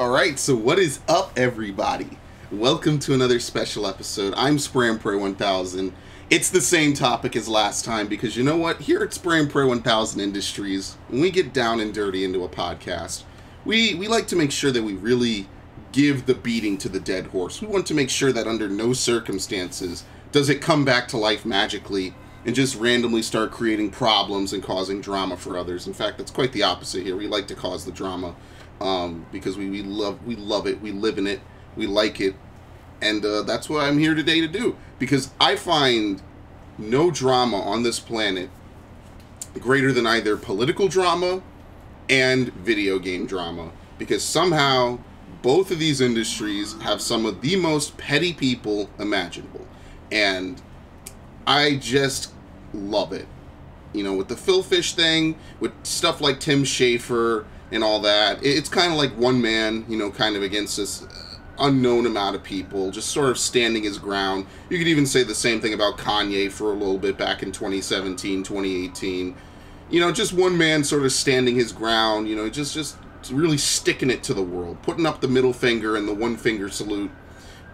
Alright, so what is up, everybody? Welcome to another special episode. I'm Spray and Pray 1000. It's the same topic as last time because you know what? Here at Spray and Pray 1000 Industries, when we get down and dirty into a podcast, we like to make sure that we really give the beating to the dead horse. We want to make sure that under no circumstances does it come back to life magically and just randomly start creating problems and causing drama for others. In fact, that's quite the opposite here. We like to cause the drama. Because we love it, we live in it, we like it, and that's what I'm here today to do. Because I find no drama on this planet greater than either political drama and video game drama. Because somehow both of these industries have some of the most petty people imaginable, and I just love it. You know, with the Phil Fish thing, with stuff like Tim Schafer and all that, it's kind of like one man, you know, kind of against this unknown amount of people, just sort of standing his ground. You could even say the same thing about Kanye for a little bit back in 2017, 2018. You know, just one man sort of standing his ground, you know, just really sticking it to the world, putting up the middle finger and the one finger salute.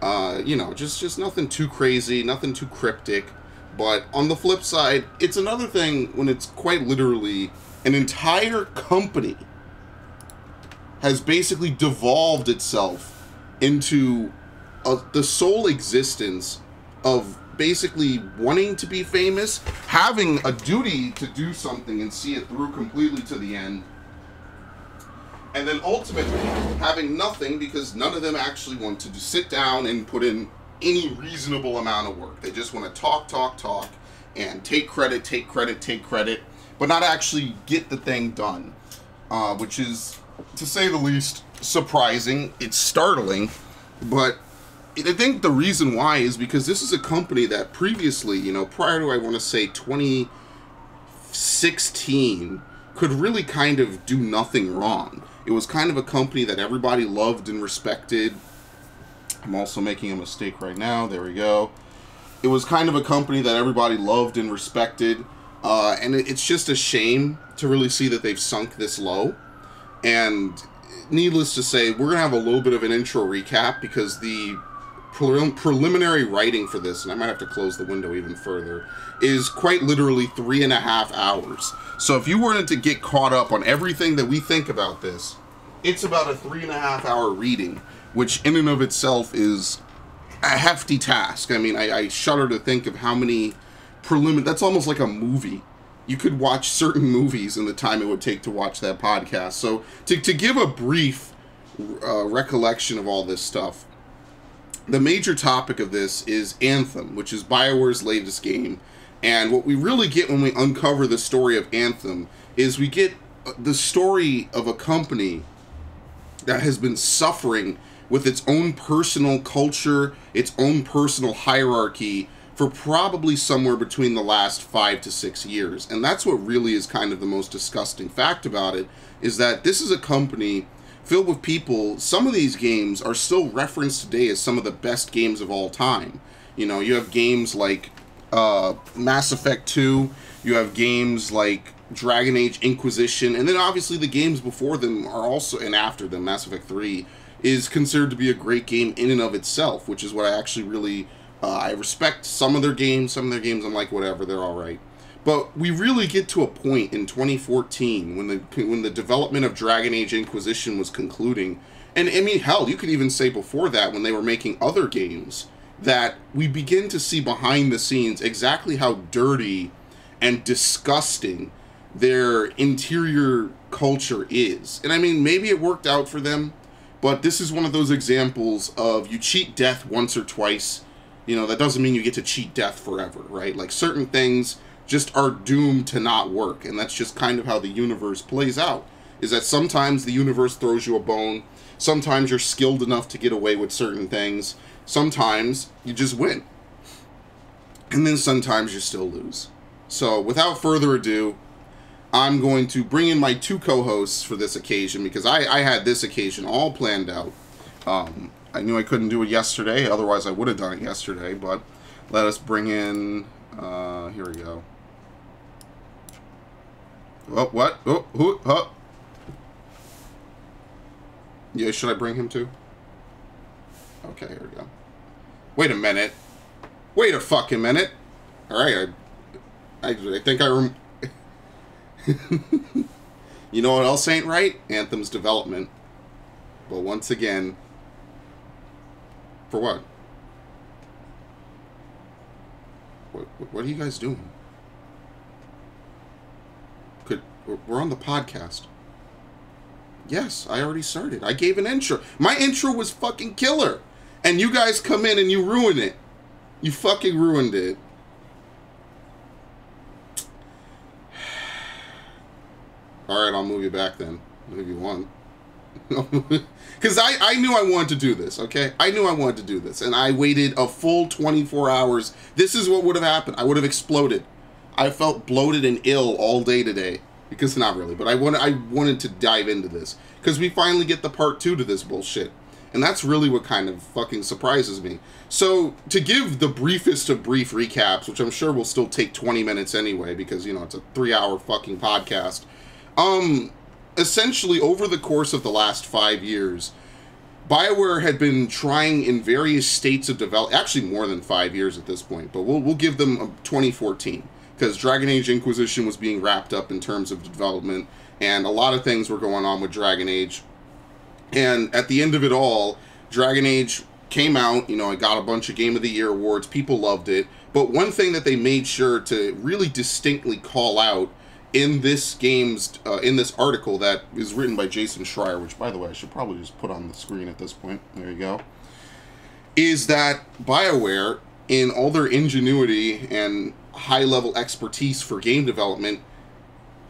You know, just nothing too crazy, nothing too cryptic. But on the flip side, it's another thing when it's quite literally an entire company has basically devolved itself into the sole existence of basically wanting to be famous, having a duty to do something and see it through completely to the end, and then ultimately having nothing because none of them actually want to just sit down and put in any reasonable amount of work. They just want to talk, and take credit, but not actually get the thing done, which is, to say the least, surprising. It's startling, but I think the reason why is because this is a company that previously, you know, prior to, I want to say, 2016, could really kind of do nothing wrong. It was kind of a company that everybody loved and respected. I'm also making a mistake right now. There we go. It was kind of a company that everybody loved and respected, and it's just a shame to really see that they've sunk this low. And needless to say, we're going to have a little bit of an intro recap because the preliminary writing for this, and I might have to close the window even further, is quite literally 3.5 hours. So if you wanted to get caught up on everything that we think about this, it's about a 3.5 hour reading, which in and of itself is a hefty task. I mean, I shudder to think of how many that's almost like a movie. You could watch certain movies in the time it would take to watch that podcast. So to give a brief recollection of all this stuff, the major topic of this is Anthem, which is Bioware's latest game. And what we really get when we uncover the story of Anthem is we get the story of a company that has been suffering with its own personal culture, its own personal hierarchy, for probably somewhere between the last 5 to 6 years. And that's what really is kind of the most disgusting fact about it, is that this is a company filled with people. Some of these games are still referenced today as some of the best games of all time. You know, you have games like Mass Effect 2, you have games like Dragon Age Inquisition, and then obviously the games before them are also, and after them, Mass Effect 3, is considered to be a great game in and of itself, which is what I actually really I respect. Some of their games I'm like, whatever, they're all right. But we really get to a point in 2014 when the development of Dragon Age Inquisition was concluding, and I mean, hell, you could even say before that when they were making other games, that we begin to see behind the scenes exactly how dirty and disgusting their interior culture is. And I mean, maybe it worked out for them, but this is one of those examples of you cheat death once or twice. You know, that doesn't mean you get to cheat death forever, right? Like, certain things just are doomed to not work, and that's just kind of how the universe plays out, is that sometimes the universe throws you a bone, sometimes you're skilled enough to get away with certain things, sometimes you just win, and then sometimes you still lose. So, without further ado, I'm going to bring in my two co-hosts for this occasion, because I had this occasion all planned out. I knew I couldn't do it yesterday, otherwise I would have done it yesterday, but let us bring in, here we go. Oh, what? Oh, who? Huh? Yeah, should I bring him too? Okay, here we go. Wait a minute. Wait a fucking minute. Alright, I think You know what else ain't right? Anthem's development. But once again... For what? What are you guys doing? We're on the podcast. Yes, I already started. I gave an intro. My intro was fucking killer. And you guys come in and you ruin it. You fucking ruined it. Alright, I'll move you back then. If you want. Because I knew I wanted to do this, okay? I knew I wanted to do this. And I waited a full 24 hours. This is what would have happened. I would have exploded. I felt bloated and ill all day today. Because, not really, but I wanted to dive into this. Because we finally get the part 2 to this bullshit. And that's really what kind of fucking surprises me. So, to give the briefest of brief recaps, which I'm sure will still take 20 minutes anyway, because, you know, it's a 3-hour fucking podcast. Essentially, over the course of the last 5 years, Bioware had been trying in various states of development, actually more than 5 years at this point, but we'll give them 2014. Because Dragon Age Inquisition was being wrapped up in terms of development, and a lot of things were going on with Dragon Age. And at the end of it all, Dragon Age came out, you know, it got a bunch of Game of the Year awards, people loved it, but one thing that they made sure to really distinctly call out in this game's, in this article that is written by Jason Schreier, which, by the way, I should probably just put on the screen at this point, there you go, is that Bioware, in all their ingenuity and high-level expertise for game development,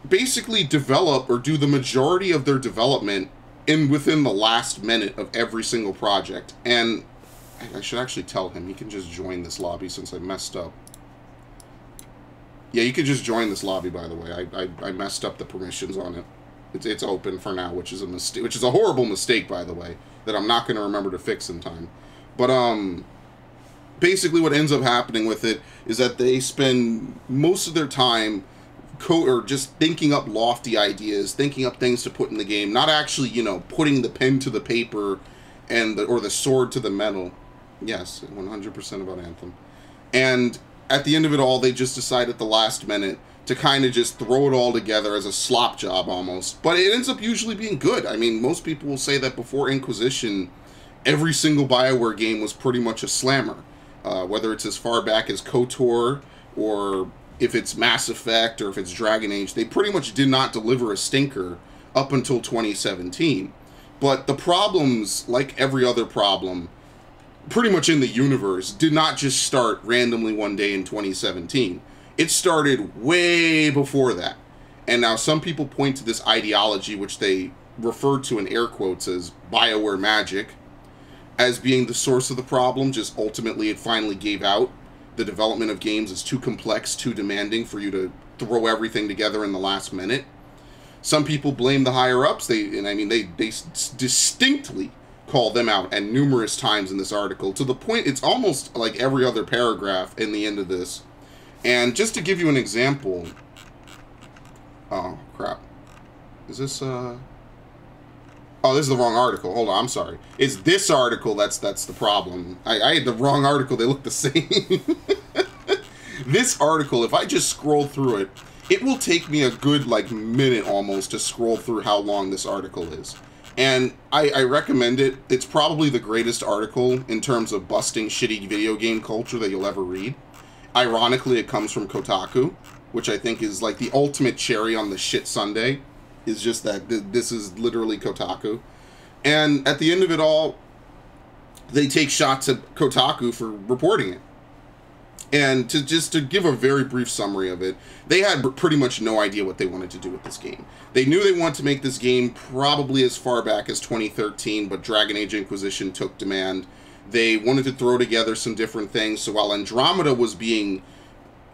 basically develop or do the majority of their development within the last minute of every single project. And I should actually tell him he can just join this lobby since I messed up. Yeah, you can just join this lobby, by the way. I messed up the permissions on it. It's open for now, which is a mistake, which is a horrible mistake, by the way, that I'm not going to remember to fix in time. But basically what ends up happening with it is that they spend most of their time or just thinking up lofty ideas, thinking up things to put in the game, not actually, you know, putting the pen to the paper and or the sword to the metal. Yes, 100% about Anthem. And at the end of it all, they just decide at the last minute to kind of just throw it all together as a slop job almost. But it ends up usually being good. I mean, most people will say that before Inquisition, every single Bioware game was pretty much a slammer. Whether it's as far back as KOTOR, or if it's Mass Effect, or if it's Dragon Age, they pretty much did not deliver a stinker up until 2017. But the problems, like every other problem, pretty much in the universe, did not just start randomly one day in 2017. It started way before that. And now some people point to this ideology, which they refer to in air quotes as Bioware magic, as being the source of the problem. Just ultimately it finally gave out. The development of games is too complex, too demanding for you to throw everything together in the last minute. Some people blame the higher-ups. They distinctly call them out at numerous times in this article, to the point it's almost like every other paragraph in the end of this. And just to give you an example... Oh, crap. Is this, Oh, this is the wrong article. Hold on, I'm sorry. It's this article that's the problem. I had the wrong article. They look the same. This article, if I just scroll through it, it will take me a good, like, minute almost to scroll through how long this article is. And I recommend it. It's probably the greatest article in terms of busting shitty video game culture that you'll ever read. Ironically, it comes from Kotaku, which I think is, like, the ultimate cherry on the shit sundae. Is just that this is literally Kotaku. And at the end of it all, they take shots at Kotaku for reporting it. And to give a very brief summary of it, they had pretty much no idea what they wanted to do with this game. They knew they wanted to make this game probably as far back as 2013, but Dragon Age Inquisition took demand. They wanted to throw together some different things, so while Andromeda was being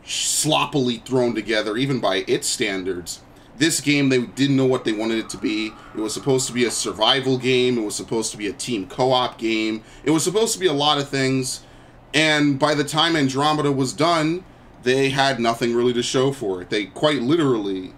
sloppily thrown together, even by its standards, this game, they didn't know what they wanted it to be. It was supposed to be a survival game. It was supposed to be a team co-op game. It was supposed to be a lot of things. And by the time Andromeda was done, they had nothing really to show for it. They quite literally...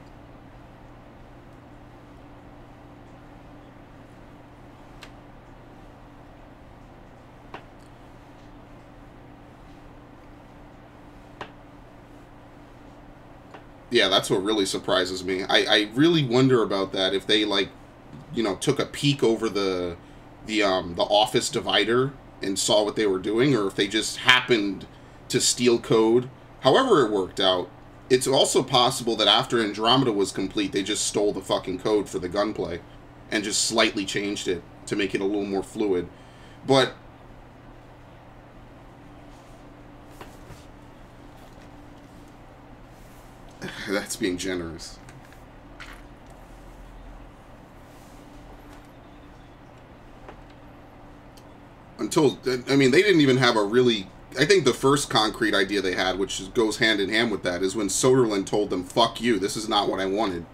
Yeah, that's what really surprises me. I really wonder about that, if they, like, you know, took a peek over the office divider and saw what they were doing, or if they just happened to steal code. However it worked out, it's also possible that after Andromeda was complete, they just stole the fucking code for the gunplay and just slightly changed it to make it a little more fluid. But that's being generous. Until, I mean, they didn't even have a really... I think the first concrete idea they had, which goes hand in hand with that, is when Soderlund told them, fuck you, this is not what I wanted.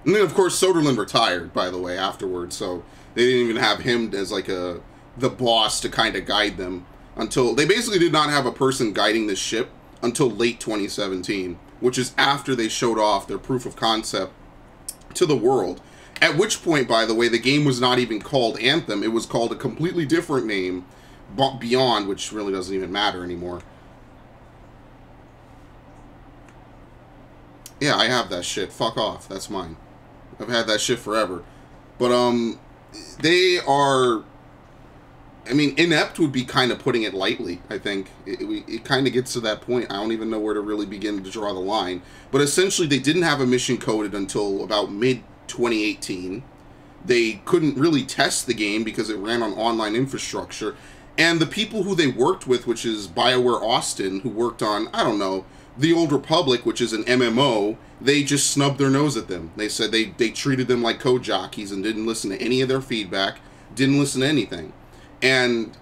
And then, of course, Soderlund retired, by the way, afterwards, so they didn't even have him as, like, the boss to kind of guide them until... They basically did not have a person guiding this ship until late 2017, which is after they showed off their proof of concept to the world. At which point, by the way, the game was not even called Anthem. It was called a completely different name, Beyond, which really doesn't even matter anymore. Yeah, I have that shit. Fuck off. That's mine. I've had that shit forever. But, they are... I mean, inept would be kind of putting it lightly, I think. It kind of gets to that point. I don't even know where to really begin to draw the line. But essentially, they didn't have a mission coded until about mid-2018. They couldn't really test the game because it ran on online infrastructure. And the people who they worked with, which is Bioware Austin, who worked on, I don't know, The Old Republic, which is an MMO, they just snubbed their nose at them. They said they treated them like code jockeys and didn't listen to any of their feedback, didn't listen to anything. And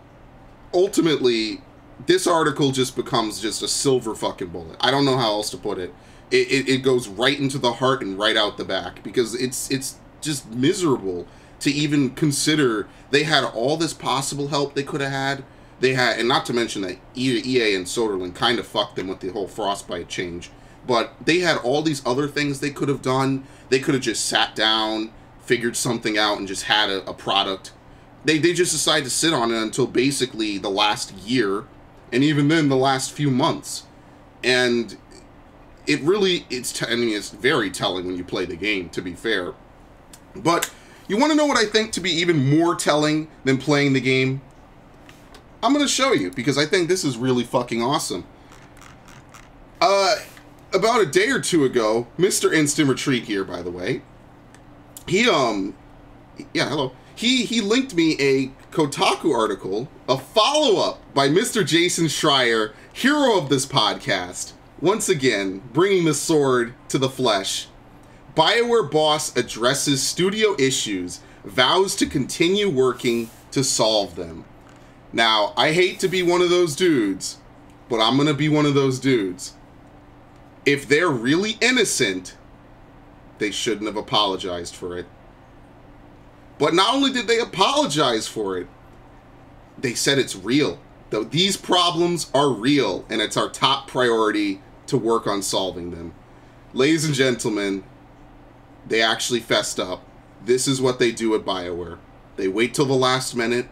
ultimately, this article just becomes just a silver fucking bullet. I don't know how else to put it. It goes right into the heart and right out the back, because it's just miserable to even consider. They had all this possible help they could have had. They had, and not to mention that EA and Soderlund kind of fucked them with the whole Frostbite change. But they had all these other things they could have done. They could have just sat down, figured something out, and just had a product. They just decided to sit on it until basically the last year, and even then the last few months. And it really, I mean, it's very telling when you play the game, to be fair. But you want to know what I think to be even more telling than playing the game? I'm going to show you, because I think this is really fucking awesome. About a day or two ago, Mr. Instant Retreat here, by the way, he, yeah, hello. He linked me a Kotaku article, a follow-up by Mr. Jason Schreier, hero of this podcast, once again, bringing the sword to the flesh. Bioware boss addresses studio issues, vows to continue working to solve them. Now, I hate to be one of those dudes, but I'm going to be one of those dudes. If they're really innocent, they shouldn't have apologized for it. But not only did they apologize for it, they said it's real. These problems are real, and it's our top priority to work on solving them. Ladies and gentlemen, they actually fessed up. This is what they do at Bioware. They wait till the last minute.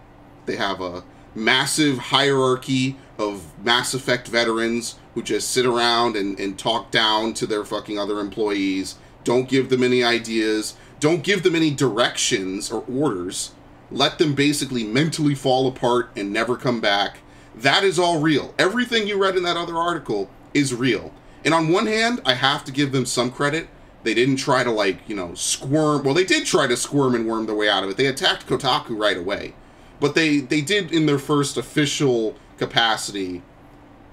They have a massive hierarchy of Mass Effect veterans who just sit around and talk down to their fucking other employees. Don't give them any ideas. Don't give them any directions or orders. Let them basically mentally fall apart and never come back. That is all real. Everything you read in that other article is real. And on one hand, I have to give them some credit. They didn't try to, like, you know, squirm. Well, they did try to squirm and worm their way out of it. They attacked Kotaku right away. But they did, in their first official capacity,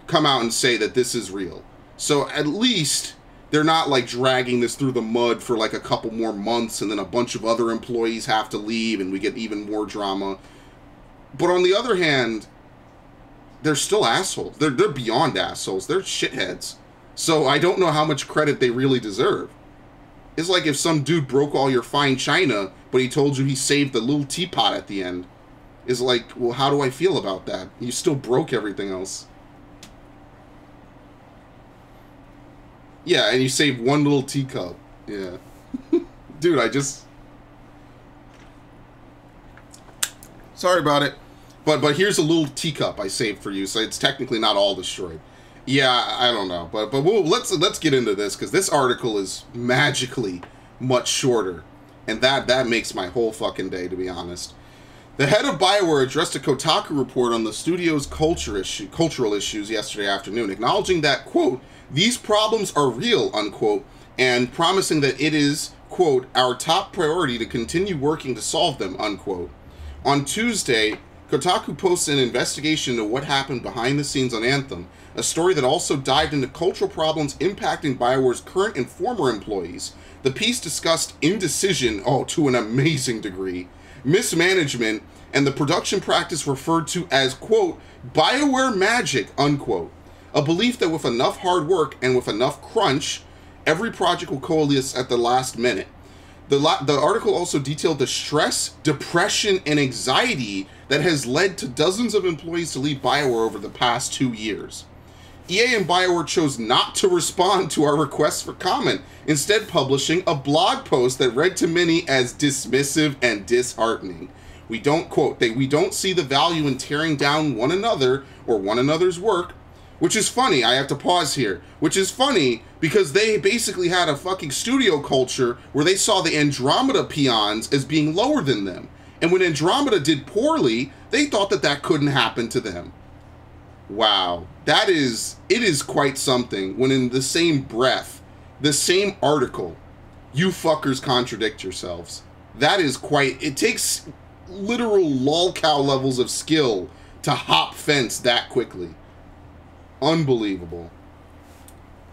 come out and say that this is real. So at least they're not, like, dragging this through the mud for, like, a couple more months, and then a bunch of other employees have to leave, and we get even more drama. But on the other hand, they're still assholes. They're beyond assholes. They're shitheads. So I don't know how much credit they really deserve. It's like if some dude broke all your fine china, but he told you he saved the little teapot at the end. It's like, well, how do I feel about that? You still broke everything else. Yeah, and you saved one little teacup. Yeah. Dude, I just... Sorry about it. But here's a little teacup I saved for you, so it's technically not all destroyed. Yeah, I don't know, but let's get into this, because this article is magically much shorter, and that makes my whole fucking day, to be honest. The head of Bioware addressed a Kotaku report on the studio's cultural issues yesterday afternoon, acknowledging that, quote, these problems are real, unquote, and promising that it is, quote, our top priority to continue working to solve them, unquote. On Tuesday, Kotaku posted an investigation into what happened behind the scenes on Anthem, a story that also dived into cultural problems impacting Bioware's current and former employees. The piece discussed indecision, to an amazing degree, mismanagement, and the production practice referred to as, quote, Bioware magic, unquote. A belief that with enough hard work and with enough crunch, every project will coalesce at the last minute. The article also detailed the stress, depression, and anxiety that has led to dozens of employees to leave Bioware over the past 2 years. EA and Bioware chose not to respond to our requests for comment, instead publishing a blog post that read to many as dismissive and disheartening. We don't, quote, we don't see the value in tearing down one another or one another's work, which is funny. I have to pause here. Which is funny because they basically had a fucking studio culture where they saw the Andromeda peons as being lower than them. And when Andromeda did poorly, they thought that that couldn't happen to them. Wow. It is quite something when in the same breath, the same article, you fuckers contradict yourselves. That is quite, it takes literal lolcow levels of skill to hop fence that quickly. Unbelievable.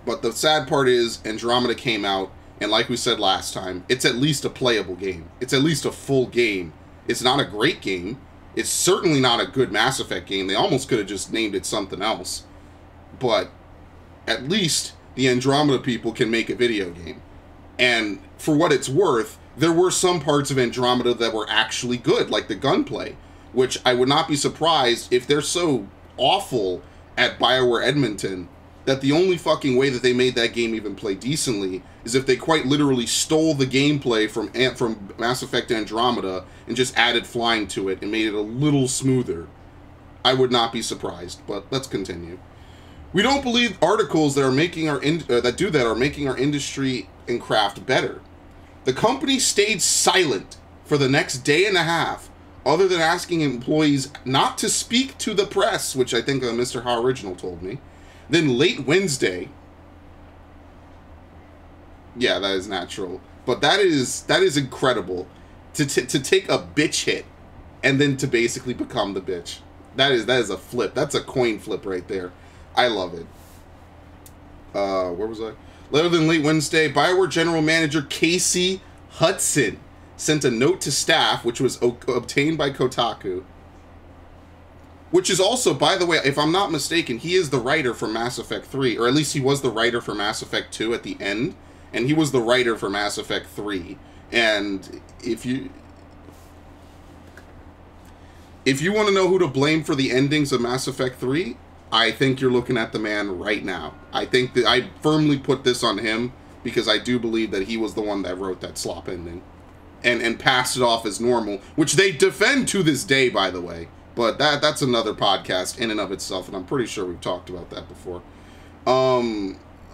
But the sad part is Andromeda came out, and like we said last time, it's at least a playable game. It's at least a full game. It's not a great game. It's certainly not a good Mass Effect game. They almost could have just named it something else. But at least the Andromeda people can make a video game. And for what it's worth, there were some parts of Andromeda that were actually good, like the gunplay, which I would not be surprised if they're so awful at Bioware Edmonton that the only fucking way that they made that game even play decently is if they quite literally stole the gameplay from Mass Effect Andromeda and just added flying to it and made it a little smoother. I would not be surprised, but let's continue. We don't believe articles that are making our are making our industry and craft better. The company stayed silent for the next day and a half, other than asking employees not to speak to the press, which I think Mr. How Original told me. Then late Wednesday, yeah, that is natural, but that is incredible to take a bitch hit and then to basically become the bitch. That is a flip. That's a coin flip right there. I love it. Where was I? Later than late Wednesday, Bioware General Manager Casey Hudson sent a note to staff, which was obtained by Kotaku. Which is also, by the way, if I'm not mistaken, he is the writer for Mass Effect 3, or at least he was the writer for Mass Effect 2 at the end, and he was the writer for Mass Effect 3. And if you want to know who to blame for the endings of Mass Effect 3, I think you're looking at the man right now. I think that I firmly put this on him because I do believe that he was the one that wrote that slop ending and passed it off as normal, which they defend to this day, by the way. But that's another podcast in and of itself, and I'm pretty sure we've talked about that before.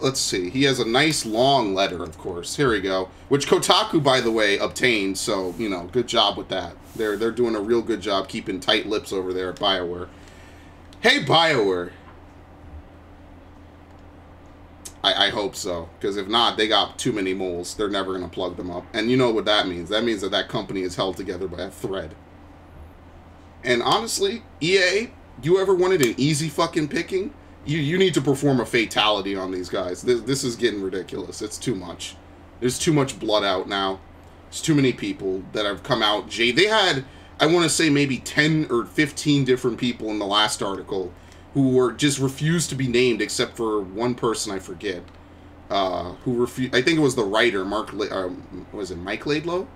Let's see. He has a nice long letter, of course. Here we go. Which Kotaku, by the way, obtained, so, you know, good job with that. They're doing a real good job keeping tight lips over there at Bioware. Hey, Bioware. I hope so, because if not, they got too many moles. They're never going to plug them up. And you know what that means. That means that that company is held together by a thread. And honestly, EA, you ever wanted an easy fucking picking? You need to perform a fatality on these guys. This is getting ridiculous. It's too much. There's too much blood out now. There's too many people that have come out. They had, I want to say, maybe 10 or 15 different people in the last article who were just refused to be named, except for one person I forget, who refused. I think it was the writer, was it Mike Laidlaw?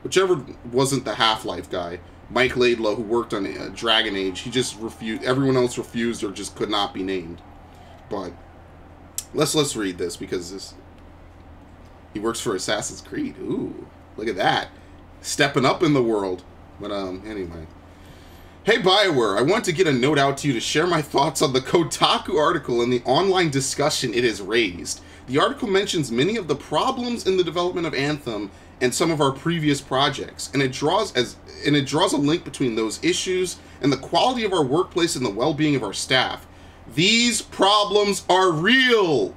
Whichever wasn't the Half-Life guy. Mike Laidlaw, who worked on Dragon Age, he just refused. Everyone else refused or just could not be named. But let's read this, because he works for Assassin's Creed. Ooh, look at that, stepping up in the world. But anyway, Hey Bioware, I want to get a note out to you to share my thoughts on the Kotaku article and the online discussion it has raised. The article mentions many of the problems in the development of Anthem and some of our previous projects, and it draws a link between those issues and the quality of our workplace and the well-being of our staff. These problems are real,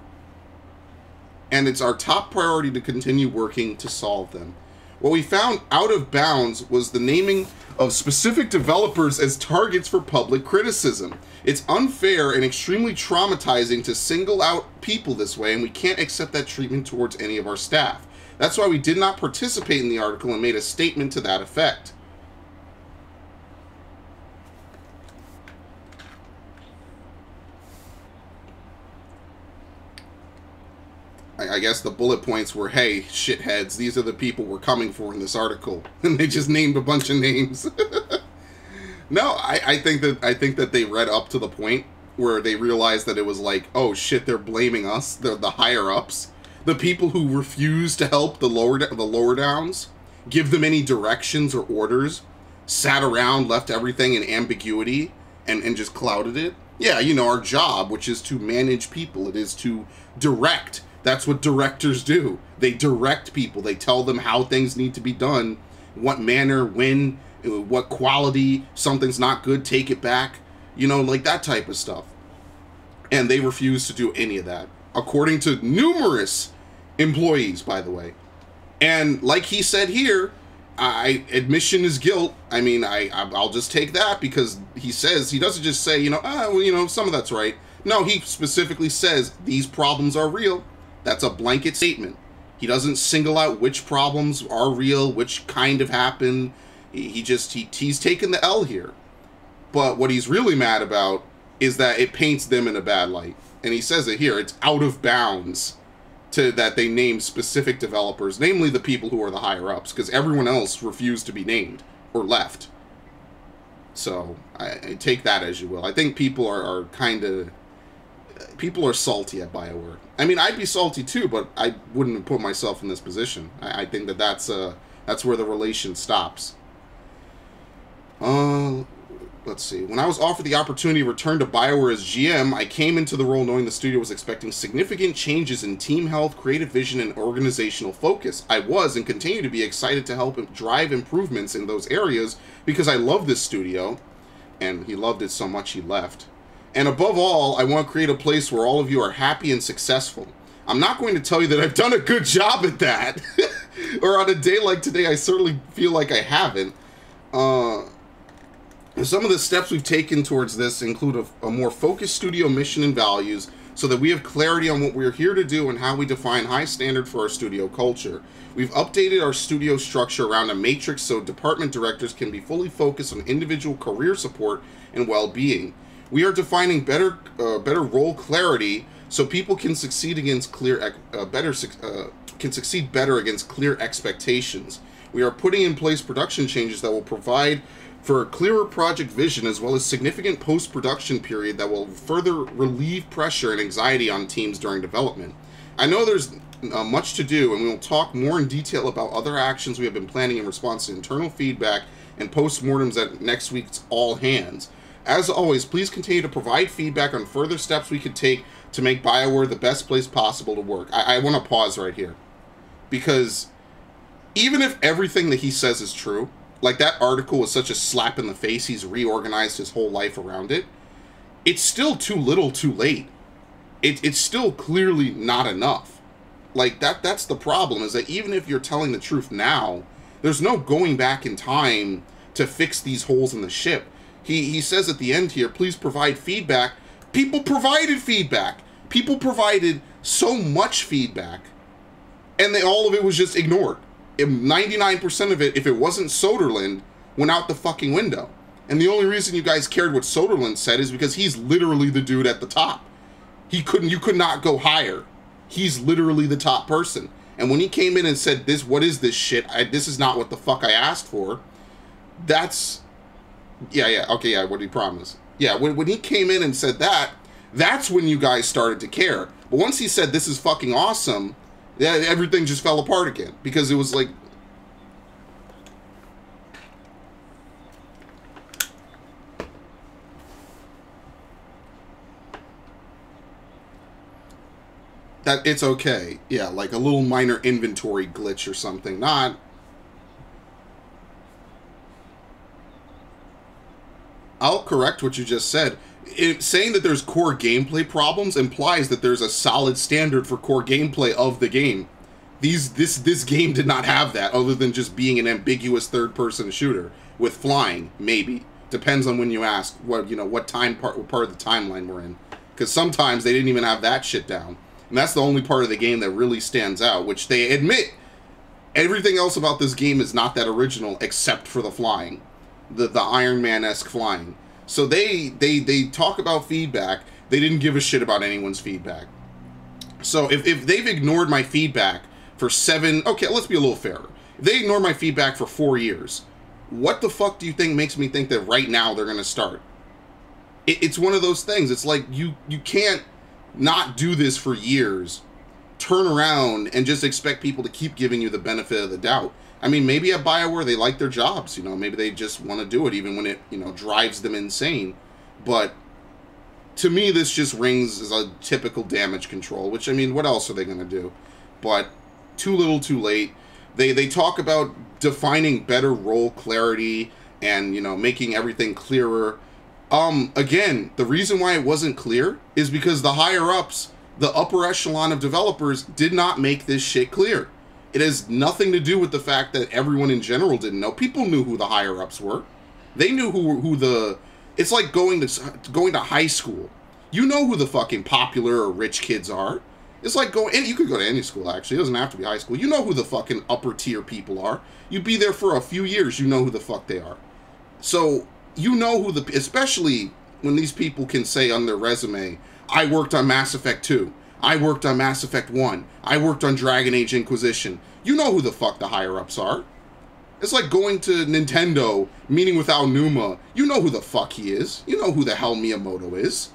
and it's our top priority to continue working to solve them. What we found out of bounds was the naming of specific developers as targets for public criticism. It's unfair and extremely traumatizing to single out people this way, and we can't accept that treatment towards any of our staff. That's why we did not participate in the article and made a statement to that effect. I guess the bullet points were, hey, shitheads, these are the people we're coming for in this article. And they just named a bunch of names. No, I think that they read up to the point where they realized that it was like, oh shit, they're blaming us, the higher-ups. The people who refuse to help the lower downs, give them any directions or orders, sat around, left everything in ambiguity, and just clouded it. Yeah, you know, our job, which is to manage people, it is to direct. That's what directors do. They direct people. They tell them how things need to be done, what manner, when, what quality, something's not good, take it back, you know, like that type of stuff. And they refuse to do any of that, according to numerous employees, by the way. And like he said here, admission is guilt. I mean, I'll just take that, because he says, he doesn't just say, you know, well, you know, some of that's right. No, he specifically says these problems are real. That's a blanket statement. He doesn't single out which problems are real, which kind of happen. He's taken the L here. But what he's really mad about is that it paints them in a bad light. And he says it here, it's out of bounds to that they name specific developers, namely the people who are the higher ups, because everyone else refused to be named or left. So I take that as you will. I think people are kind of... People are salty at Bioware. I mean, I'd be salty too, but I wouldn't put myself in this position. I think that that's where the relation stops. Let's see. When I was offered the opportunity to return to Bioware as GM, I came into the role knowing the studio was expecting significant changes in team health, creative vision, and organizational focus. I was and continue to be excited to help drive improvements in those areas because I love this studio, and he loved it so much he left. And above all, I want to create a place where all of you are happy and successful. I'm not going to tell you that I've done a good job at that. Or on a day like today, I certainly feel like I haven't. Some of the steps we've taken towards this include a more focused studio mission and values so that we have clarity on what we're here to do and how we define high standard for our studio culture. We've updated our studio structure around a matrix so department directors can be fully focused on individual career support and well-being. We are defining better role clarity so people can succeed against succeed better against clear expectations. We are putting in place production changes that will provide for a clearer project vision as well as significant post-production period that will further relieve pressure and anxiety on teams during development. I know there's much to do, and we will talk more in detail about other actions we have been planning in response to internal feedback and post-mortems at next week's All Hands. As always, please continue to provide feedback on further steps we could take to make Bioware the best place possible to work. I want to pause right here. Because even if everything that he says is true, like that article was such a slap in the face, he's reorganized his whole life around it, it's still too little too late. It's still clearly not enough. Like, that's the problem, is that even if you're telling the truth now, there's no going back in time to fix these holes in the ship. He says at the end here, please provide feedback. People provided feedback. People provided so much feedback, and all of it was just ignored. 99% of it, if it wasn't Soderlund, went out the fucking window. And the only reason you guys cared what Soderlund said is because he's literally the dude at the top. You could not go higher. He's literally the top person. And when he came in and said, what is this shit? This is not what the fuck I asked for. That's... Okay, what did he promise? Yeah, when he came in and said that, that's when you guys started to care. But once he said, this is fucking awesome, everything just fell apart again. Because it was like... that it's okay. Yeah, like a little minor inventory glitch or something. Not... I'll correct what you just said. Saying that there's core gameplay problems implies that there's a solid standard for core gameplay of the game. This game did not have that, other than just being an ambiguous third-person shooter with flying. Maybe depends on when you ask. What what part of the timeline we're in, because sometimes they didn't even have that shit down, and that's the only part of the game that really stands out. Which they admit, everything else about this game is not that original except for the flying, the Iron Man-esque flying. So they talk about feedback. They didn't give a shit about anyone's feedback. So if they've ignored my feedback for 7... Okay, let's be a little fairer. If they ignore my feedback for 4 years, what the fuck do you think makes me think that right now they're going to start? It's one of those things. It's like you can't not do this for years, turn around, and just expect people to keep giving you the benefit of the doubt. I mean, maybe at Bioware they like their jobs, maybe they just want to do it even when it, drives them insane. But to me, this just rings as a typical damage control, which, I mean, what else are they going to do? But too little, too late. They talk about defining better role clarity and, making everything clearer. Again, the reason why it wasn't clear is because the higher-ups, the upper echelon of developers, did not make this shit clear. It has nothing to do with the fact that everyone in general didn't know. People knew who the higher-ups were. They knew who the... It's like going to high school. You know who the fucking popular or rich kids are. It's like going... And you could go to any school, actually. It doesn't have to be high school. You know who the fucking upper-tier people are. You be there for a few years, you know who the fuck they are. So, you know who the... Especially when these people can say on their resume, I worked on Mass Effect 2. I worked on Mass Effect 1. I worked on Dragon Age Inquisition. You know who the fuck the higher-ups are. It's like going to Nintendo, meeting with Aonuma. You know who the fuck he is. You know who the hell Miyamoto is.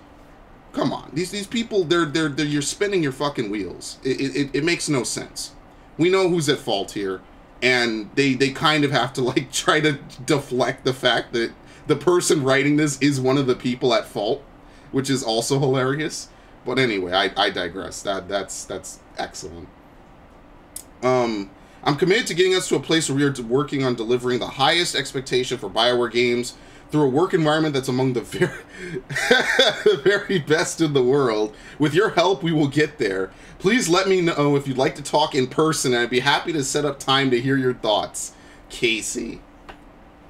Come on. These people, you're spinning your fucking wheels. It makes no sense. We know who's at fault here. And they kind of have to, like, try to deflect the fact that the person writing this is one of the people at fault, which is also hilarious. But anyway, I digress. That's excellent. I'm committed to getting us to a place where we are working on delivering the highest expectation for Bioware games through a work environment that's among the very best in the world. With your help, we will get there. Please let me know if you'd like to talk in person, and I'd be happy to set up time to hear your thoughts. Casey.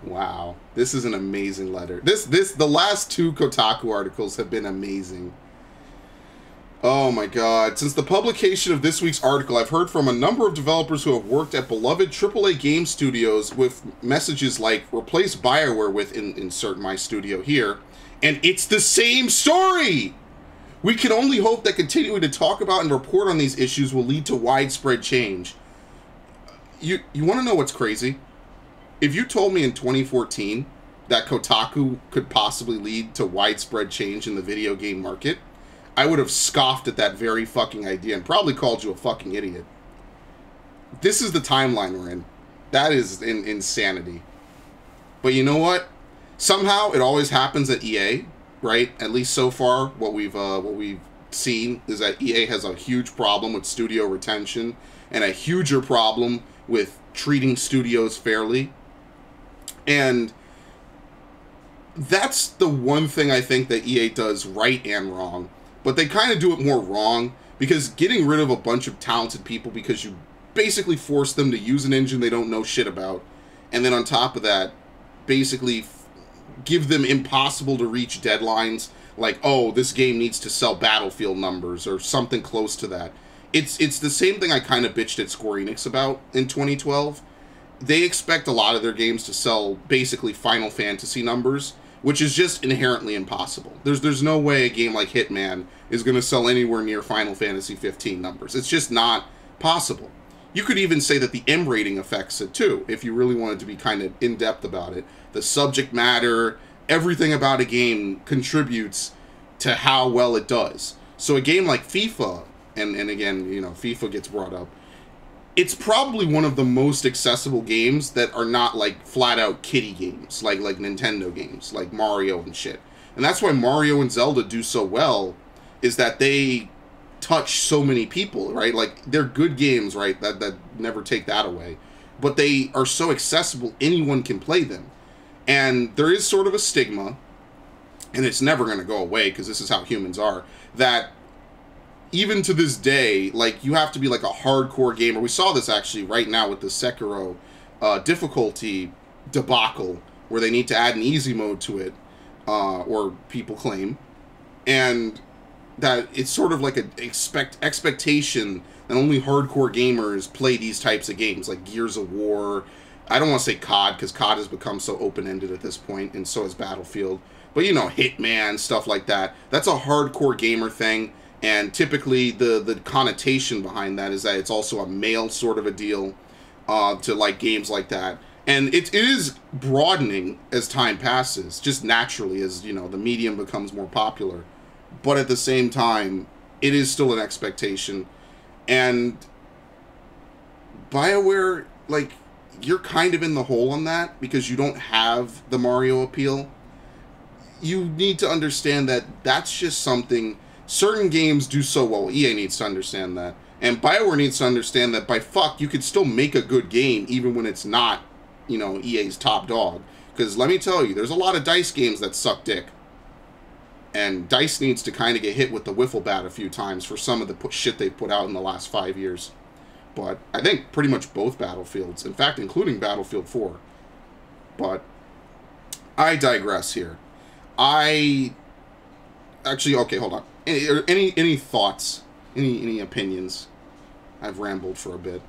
Wow. This is an amazing letter. The last 2 Kotaku articles have been amazing. Oh my god. Since the publication of this week's article, I've heard from a number of developers who have worked at beloved AAA game studios with messages like, replace Bioware with, insert my studio here, and it's the same story! We can only hope that continuing to talk about and report on these issues will lead to widespread change. You want to know what's crazy? If you told me in 2014 that Kotaku could possibly lead to widespread change in the video game market, I would have scoffed at that very fucking idea and probably called you a fucking idiot. This is the timeline we're in. That is insanity. But you know what? Somehow it always happens at EA, right? At least so far, what we've seen is that EA has a huge problem with studio retention and a huger problem with treating studios fairly. And that's the one thing I think that EA does right and wrong. But they kind of do it more wrong, because getting rid of a bunch of talented people because you basically force them to use an engine they don't know shit about, and then on top of that, basically give them impossible to reach deadlines, like, oh, this game needs to sell Battlefield numbers, or something close to that. It's the same thing I kind of bitched at Square Enix about in 2012. They expect a lot of their games to sell basically Final Fantasy numbers, which is just inherently impossible. There's no way a game like Hitman is going to sell anywhere near Final Fantasy 15 numbers. It's just not possible. You could even say that the M rating affects it too, if you really wanted to be kind of in-depth about it. The subject matter, everything about a game contributes to how well it does. So a game like FIFA, and again, FIFA gets brought up, it's probably one of the most accessible games that are not like flat-out kiddie games, like Nintendo games, like Mario and shit. And that's why Mario and Zelda do so well, is that they touch so many people, right? Like, they're good games, right? That never take that away. But they are so accessible, anyone can play them. And there is sort of a stigma, and it's never going to go away because this is how humans are, that even to this day, like, you have to be like a hardcore gamer. We saw this actually right now with the Sekiro difficulty debacle, where they need to add an easy mode to it, or people claim, and that it's sort of like an expectation that only hardcore gamers play these types of games, like Gears of War. I don't want to say COD, because COD has become so open-ended at this point, and so has Battlefield. But, you know, Hitman, stuff like that. That's a hardcore gamer thing, and typically the connotation behind that is that it's also a male sort of a deal to like games like that. And it is broadening as time passes, just naturally, as, you know, the medium becomes more popular. But at the same time, it is still an expectation. And BioWare, like, you're kind of in the hole on that because you don't have the Mario appeal. You need to understand that that's just something certain games do so well. EA needs to understand that. And BioWare needs to understand that, by fuck, you could still make a good game even when it's not, you know, EA's top dog. Because let me tell you, there's a lot of DICE games that suck dick. And DICE needs to kind of get hit with the wiffle bat a few times for some of the shit they put out in the last 5 years. But I think pretty much both Battlefields. In fact, including Battlefield 4. But I digress here. Actually, okay, hold on. Any thoughts? Any opinions? I've rambled for a bit.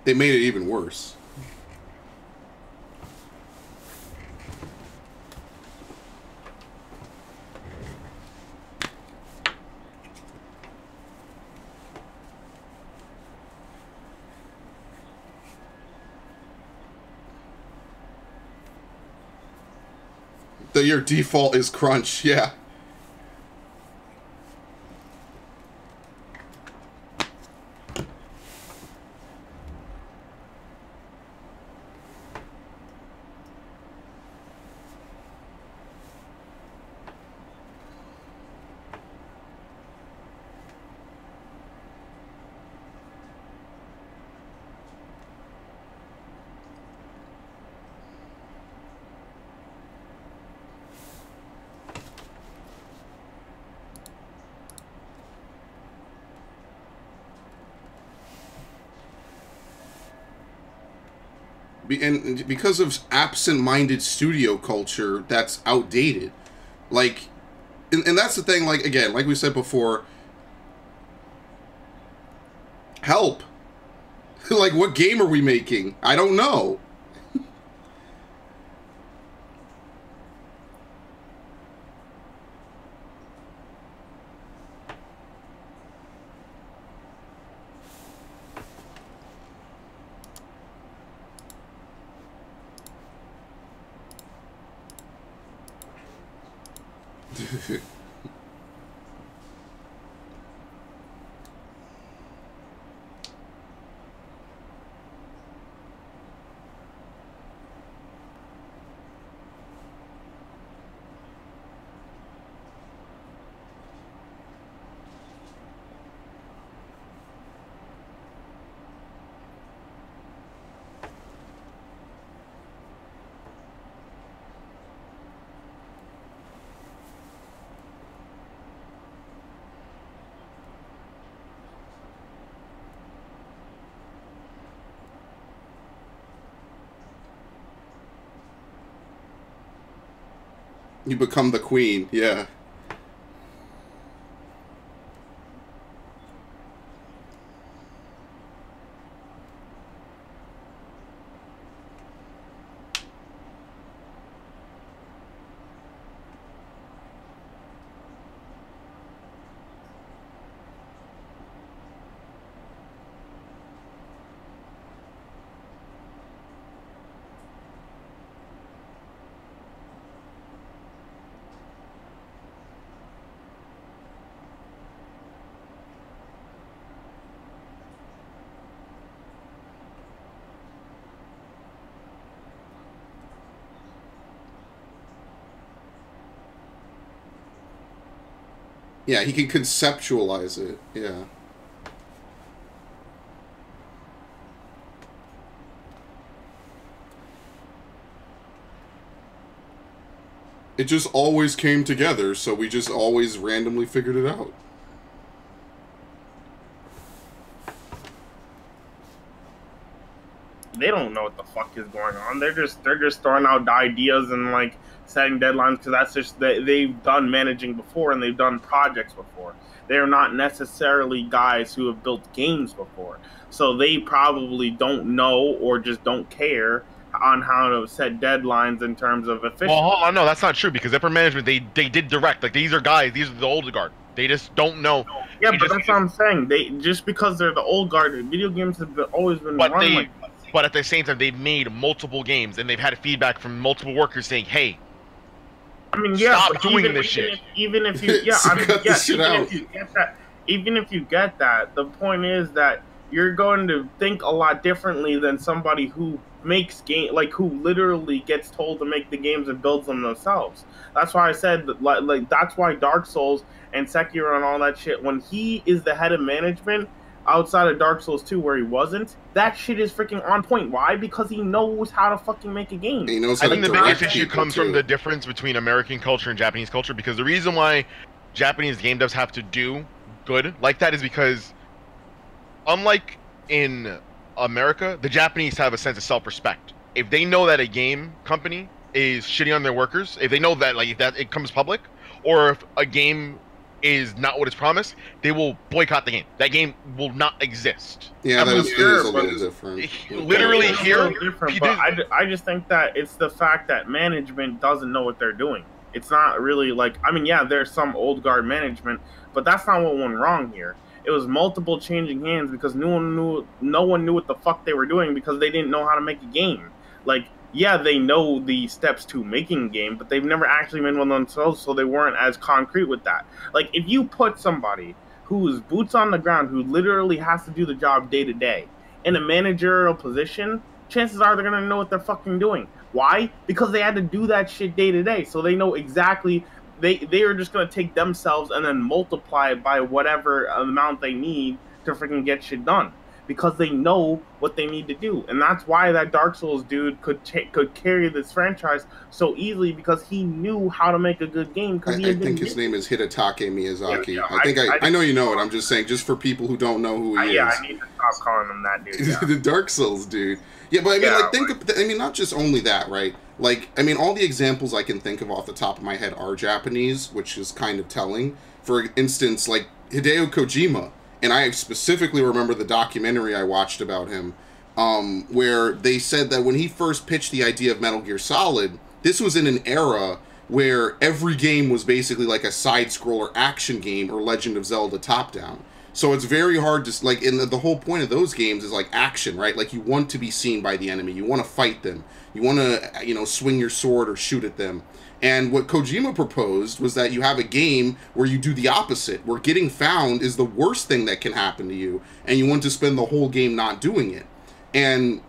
They made it even worse. Your default is crunch, yeah. And because of absent-minded studio culture, that's outdated. Like, and that's the thing, like, again, like we said before, help. Like, what game are we making? I don't know. You become the queen, yeah. Yeah, he can conceptualize it. Yeah. It just always came together, so we just always randomly figured it out. They don't know what the fuck is going on. They're just throwing out ideas and like setting deadlines because that's just they've done managing before and they've done projects before. They're not necessarily guys who have built games before, so they probably don't know or just don't care on how to set deadlines in terms of efficiency. Well, hold on, no, that's not true because upper management they did direct. Like these are guys, these are the older guard. They just don't know. Yeah, but that's what I'm saying. They just because they're the old guard, video games have always been run like that. But at the same time, they've made multiple games, and they've had feedback from multiple workers saying, "Hey, I mean, yeah, stop doing this shit." Even if you, yeah, I mean, yes, even if you get that, the point is that you're going to think a lot differently than somebody who makes who literally gets told to make the games and builds them themselves. That's why I said that, like that's why Dark Souls and Sekiro and all that shit, when he is the head of management. Outside of Dark Souls 2 where he wasn't, that shit is freaking on point. Why? Because he knows how to fucking make a game. He knows how I think to the biggest issue people comes from the difference between American culture and Japanese culture, because the reason why Japanese game devs have to do good like that is because, unlike in America, the Japanese have a sense of self-respect. If they know that a game company is shitting on their workers, if they know that like that it comes public, or if a game is not what it's promised, they will boycott the game. That game will not exist. Yeah, that is a little different. Literally here, but I just think that it's the fact that management doesn't know what they're doing. It's not really like, I mean, yeah, there's some old guard management, but that's not what went wrong here. It was multiple changing hands because no one knew what the fuck they were doing because they didn't know how to make a game. Like, yeah, they know the steps to making a game, but they've never actually made one themselves, so they weren't as concrete with that. Like, if you put somebody who's boots on the ground, who literally has to do the job day to day, in a managerial position, chances are they're gonna know what they're fucking doing. Why? Because they had to do that shit day to day, so they know exactly. They are just gonna take themselves and then multiply it by whatever amount they need to freaking get shit done. Because they know what they need to do, and that's why that Dark Souls dude could carry this franchise so easily because he knew how to make a good game. I think his name is Hidetake Miyazaki. Yeah, I know you know it. I'm just saying, just for people who don't know who he is. Yeah, I need to stop calling him that dude. Yeah. The Dark Souls dude. Yeah, but I mean, like, not just only that, right? Like, I mean, all the examples I can think of off the top of my head are Japanese, which is kind of telling. For instance, like Hideo Kojima. And I specifically remember the documentary I watched about him, where they said that when he first pitched the idea of Metal Gear Solid, this was in an era where every game was basically like a side-scroller action game or Legend of Zelda top-down. So it's very hard to, like, and the whole point of those games is like action, right? Like, you want to be seen by the enemy. You want to fight them. You want to, you know, swing your sword or shoot at them. And what Kojima proposed was that you have a game where you do the opposite, where getting found is the worst thing that can happen to you, and you want to spend the whole game not doing it. And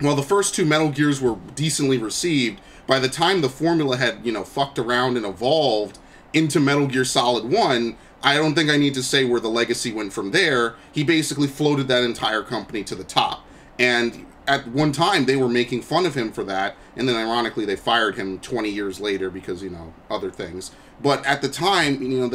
while the first two Metal Gears were decently received, by the time the formula had, you know, fucked around and evolved into Metal Gear Solid 1, I don't think I need to say where the legacy went from there. He basically floated that entire company to the top. And at one time, they were making fun of him for that, and then ironically, they fired him 20 years later because, you know, other things. But at the time, you know,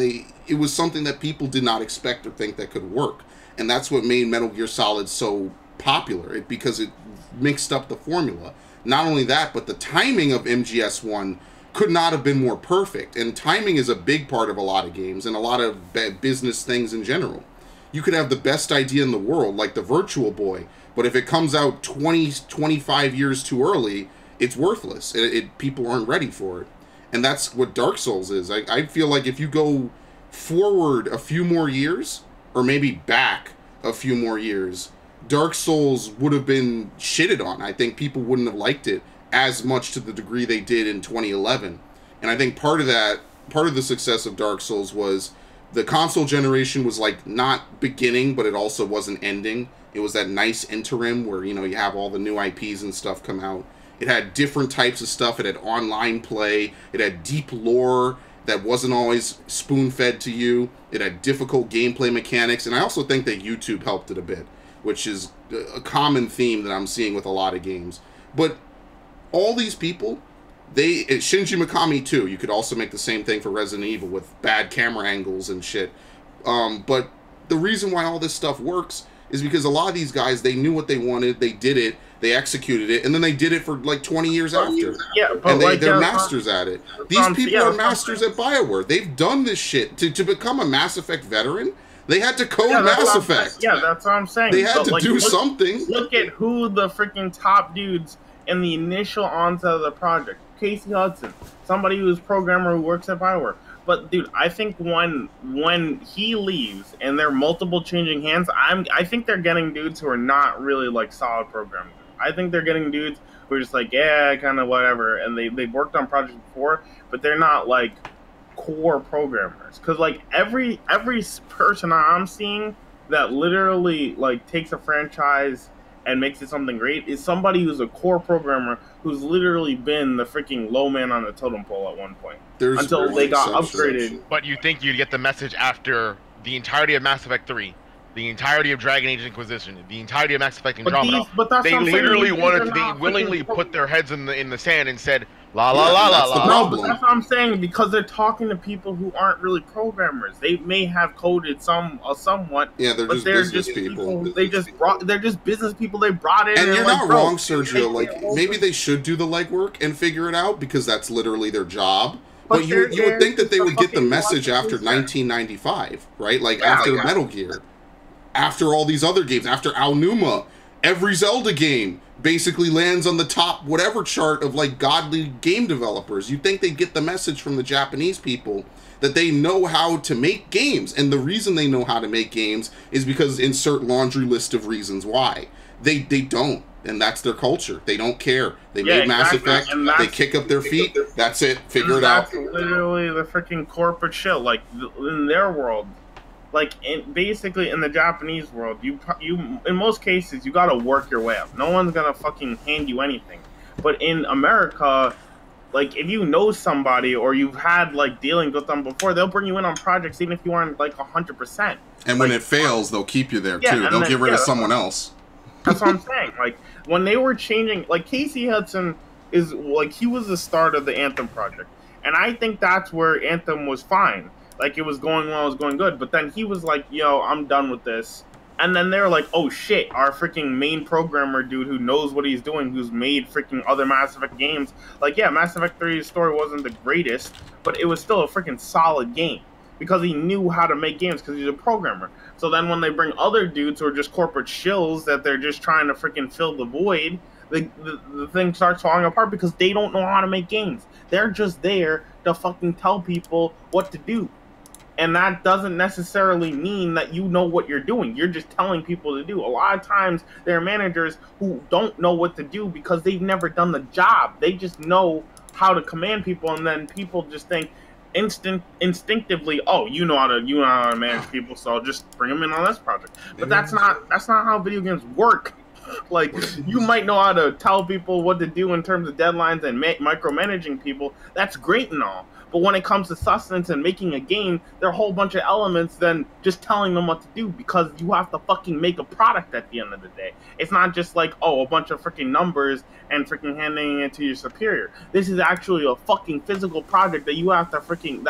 it was something that people did not expect or think that could work. And that's what made Metal Gear Solid so popular, because it mixed up the formula. Not only that, but the timing of MGS1 could not have been more perfect. And timing is a big part of a lot of games and a lot of business things in general. You could have the best idea in the world, like the Virtual Boy, but if it comes out 20, 25 years too early, it's worthless. People aren't ready for it. And that's what Dark Souls is. I feel like if you go forward a few more years, or maybe back a few more years, Dark Souls would have been shitted on. I think people wouldn't have liked it as much to the degree they did in 2011. And I think part of the success of Dark Souls was the console generation was like not beginning, but it also wasn't ending. It was that nice interim where, you know, you have all the new IPs and stuff come out. It had different types of stuff. It had online play. It had deep lore. that wasn't always spoon-fed to you. It had difficult gameplay mechanics, and I also think that YouTube helped it a bit, which is a common theme that I'm seeing with a lot of games. But all these people, Shinji Mikami too, you could also make the same thing for Resident Evil with bad camera angles and shit. But the reason why all this stuff works is because a lot of these guys, they knew what they wanted, they did it, they executed it, and then they did it for like 20 years after. Yeah, but and they're masters at it. These people are masters at Bioware. They've done this shit. To become a Mass Effect veteran, they had to code Mass Effect. Yeah, that's what I'm saying. They had to do something. Look at who the freaking top dudes in the initial onset of the project. Casey Hudson, somebody who's a programmer who works at Bioware. But dude, I think when he leaves and there are multiple changing hands, I think they're getting dudes who are not really like solid programmers. I think they're getting dudes who are just like, yeah, kind of whatever, and they've worked on projects before, but they're not like core programmers. Because like every person I'm seeing that literally like takes a franchise and makes it something great is somebody who's a core programmer who's literally been the freaking low man on the totem pole at one point until they got upgraded. But you think you'd get the message after the entirety of Mass Effect 3, the entirety of Dragon Age Inquisition, the entirety of Mass Effect Andromeda. They literally willingly put their heads in the sand and said, la la la la la. That's what I'm saying, because they're talking to people who aren't really programmers. They may have coded somewhat. Yeah, they're just business people. They're just business people they brought in. And you're not wrong, Sergio. Like maybe they should do the legwork and figure it out because that's literally their job. But you would think that they would get the message after 1995, right? Like after Metal Gear, after all these other games, after Aonuma, every Zelda game basically lands on the top whatever chart of like godly game developers. You'd think they'd get the message from the Japanese people that they know how to make games. And the reason they know how to make games is because insert laundry list of reasons why. They don't. And that's their culture. They don't care. They made Mass Effect. They kick up their feet. That's it. Figure it out. That's literally the freaking corporate shit. Like in their world, like basically in the Japanese world, you in most cases you gotta work your way up. No one's gonna fucking hand you anything. But in America, like if you know somebody or you've had like dealings with them before, they'll bring you in on projects even if you aren't like 100%. And when it fails, they'll keep you there too. They'll get rid of someone else. That's what I'm saying. Like when they were changing, like Casey Hudson is like he was the start of the Anthem project, and I think that's where Anthem was fine. Like it was going well, it was going good, but then he was like, "Yo, I'm done with this." And then they're like, "Oh shit, our freaking main programmer dude who knows what he's doing, who's made freaking other Mass Effect games." Like, yeah, Mass Effect 3's story wasn't the greatest, but it was still a freaking solid game because he knew how to make games because he's a programmer. So then when they bring other dudes who are just corporate shills that they're just trying to freaking fill the void, the thing starts falling apart because they don't know how to make games. They're just there to fucking tell people what to do. And that doesn't necessarily mean that you know what you're doing. You're just telling people to do. A lot of times there are managers who don't know what to do because they've never done the job. They just know how to command people, and then people just think instinctively, oh, you know how to manage people, so just bring them in on this project. But that's not how video games work. Like, you might know how to tell people what to do in terms of deadlines and micromanaging people. That's great and all. But when it comes to sustenance and making a game, there are a whole bunch of elements than just telling them what to do, because you have to fucking make a product at the end of the day. It's not just like, oh, a bunch of freaking numbers and freaking handing it to your superior. This is actually a fucking physical project that you have to freaking,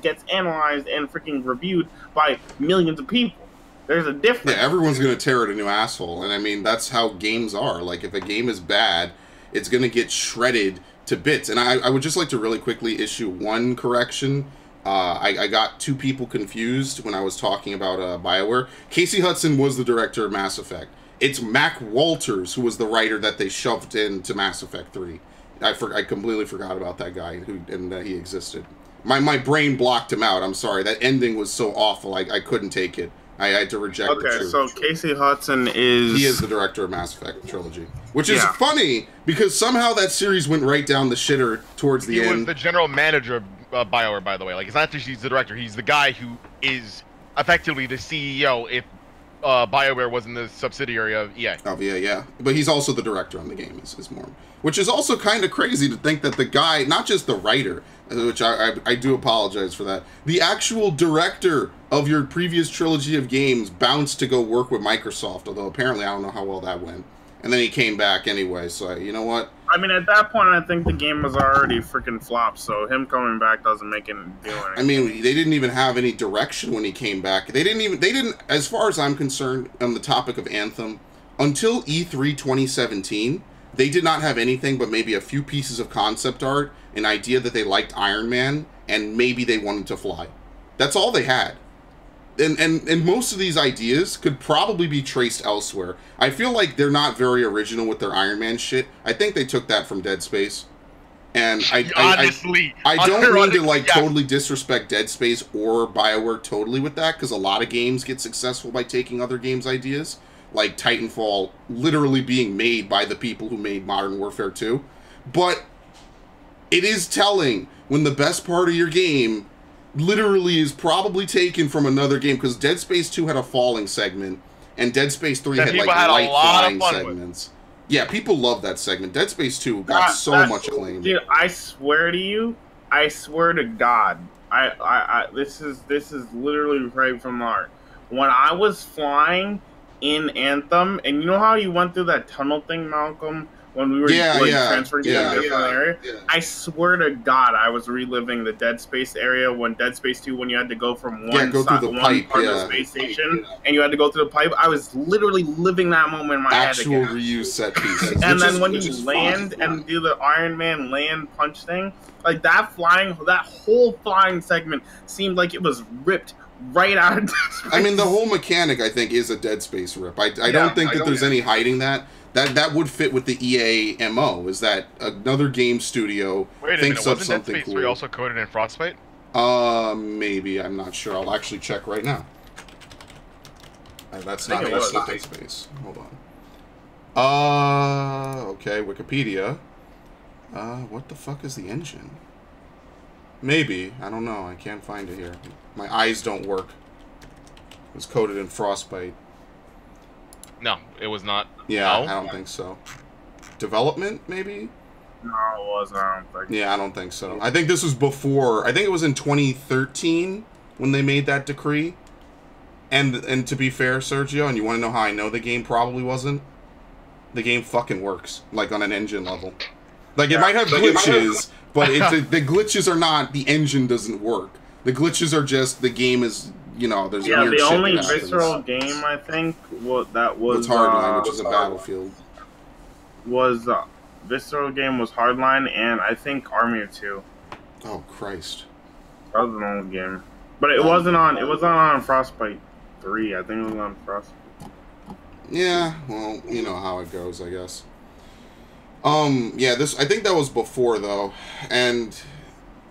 gets analyzed and freaking reviewed by millions of people. There's a difference. Yeah, everyone's going to tear it a new asshole. And I mean, that's how games are. Like, if a game is bad, it's going to get shredded to bits. And I would just like to really quickly issue one correction. I got two people confused when I was talking about Bioware. Casey Hudson was the director of Mass Effect. It's Mac Walters who was the writer that they shoved into Mass Effect 3. I completely forgot about that guy and that he existed. My brain blocked him out. I'm sorry. That ending was so awful. I couldn't take it. I had to reject the truth. So Casey Hudson is... He is the director of Mass Effect Trilogy. Which is funny, because somehow that series went right down the shitter towards the end. He was the general manager of BioWare, by the way. Like, it's not just he's the director, he's the guy who is effectively the CEO if Bioware was in the subsidiary of EA. Oh, yeah. But he's also the director on the game, is more. Which is also kind of crazy to think that the guy, not just the writer, which I do apologize for that, the actual director of your previous trilogy of games bounced to go work with Microsoft, although apparently I don't know how well that went. And then he came back anyway, so you know what? I mean, at that point, I think the game was already freaking flopped, so him coming back doesn't make it do anything. I mean, they didn't even have any direction when he came back. They didn't, as far as I'm concerned, on the topic of Anthem, until E3 2017, they did not have anything but maybe a few pieces of concept art, an idea that they liked Iron Man, and maybe they wanted to fly. That's all they had. And most of these ideas could probably be traced elsewhere. I feel like they're not very original with their Iron Man shit. I think they took that from Dead Space. And I don't mean to like totally disrespect Dead Space or Bioware totally with that, because a lot of games get successful by taking other games' ideas, like Titanfall literally being made by the people who made Modern Warfare 2. But it is telling when the best part of your game literally is probably taken from another game, because Dead Space 2 had a falling segment, and Dead Space 3 had like light flying segments. Yeah, people love that segment. Dead Space 2 got so much acclaim. Dude, I swear to you, I swear to God, this is literally right from the heart. When I was flying in Anthem, and you know how you went through that tunnel thing, Malcolm? When we were transferring to a different area, I swear to God, I was reliving the Dead Space area when Dead Space 2, when you had to go from one part of the space station, and you had to go through the pipe. I was literally living that moment in my head again. Actual reuse set pieces. And then when you land and do the Iron Man land punch thing, like that whole flying segment seemed like it was ripped right out of Dead Space. I mean, the whole mechanic, I think, is a Dead Space rip. I don't think that there's any hiding that. That would fit with the EA MO, is that another game studio thinks of something Dead Space cool. 3 also coded in Frostbite? Maybe. I'm not sure. I'll actually check right now. That's not Dead Space. Hold on. Okay, Wikipedia. What the fuck is the engine? Maybe. I don't know. I can't find it here. My eyes don't work. It was coded in Frostbite. No, it was not. Yeah, no? I don't think so. Development, maybe? No, it wasn't. I don't think. Yeah, I don't think so. I think this was before. I think it was in 2013 when they made that decree. And to be fair, Sergio, and you want to know how I know the game probably wasn't? The game fucking works, like on an engine level. Like, it might have glitches, but the glitches are not, the engine doesn't work. The glitches are just, the game is, you know, there's weird shit the only that happens. visceral game, I think, that was Hardline, which is a Battlefield. Visceral game was Hardline, and I think Army of 2. Oh, Christ. That was an old game. But it wasn't on Frostbite 3. I think it was on Frostbite. Yeah, well, you know how it goes, I guess. Yeah, I think that was before, though, and...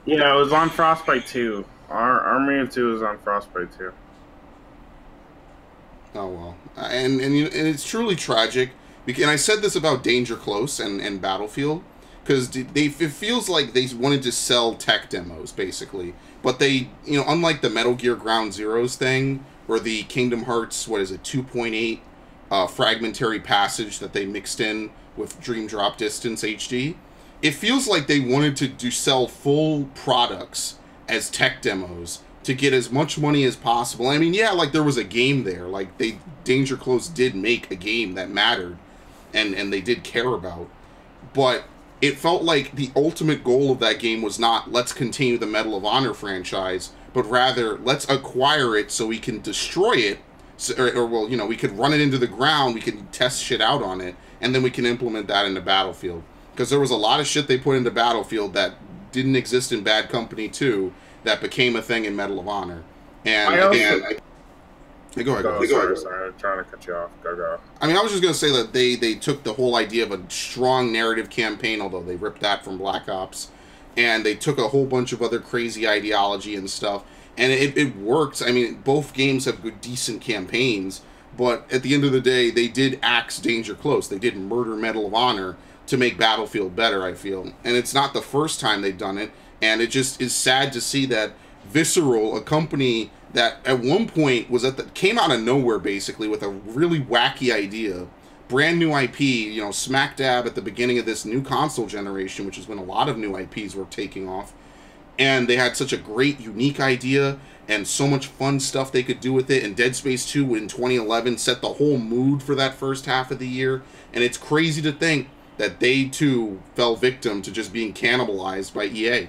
Yeah, it was on Frostbite 2. Army of 2 is on Frostbite 2. Oh, well. And it's truly tragic. And I said this about Danger Close and Battlefield, because it feels like they wanted to sell tech demos, basically. But they, you know, unlike the Metal Gear Ground Zeroes thing, or the Kingdom Hearts, 2.8 fragmentary passage that they mixed in with Dream Drop Distance HD, it feels like they wanted to sell full products as tech demos to get as much money as possible. I mean, yeah, like there was a game there. Like Danger Close did make a game that mattered and they did care about. But it felt like the ultimate goal of that game was not let's continue the Medal of Honor franchise, but rather let's acquire it so we can destroy it. Or well, you know, we could run it into the ground, we can test shit out on it, and then we can implement that into Battlefield. Because there was a lot of shit they put into Battlefield that didn't exist in Bad Company 2 that became a thing in Medal of Honor. And Go ahead. Sorry, I'm trying to cut you off. Go. I mean, I was just going to say that they took the whole idea of a strong narrative campaign, although they ripped that from Black Ops, and they took a whole bunch of other crazy ideology and stuff, and it worked. I mean, both games have good, decent campaigns, but at the end of the day, they did axe Danger Close. They did murder Medal of Honor to make Battlefield better, I feel. And it's not the first time they've done it, and it just is sad to see that Visceral, a company that at one point came out of nowhere basically with a really wacky idea, brand new IP, you know, smack dab at the beginning of this new console generation, which is when a lot of new IPs were taking off. And they had such a great, unique idea and so much fun stuff they could do with it. And Dead Space 2 in 2011 set the whole mood for that first half of the year. And it's crazy to think that they, too, fell victim to just being cannibalized by EA.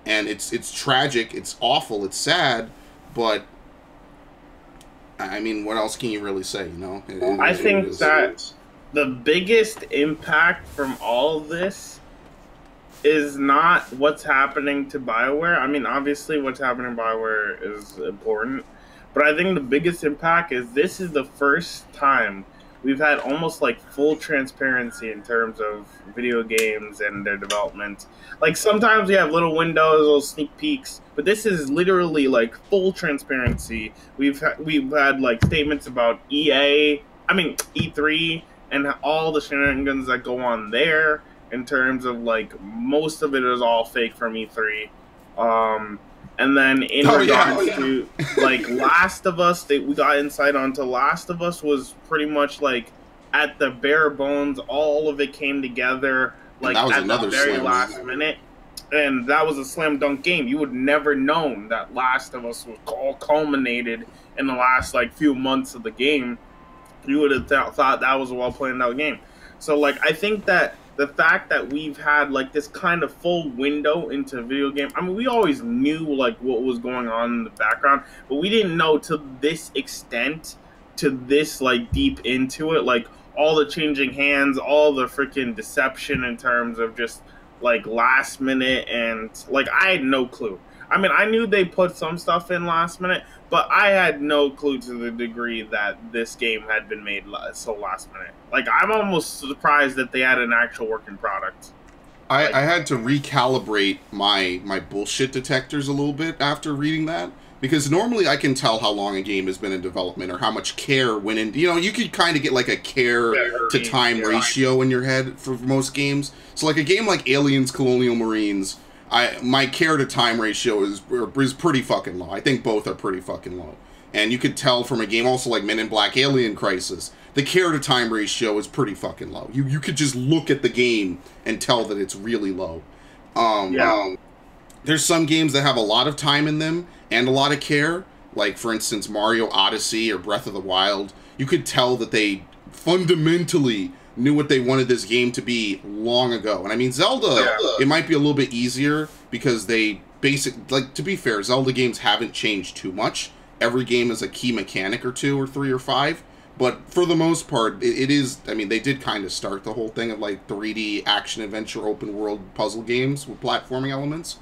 And it's tragic, it's awful, it's sad, but, I mean, what else can you really say, you know? I think that the biggest impact from all of this is not what's happening to Bioware. I mean, obviously what's happening to Bioware is important, but I think the biggest impact is this is the first time we've had almost like full transparency in terms of video games and their development. Like sometimes we have little windows, little sneak peeks, but this is literally like full transparency. We've had like statements about E3 and all the shenanigans that go on there. In terms of, like, most of it is all fake from E3. And then in regards to, like, Last of Us, we got insight onto Last of Us was pretty much, like, at the bare bones, all of it came together, like, at the very last minute. And that was a slam dunk game. You would never known that Last of Us was all culminated in the last, like, few months of the game. You would have thought that was a well-planned out game. So, like, I think that the fact that we've had, like, this kind of full window into video game, I mean, we always knew, like, what was going on in the background, but we didn't know to this extent, to this, like, deep into it, like, all the changing hands, all the freaking deception in terms of just, like, last minute, and, like, I had no clue. I mean, I knew they put some stuff in last minute, but I had no clue to the degree that this game had been made so last minute. Like, I'm almost surprised that they had an actual working product. I had to recalibrate my bullshit detectors a little bit after reading that, because normally I can tell how long a game has been in development or how much care went in. You know, you could kind of get like a care to time ratio in your head for most games. So like a game like Aliens Colonial Marines, my care to time ratio is pretty fucking low. I think both are pretty fucking low. And you could tell from a game also like Men in Black Alien Crisis, the care to time ratio is pretty fucking low. You could just look at the game and tell that it's really low. There's some games that have a lot of time in them and a lot of care. Like, for instance, Mario Odyssey or Breath of the Wild. You could tell that they fundamentally knew what they wanted this game to be long ago. And I mean, Zelda, it might be a little bit easier because they to be fair, Zelda games haven't changed too much. Every game is a key mechanic or 2 or 3 or 5. But for the most part, it is, I mean, they did kind of start the whole thing of like 3D action-adventure open-world puzzle games with platforming elements.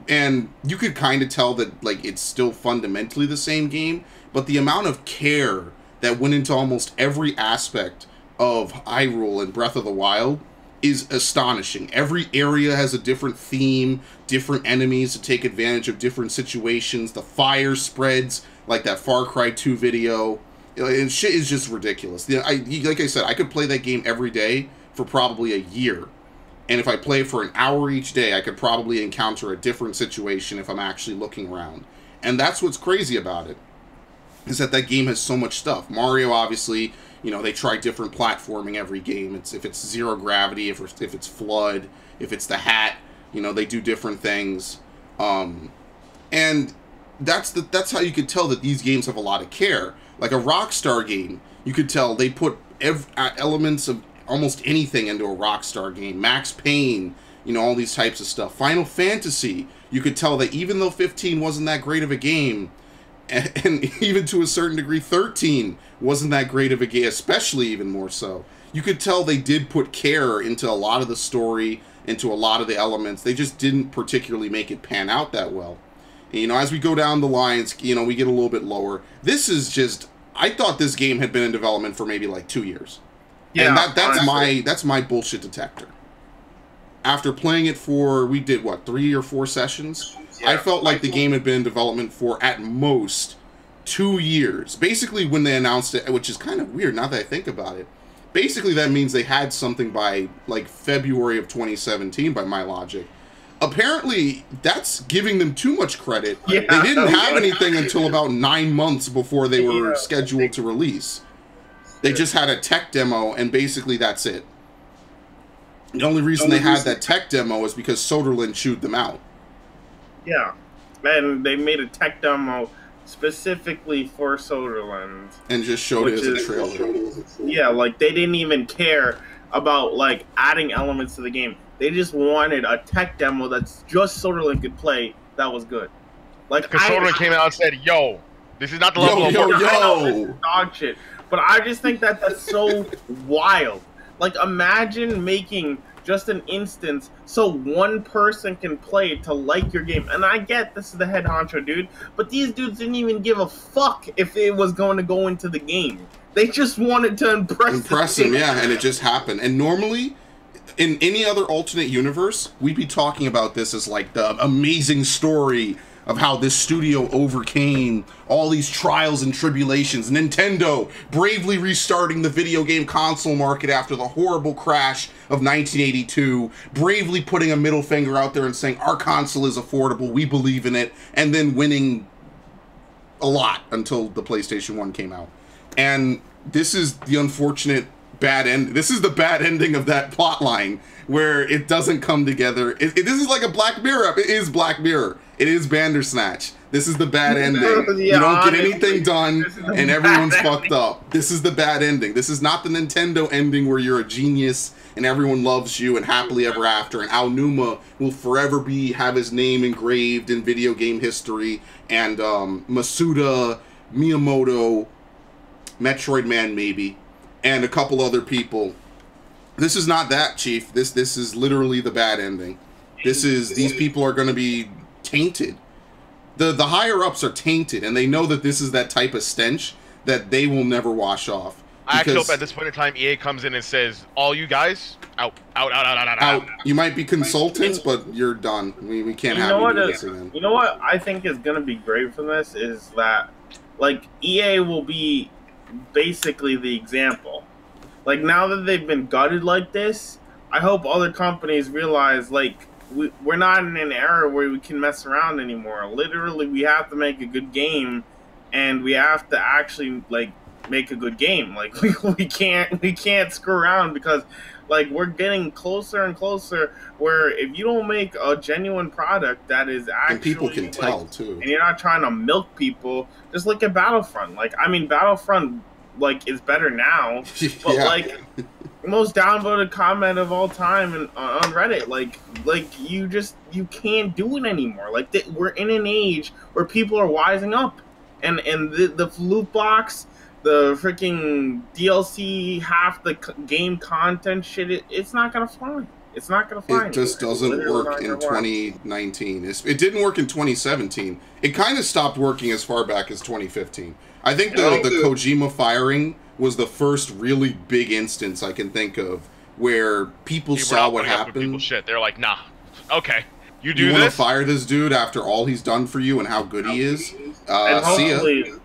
And you could kind of tell that, like, it's still fundamentally the same game, but the amount of care that went into almost every aspect of Hyrule and Breath of the Wild is astonishing. Every area has a different theme, different enemies to take advantage of different situations. The fire spreads, like that Far Cry 2 video. And shit is just ridiculous. Like I said, I could play that game every day for probably a year. And if I play for an hour each day, I could probably encounter a different situation if I'm actually looking around. And that's what's crazy about it, is that game has so much stuff. Mario, obviously, you know, they try different platforming every game. If it's zero gravity, if it's FLUDD, if it's the hat, you know, they do different things. And that's how you could tell that these games have a lot of care. Like a Rockstar game, you could tell they put elements of almost anything into a Rockstar game. Max Payne, you know, all these types of stuff. Final Fantasy, you could tell that even though 15 wasn't that great of a game, and even to a certain degree 13 wasn't that great of a game, especially even more so, you could tell they did put care into a lot of the story, into a lot of the elements. They just didn't particularly make it pan out that well. And, you know, as we go down the lines, you know, we get a little bit lower. This is just, I thought this game had been in development for maybe like 2 years. Yeah, and that's my bullshit detector. After playing it for, we did what, 3 or 4 sessions? Yeah, I felt like the game had been in development for at most 2 years. Basically, when they announced it, which is kind of weird now that I think about it. Basically, that means they had something by like February of 2017, by my logic. apparently that's giving them too much credit. Yeah, they didn't have anything until about 9 months before they were scheduled to release. They just had a tech demo, and basically that's it. The only reason they had that tech demo is because Soderlund chewed them out. Yeah, and they made a tech demo specifically for Soderlund. And just showed it as a trailer. Yeah, like, they didn't even care about, like, adding elements to the game. They just wanted a tech demo that's just Soderlund could play that was good. Like, because Soderlund came out and said, yo, this is not the level of dog shit. But I just think that that's so wild. Like, imagine making just an instance so one person can play it to like your game. And I get this is the head honcho dude, but these dudes didn't even give a fuck if it was going to go into the game. They just wanted to impress him, yeah, and it just happened. And normally, in any other alternate universe, we'd be talking about this as like the amazing story of how this studio overcame all these trials and tribulations. Nintendo bravely restarting the video game console market after the horrible crash of 1982, bravely putting a middle finger out there and saying, our console is affordable, we believe in it, and then winning a lot until the PlayStation 1 came out. And this is the unfortunate bad end. This is the bad ending of that plot line where it doesn't come together. This is like a Black Mirror. It is Black Mirror. It is Bandersnatch. This is the bad ending. You don't get anything done, and everyone's fucked up. This is the bad ending. This is not the Nintendo ending where you're a genius and everyone loves you and happily ever after, and Aonuma will forever have his name engraved in video game history, and Masuda, Miyamoto, Metroid Man maybe, and a couple other people. This is not that, Chief. This is literally the bad ending. These people are going to be tainted. The higher ups are tainted, and they know that this is that type of stench that they will never wash off. I actually hope at this point in time EA comes in and says, all you guys, out. You might be consultants, but you're done. We can't have you do this again. You know what I think is going to be great from this is that, like, EA will be basically the example. Like, now that they've been gutted like this, I hope other companies realize, like, we're not in an era where we can mess around anymore. Literally, we have to make a good game, and we have to actually, like, make a good game. Like, we can't screw around, because, like, we're getting closer and closer where if you don't make a genuine product that is actually, and people can tell, too, and you're not trying to milk people, just look at Battlefront. Like, I mean, Battlefront, like, is better now, but yeah. Like, most downvoted comment of all time on Reddit, like you can't do it anymore. Like, we're in an age where people are wising up, and the loot box, the freaking DLC, half the game content shit, it's not gonna fly. It's not gonna fly. It just doesn't work in 2019. It didn't work in 2017. It kind of stopped working as far back as 2015. I think the Kojima firing was the first really big instance I can think of where people saw what happened. They're like, nah, okay, you do this? You want to fire this dude after all he's done for you and how good he is? See ya.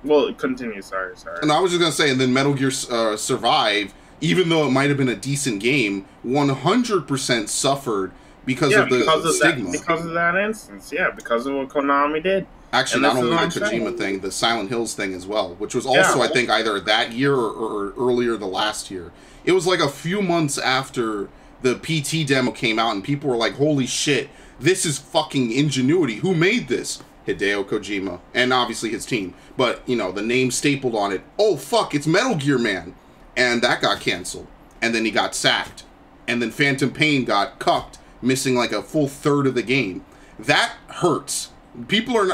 Well, continue. Sorry. And I was just gonna say, and then Metal Gear Survive, even though it might have been a decent game, 100% suffered because of the stigma. Because of that instance, yeah, because of what Konami did. Actually, not only the Kojima thing, the Silent Hills thing as well, which was also, I think, either that year or earlier the last year. It was like a few months after the PT demo came out, and people were like, holy shit, this is fucking ingenuity. Who made this? Hideo Kojima. And obviously his team. But, you know, the name stapled on it. Oh, fuck, it's Metal Gear Man. And that got canceled. And then he got sacked. And then Phantom Pain got cucked, missing like a full third of the game. That hurts. People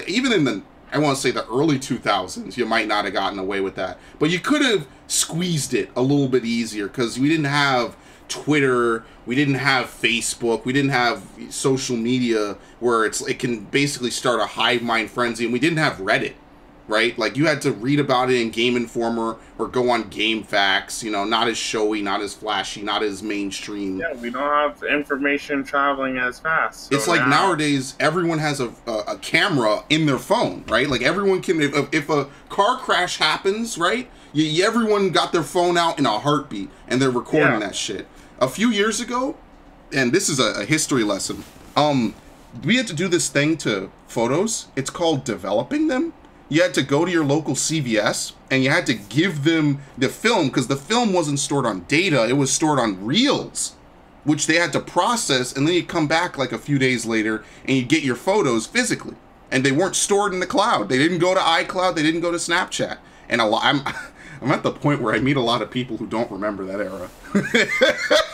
even in the, I want to say the early 2000s, you might not have gotten away with that, but you could have squeezed it a little bit easier, because we didn't have Twitter, we didn't have Facebook, we didn't have social media where it can basically start a hive mind frenzy, and we didn't have Reddit, right? Like, you had to read about it in Game Informer or go on GameFAQs, you know, not as showy, not as flashy, not as mainstream. Yeah, we don't have information traveling as fast. So it's like nowadays, everyone has a camera in their phone, right? Like, everyone can, if a car crash happens, right? Everyone got their phone out in a heartbeat, and they're recording that shit. A few years ago, and this is a history lesson. We had to do this thing to photos. It's called developing them. You had to go to your local CVS and you had to give them the film, because the film wasn't stored on data, it was stored on reels, which they had to process, and then you come back like a few days later and you get your photos physically. And they weren't stored in the cloud. They didn't go to iCloud, they didn't go to Snapchat. And I'm at the point where I meet a lot of people who don't remember that era.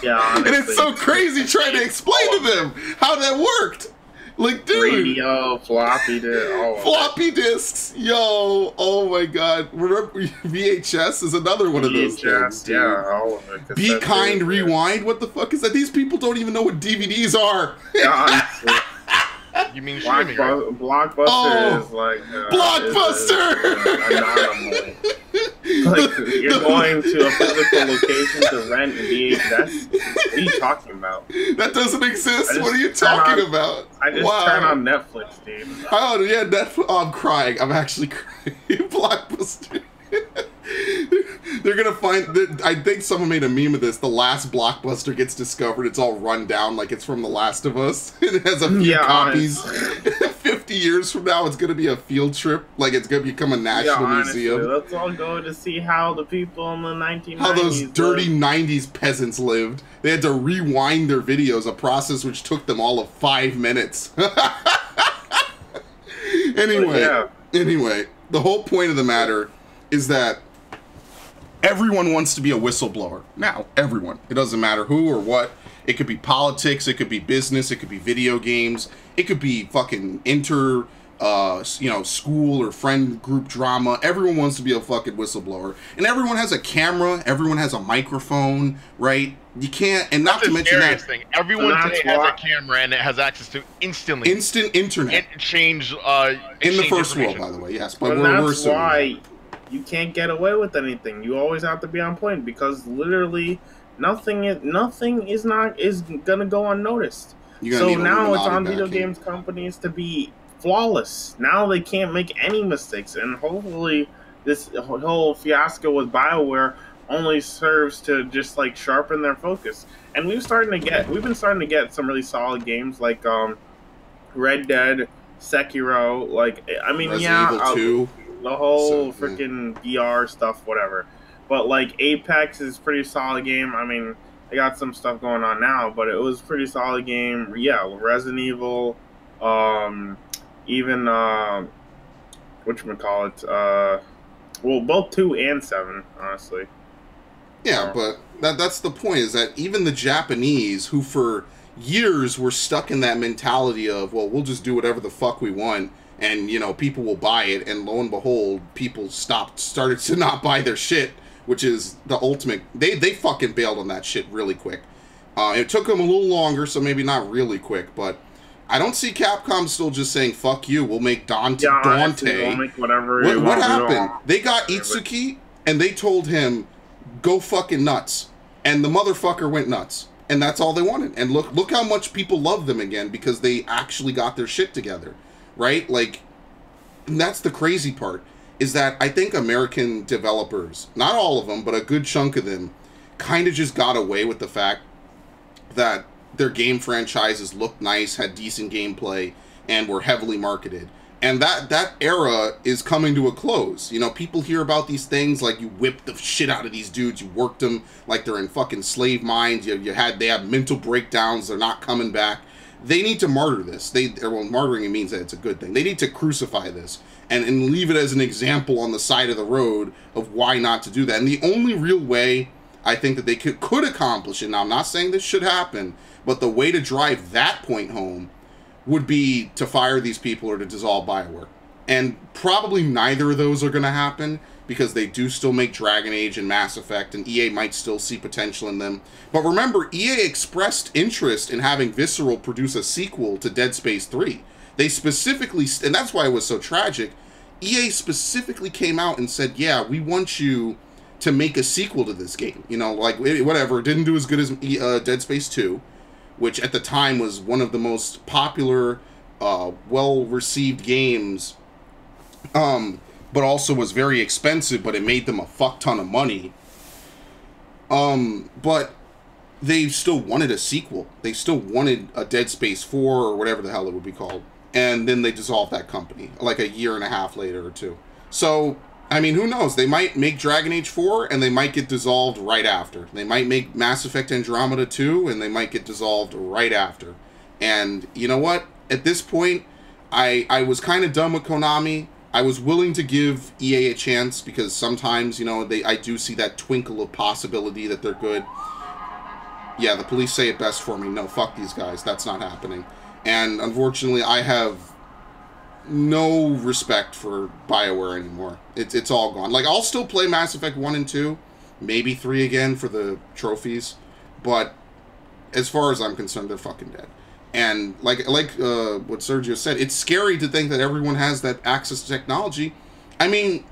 Yeah, honestly. And it's so crazy trying to explain to them how that worked. Like, dude. Radio, floppy disk. Floppy disks. Yo, oh my god. Remember, VHS is another one of those things. Dude. Yeah, all of it. Be Kind, Rewind. What the fuck is that? These people don't even know what DVDs are. Yeah, honestly. You mean streaming, right? Blockbuster is like... Blockbuster! Like, you're going to a physical location to rent VHS? What are you talking about? That doesn't exist? What are you talking about? I just turn on Netflix, dude. Oh, yeah, Netflix. Oh, I'm crying. I'm actually crying. Blockbuster. They're gonna find. I think someone made a meme of this. The last Blockbuster gets discovered. It's all run down like it's from The Last of Us. It has a few copies. 50 years from now, it's gonna be a field trip. Like it's gonna become a national museum. Let's all go to see how the people in the 1990s. How those dirty 90s peasants lived. They had to rewind their videos, a process which took them all of 5 minutes. Anyway, the whole point of the matter is that everyone wants to be a whistleblower. Now, everyone. It doesn't matter who or what. It could be politics, it could be business, it could be video games, it could be fucking school or friend group drama. Everyone wants to be a fucking whistleblower. And everyone has a camera, everyone has a microphone, right? You can't, and not to mention that thing. Everyone today has a camera and it has access to instant internet. Exchange in the first world, by the way, yes. But that's why you can't get away with anything. You always have to be on point, because literally nothing is gonna go unnoticed. So now it's on video games companies to be flawless. Now they can't make any mistakes, and hopefully this whole fiasco with Bioware only serves to just like sharpen their focus. And we've been starting to get some really solid games like Red Dead, Sekiro. Like, I mean, Resident Evil 2. The whole freaking VR stuff, whatever. But like Apex is a pretty solid game. I mean, they got some stuff going on now, but it was a pretty solid game. Yeah, Resident Evil, even whatchamacallit, well, both 2 and 7, honestly. Yeah, but that's the point, is that even the Japanese, who for years were stuck in that mentality of, well, we'll just do whatever the fuck we want, and, you know, people will buy it, and lo and behold, people started to not buy their shit, which is the ultimate. They fucking bailed on that shit really quick. It took them a little longer, so maybe not really quick, but I don't see Capcom still just saying, fuck you, we'll make Dante. We'll make whatever what happened? They got Itsuki, and they told him, go fucking nuts. And the motherfucker went nuts. And that's all they wanted. And look how much people love them again, because they actually got their shit together. Right? Like, and that's the crazy part, is that I think American developers, not all of them, but a good chunk of them, kind of just got away with the fact that their game franchises looked nice, had decent gameplay, and were heavily marketed. And that era is coming to a close. You know, people hear about these things like you whipped the shit out of these dudes, you worked them like they're in fucking slave mines, they have mental breakdowns, they're not coming back. They need to martyr this. Martyring, it means that it's a good thing. They need to crucify this and leave it as an example on the side of the road of why not to do that. And the only real way I think that they could accomplish it, now I'm not saying this should happen, but the way to drive that point home would be to fire these people or to dissolve Bioware. And probably neither of those are going to happen, because they do still make Dragon Age and Mass Effect, and EA might still see potential in them. But remember, EA expressed interest in having Visceral produce a sequel to Dead Space 3. They specifically, and that's why it was so tragic, EA specifically came out and said, yeah, we want you to make a sequel to this game. You know, like, whatever, it didn't do as good as Dead Space 2, which at the time was one of the most popular, well-received games, but also was very expensive, but it made them a fuck ton of money. But they still wanted a sequel. They still wanted a Dead Space 4 or whatever the hell it would be called. And then they dissolved that company, like a year and a half later or two. So, I mean, who knows? They might make Dragon Age 4, and they might get dissolved right after. They might make Mass Effect Andromeda 2, and they might get dissolved right after. And you know what? At this point, I was kind of done with Konami. I was willing to give EA a chance, because sometimes, you know, I do see that twinkle of possibility that they're good. Yeah, the police say it best for me. No, fuck these guys. That's not happening. And unfortunately, I have no respect for Bioware anymore. It's all gone. Like, I'll still play Mass Effect 1 and 2, maybe 3 again for the trophies, but as far as I'm concerned, they're fucking dead. And like what Sergio said, it's scary to think that everyone has that access to technology. I mean,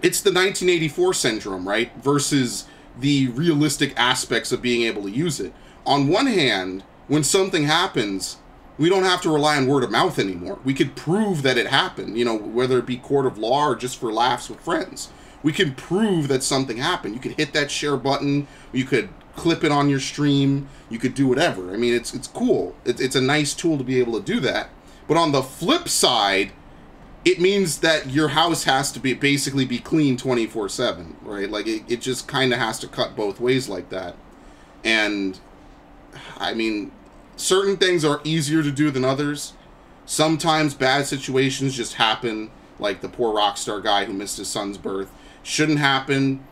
it's the 1984 syndrome, right? Versus the realistic aspects of being able to use it. On one hand, when something happens, we don't have to rely on word of mouth anymore. We could prove that it happened, you know, whether it be court of law or just for laughs with friends. We can prove that something happened. You could hit that share button. You could clip it on your stream. You could do whatever. I mean, it's cool. It's a nice tool to be able to do that. But on the flip side, it means that your house has to basically be clean 24/7, right? Like, it just kind of has to cut both ways like that. And, I mean, certain things are easier to do than others. Sometimes bad situations just happen, like the poor Rockstar guy who missed his son's birth. Shouldn't happen.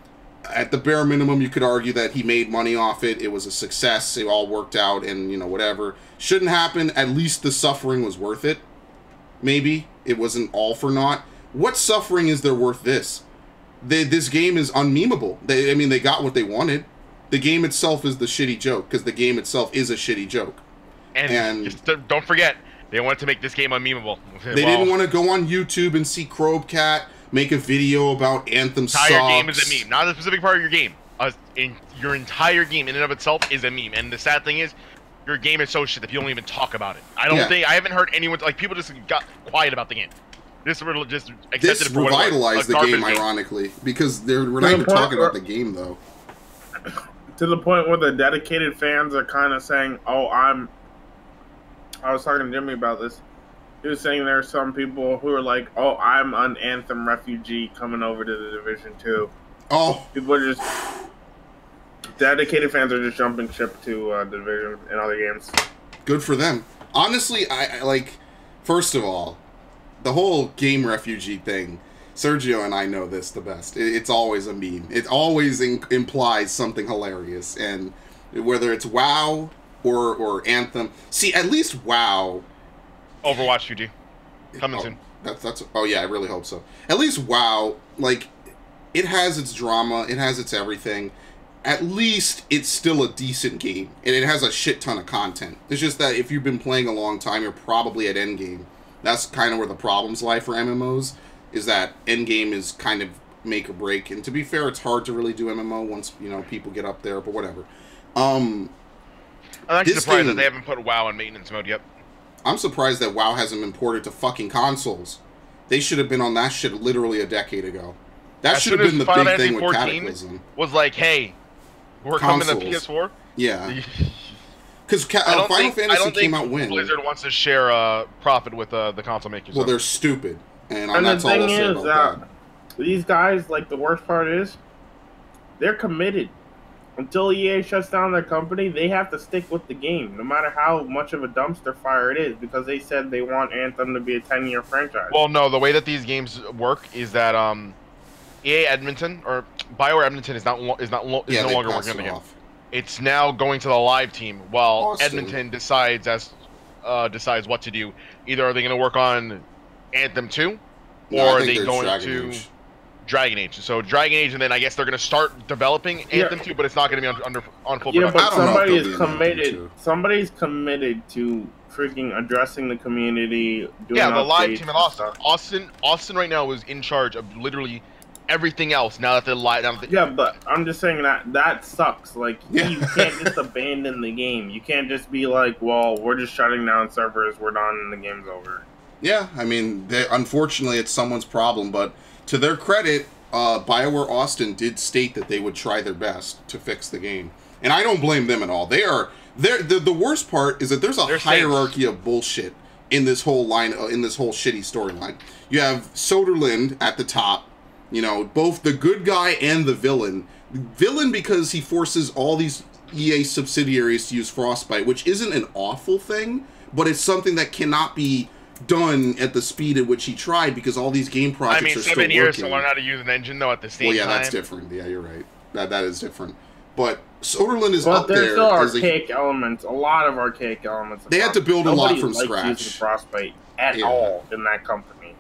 At the bare minimum, you could argue that he made money off it. It was a success. It all worked out and, you know, whatever. Shouldn't happen. At least the suffering was worth it. Maybe. It wasn't all for naught. What suffering is there worth this? This game is unmemeable. I mean, they got what they wanted. The game itself is the shitty joke, because the game itself is a shitty joke. And just don't forget, they wanted to make this game unmemeable. They didn't want to go on YouTube and see Crobecat make a video about Anthem sucks. Entire game is a meme, not a specific part of your game. Your entire game in and of itself is a meme. And the sad thing is, your game is so shit that people don't even talk about it. I haven't heard anyone, like, people just got quiet about the game. This revitalized the game, ironically, because we're not even talking about the game, though. To the point where the dedicated fans are kind of saying, "Oh, I was talking to Jimmy about this. He was saying there are some people who are like, "Oh, I'm an Anthem refugee coming over to the Division 2." Oh, people are just dedicated fans are just jumping ship to Division and other games. Good for them. Honestly, I like. First of all, the whole game refugee thing. Sergio and I know this the best. It's always a meme. It always implies something hilarious, and whether it's WoW or Anthem. See, at least WoW. Overwatch 2D. Coming soon. Oh yeah, I really hope so. At least WoW, like, it has its drama, it has its everything. At least it's still a decent game, and it has a shit ton of content. It's just that if you've been playing a long time, you're probably at endgame. That's kind of where the problems lie for MMOs, is that endgame is kind of make or break. And to be fair, it's hard to really do MMO once, you know, people get up there, but whatever. I'm actually surprised that they haven't put WoW in maintenance mode yet. I'm surprised that WoW hasn't been ported to fucking consoles. They should have been on that shit literally a decade ago. That should have been the big thing with Cataclysm. Was like, hey, we're coming to PS4? Yeah. Because Final Fantasy came out when? Blizzard wants to share profit with the console makers. Well, they're stupid. And that's all I'll say about that. These guys, like, the worst part is, they're committed. Until EA shuts down their company, they have to stick with the game, no matter how much of a dumpster fire it is, because they said they want Anthem to be a 10-year franchise. Well, no, the way that these games work is that EA Edmonton, or Bioware Edmonton, is no longer working on the game. It's now going to the live team, while Edmonton decides what to do. Either are they going to work on Anthem 2, or are they going to Dragon Age? So Dragon Age, and then I guess they're going to start developing Anthem 2, but it's not going to be on full production. Yeah, but somebody is committed. Somebody's committed to freaking addressing the community. Doing the live team in Austin. Austin right now is in charge of literally everything else. Now that they're live. Yeah, but I'm just saying that sucks. Like, you can't just abandon the game. You can't just be like, well, we're just shutting down servers. We're done, and the game's over. Yeah, I mean, unfortunately, it's someone's problem, but to their credit, BioWare Austin did state that they would try their best to fix the game. and I don't blame them at all. The worst part is that there's a hierarchy of bullshit in this whole shitty storyline. You have Soderlund at the top, you know, both the good guy and the villain. Villain because he forces all these EA subsidiaries to use Frostbite, which isn't an awful thing, but it's something that cannot be done at the speed at which he tried because all these game projects are still working. 7 years to learn how to use an engine, though, at the same time. Well, yeah, that's different. Yeah, you're right. That is different. But Soderlund is but up there. There's still archaic elements, a lot of archaic elements. They had to build a lot from scratch. Using Frostbite at all in that company.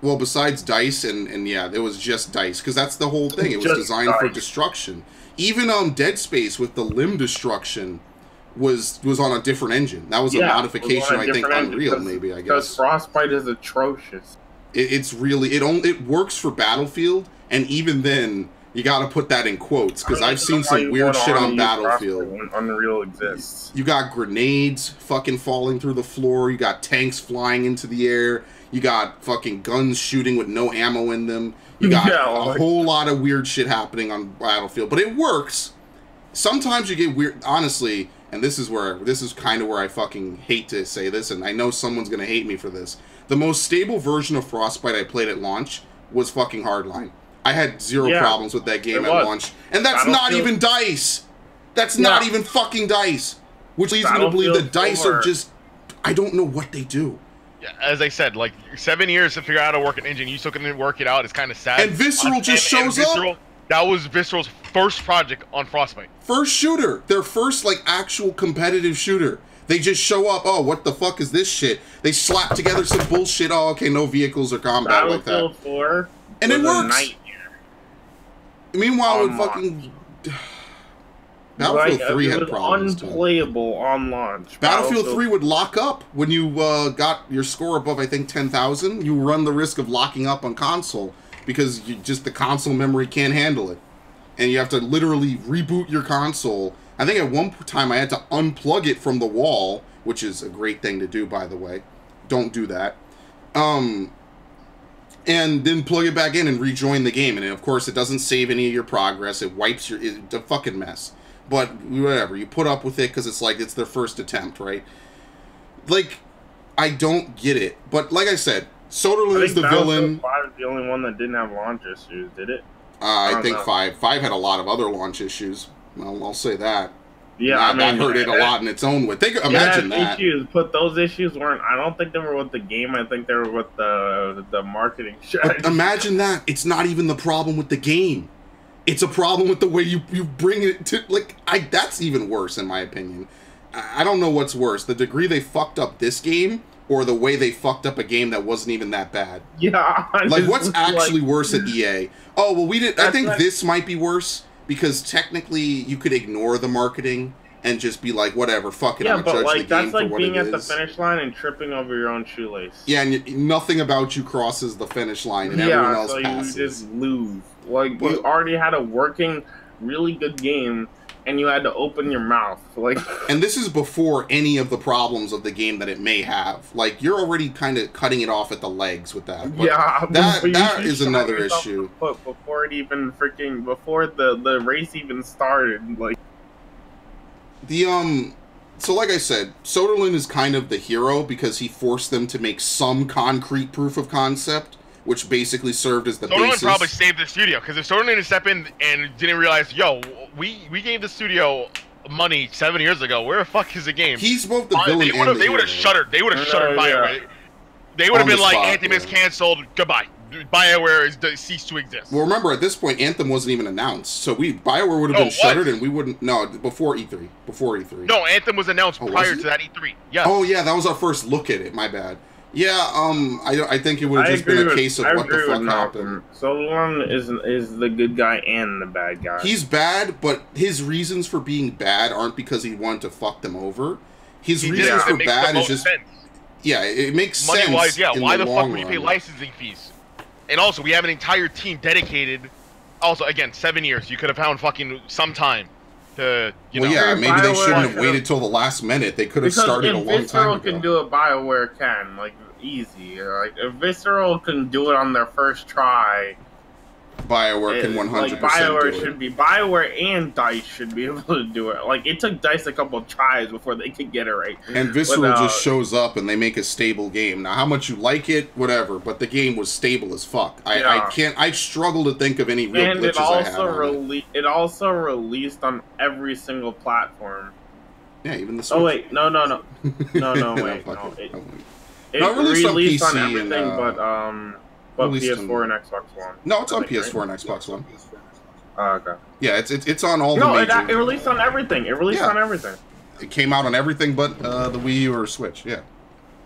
Well, besides DICE, and yeah, it was just DICE, because that's the whole thing. It was designed for destruction. Even Dead Space with the limb destruction was on a different engine. That was a modification, I think, Unreal, maybe, I guess. Because Frostbite is atrocious. It's really... It works for Battlefield, and even then... You gotta put that in quotes, because I've seen some weird shit on Battlefield. When Unreal exists. You got grenades fucking falling through the floor, you got tanks flying into the air, you got fucking guns shooting with no ammo in them, you got a whole lot of weird shit happening on Battlefield, but it works. Sometimes you get weird, honestly, and this is kind of where I fucking hate to say this, and I know someone's gonna hate me for this. The most stable version of Frostbite I played at launch was fucking Hardline. I had zero problems with that game at launch. And that's not even DICE! That's not even fucking DICE! Which leads me to believe that DICE are just... I don't know what they do. Yeah, as I said, like, 7 years to figure out how to work an engine, you still couldn't work it out, it's kind of sad. And Visceral just shows up! That was Visceral's first project on Frostbite. First shooter! Their first, like, actual competitive shooter. They just show up, oh, what the fuck is this shit? They slap together some bullshit, oh, okay, no vehicles or combat like that. Battlefield 4 and it works! Meanwhile, with fucking Battlefield 3 had problems. Unplayable on launch. Battlefield 3 would lock up when you got your score above, I think, 10,000. You run the risk of locking up on console because the console memory can't handle it, and you have to literally reboot your console. I think at one time I had to unplug it from the wall, which is a great thing to do, by the way. Don't do that. And then plug it back in and rejoin the game. And of course, it doesn't save any of your progress. It wipes it's a fucking mess. But whatever, you put up with it because it's like, it's their first attempt, right? Like, I don't get it. But like I said, Soderlund is the villain. 5 is the only one that didn't have launch issues, did it? I think 5 had a lot of other launch issues. Well, I'll say that. Yeah, that hurt it a lot in its own way. Imagine that. Issues, but those issues weren't. I don't think they were with the game. I think they were with the marketing strategy. But imagine that. It's not even the problem with the game. It's a problem with the way you bring it to. Like, that's even worse in my opinion. I don't know what's worse: the degree they fucked up this game, or the way they fucked up a game that wasn't even that bad. Yeah. Like, what's actually worse at EA? Oh well, we did. I think this might be worse. Because technically, you could ignore the marketing and just be like, whatever, fuck it, I'm gonna judge the game for what it is. That's like being at the finish line and tripping over your own shoelace. Yeah, and nothing about you crosses the finish line, and everyone else passes. You just lose. Like, you already had a working, really good game, and you had to open your mouth. Like, and this is before any of the problems of the game that it may have. Like, you're already kind of cutting it off at the legs with that. But yeah, that is another issue. Before it even before the race even started, like So like I said, Soderlund is kind of the hero because he forced them to make some concrete proof of concept, which basically served as the basis. Soderlund probably saved the studio, because if Soderlund didn't step in and didn't realize, yo, we gave the studio money 7 years ago, where the fuck is the game? He's both the villain and the They would have shuttered. They would have shuttered Bioware. They would have been like, Anthem is canceled, goodbye. Bioware ceased to exist. Well, remember, at this point, Anthem wasn't even announced, so Bioware would have been shuttered, and we wouldn't... No, before E3. Before E3. No, Anthem was announced prior to that E3. Yes. Oh, yeah, that was our first look at it. My bad. Yeah, I think it would have just been a case of what the fuck happened. Soderlund is the good guy and the bad guy. He's bad, but his reasons for being bad aren't because he wanted to fuck them over. His reasons for bad is just... Sense. Yeah, it makes sense. Money-wise, yeah, why the fuck would you pay licensing fees? And also, we have an entire team dedicated. Also, again, 7 years. You could have found fucking some time to, you know. Well, yeah, maybe they shouldn't have waited till the last minute. They could have started a long time ago. Visceral can do it, Bioware can. Like, easy. Like, if Visceral can do it on their first try, Bioware can 100% like Bioware do it. should be Bioware and DICE should be able to do it. Like it took DICE a couple of tries before they could get it right. And Visceral just shows up and they make a stable game. Now, how much you like it, whatever, but the game was stable as fuck. I struggle to think of any real glitches I had on it. It also released on every single platform. Yeah, even the Switch. Oh wait, no, wait, no. It released on everything, but PS4 and Xbox One. No, it's on PS4 and Xbox One. Okay. Yeah, it's on all the major... No, it released on everything. It released on everything. It came out on everything but the Wii U or Switch, yeah.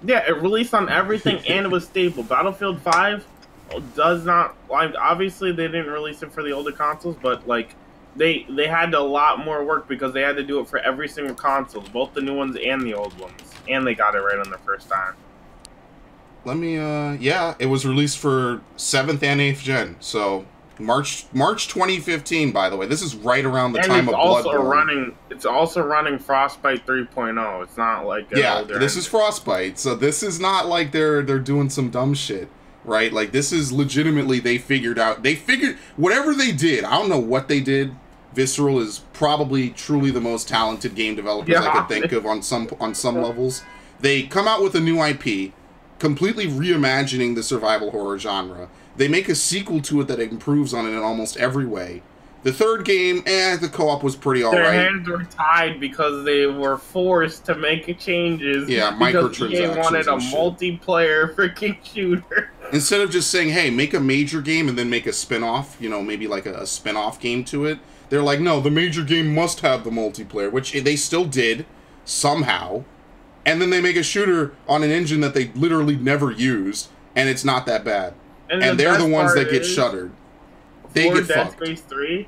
Yeah, it released on everything and it was stable. Battlefield 5 does not... Like, obviously, they didn't release it for the older consoles, but, like, they had a lot more work because they had to do it for every single console, both the new ones and the old ones. And they got it right on the first time. Let me, yeah, it was released for 7th and 8th gen, so March 2015, by the way. This is right around the time of Bloodborne. It's also running Frostbite 3.0. It's not like this is Frostbite, so this is not like they're doing some dumb shit, right? Like, this is legitimately they figured whatever they did. I don't know what they did. Visceral is probably truly the most talented game developers I could think of on some levels. They come out with a new IP, completely reimagining the survival horror genre. They make a sequel to it that improves on it in almost every way. The third game, the co-op was pretty alright. Their hands were tied because they were forced to make changes. Yeah, microtransactions. Because they wanted a multiplayer freaking shooter. Instead of just saying, hey, make a major game and then make a spin-off, you know, maybe like a spin-off game to it, they're like, no, the major game must have the multiplayer, which they still did, somehow. And then they make a shooter on an engine that they literally never used, and it's not that bad. And they're the ones that get shuttered. They get fucked. Dead Space 3,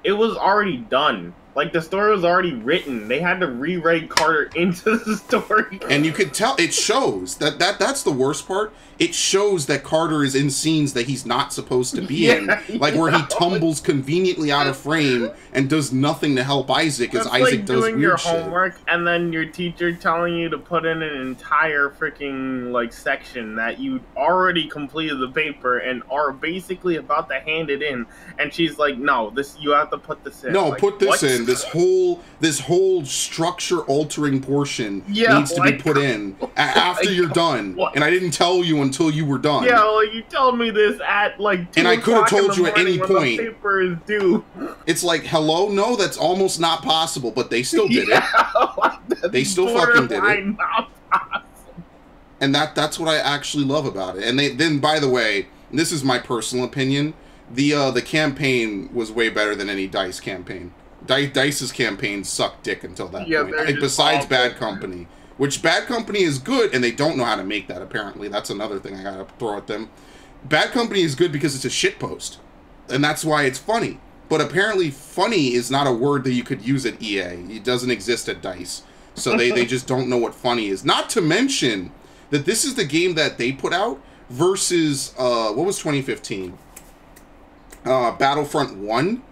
it was already done. Like, the story was already written. They had to rewrite Carter into the story. And you could tell, it shows, that's the worst part. It shows that Carter is in scenes that he's not supposed to be in. Like, where he tumbles conveniently out of frame and does nothing to help Isaac as Isaac does weird shit. It's like doing your homework and then your teacher telling you to put in an entire freaking, like, section that you already completed the paper and are basically about to hand it in. And she's like, no, you have to put this in. No, like, put this in. This whole structure-altering portion needs to be put in after you're done. And I didn't tell you until you were done. Yeah, well, you told me this at like 2 and I could have told you at any point. The paper is due. It's like, hello, no, that's almost not possible, but they still did it. They still fucking did it. Not possible. And that's what I actually love about it. And then, by the way, this is my personal opinion. The campaign was way better than any DICE campaign. DICE's campaign sucked dick until that point. Besides Bad Company. Which Bad Company is good, and they don't know how to make that, apparently. That's another thing I gotta throw at them. Bad Company is good because it's a shitpost. And that's why it's funny. But apparently funny is not a word that you could use at EA. It doesn't exist at DICE. So they just don't know what funny is. Not to mention that this is the game that they put out versus, what was 2015? Battlefront 1?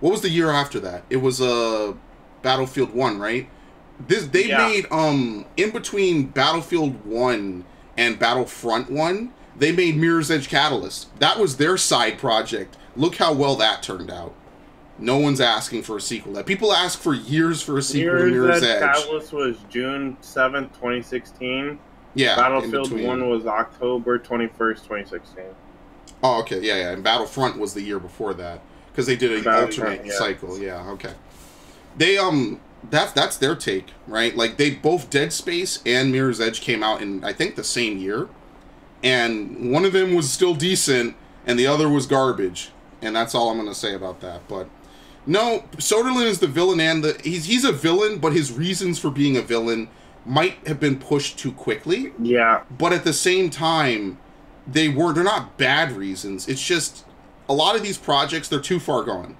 What was the year after that? It was Battlefield 1, right? They made, in between Battlefield 1 and Battlefront 1, they made Mirror's Edge Catalyst. That was their side project. Look how well that turned out. No one's asking for a sequel. That people ask for years for a sequel to Mirror's Edge. Catalyst was June 7th, 2016. Yeah. Battlefield 1 was October 21st, 2016. Oh, okay. Yeah. And Battlefront was the year before that. Because they did an alternate cycle. Yeah, okay. They, that's their take, right? Like, both Dead Space and Mirror's Edge came out in, I think, the same year. And one of them was still decent, and the other was garbage. And that's all I'm going to say about that. But, no, Soderlund is the villain, and he's a villain, but his reasons for being a villain might have been pushed too quickly. Yeah. But at the same time, they're not bad reasons. It's just, a lot of these projects, they're too far gone.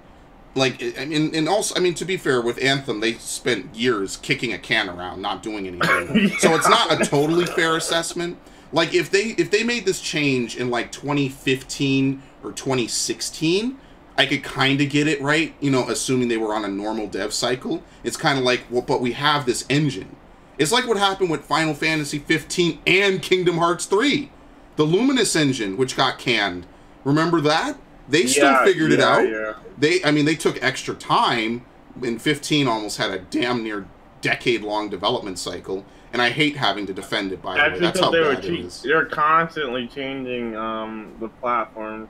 Like, and also, I mean, to be fair, with Anthem, they spent years kicking a can around, not doing anything. So it's not a totally fair assessment. Like, if they made this change in, like, 2015 or 2016, I could kind of get it right, you know, assuming they were on a normal dev cycle. It's kind of like, well, but we have this engine. It's like what happened with Final Fantasy 15 and Kingdom Hearts 3. The Luminous engine, which got canned. Remember that? They still figured it out. Yeah. They took extra time. In 15 almost had a damn near decade-long development cycle, and I hate having to defend it, by the way. That's how bad it is. They're constantly changing the platform.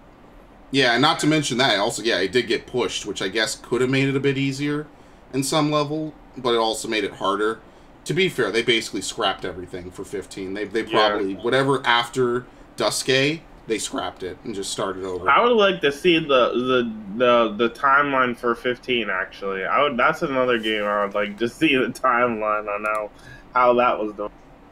Yeah, and not to mention that, also, it did get pushed, which I guess could have made it a bit easier in some level, but it also made it harder. To be fair, they basically scrapped everything for 15. They probably, whatever after Duske, they scrapped it and just started over. I would like to see the timeline for 15. Actually, That's another game I would like to see the timeline on how that was done.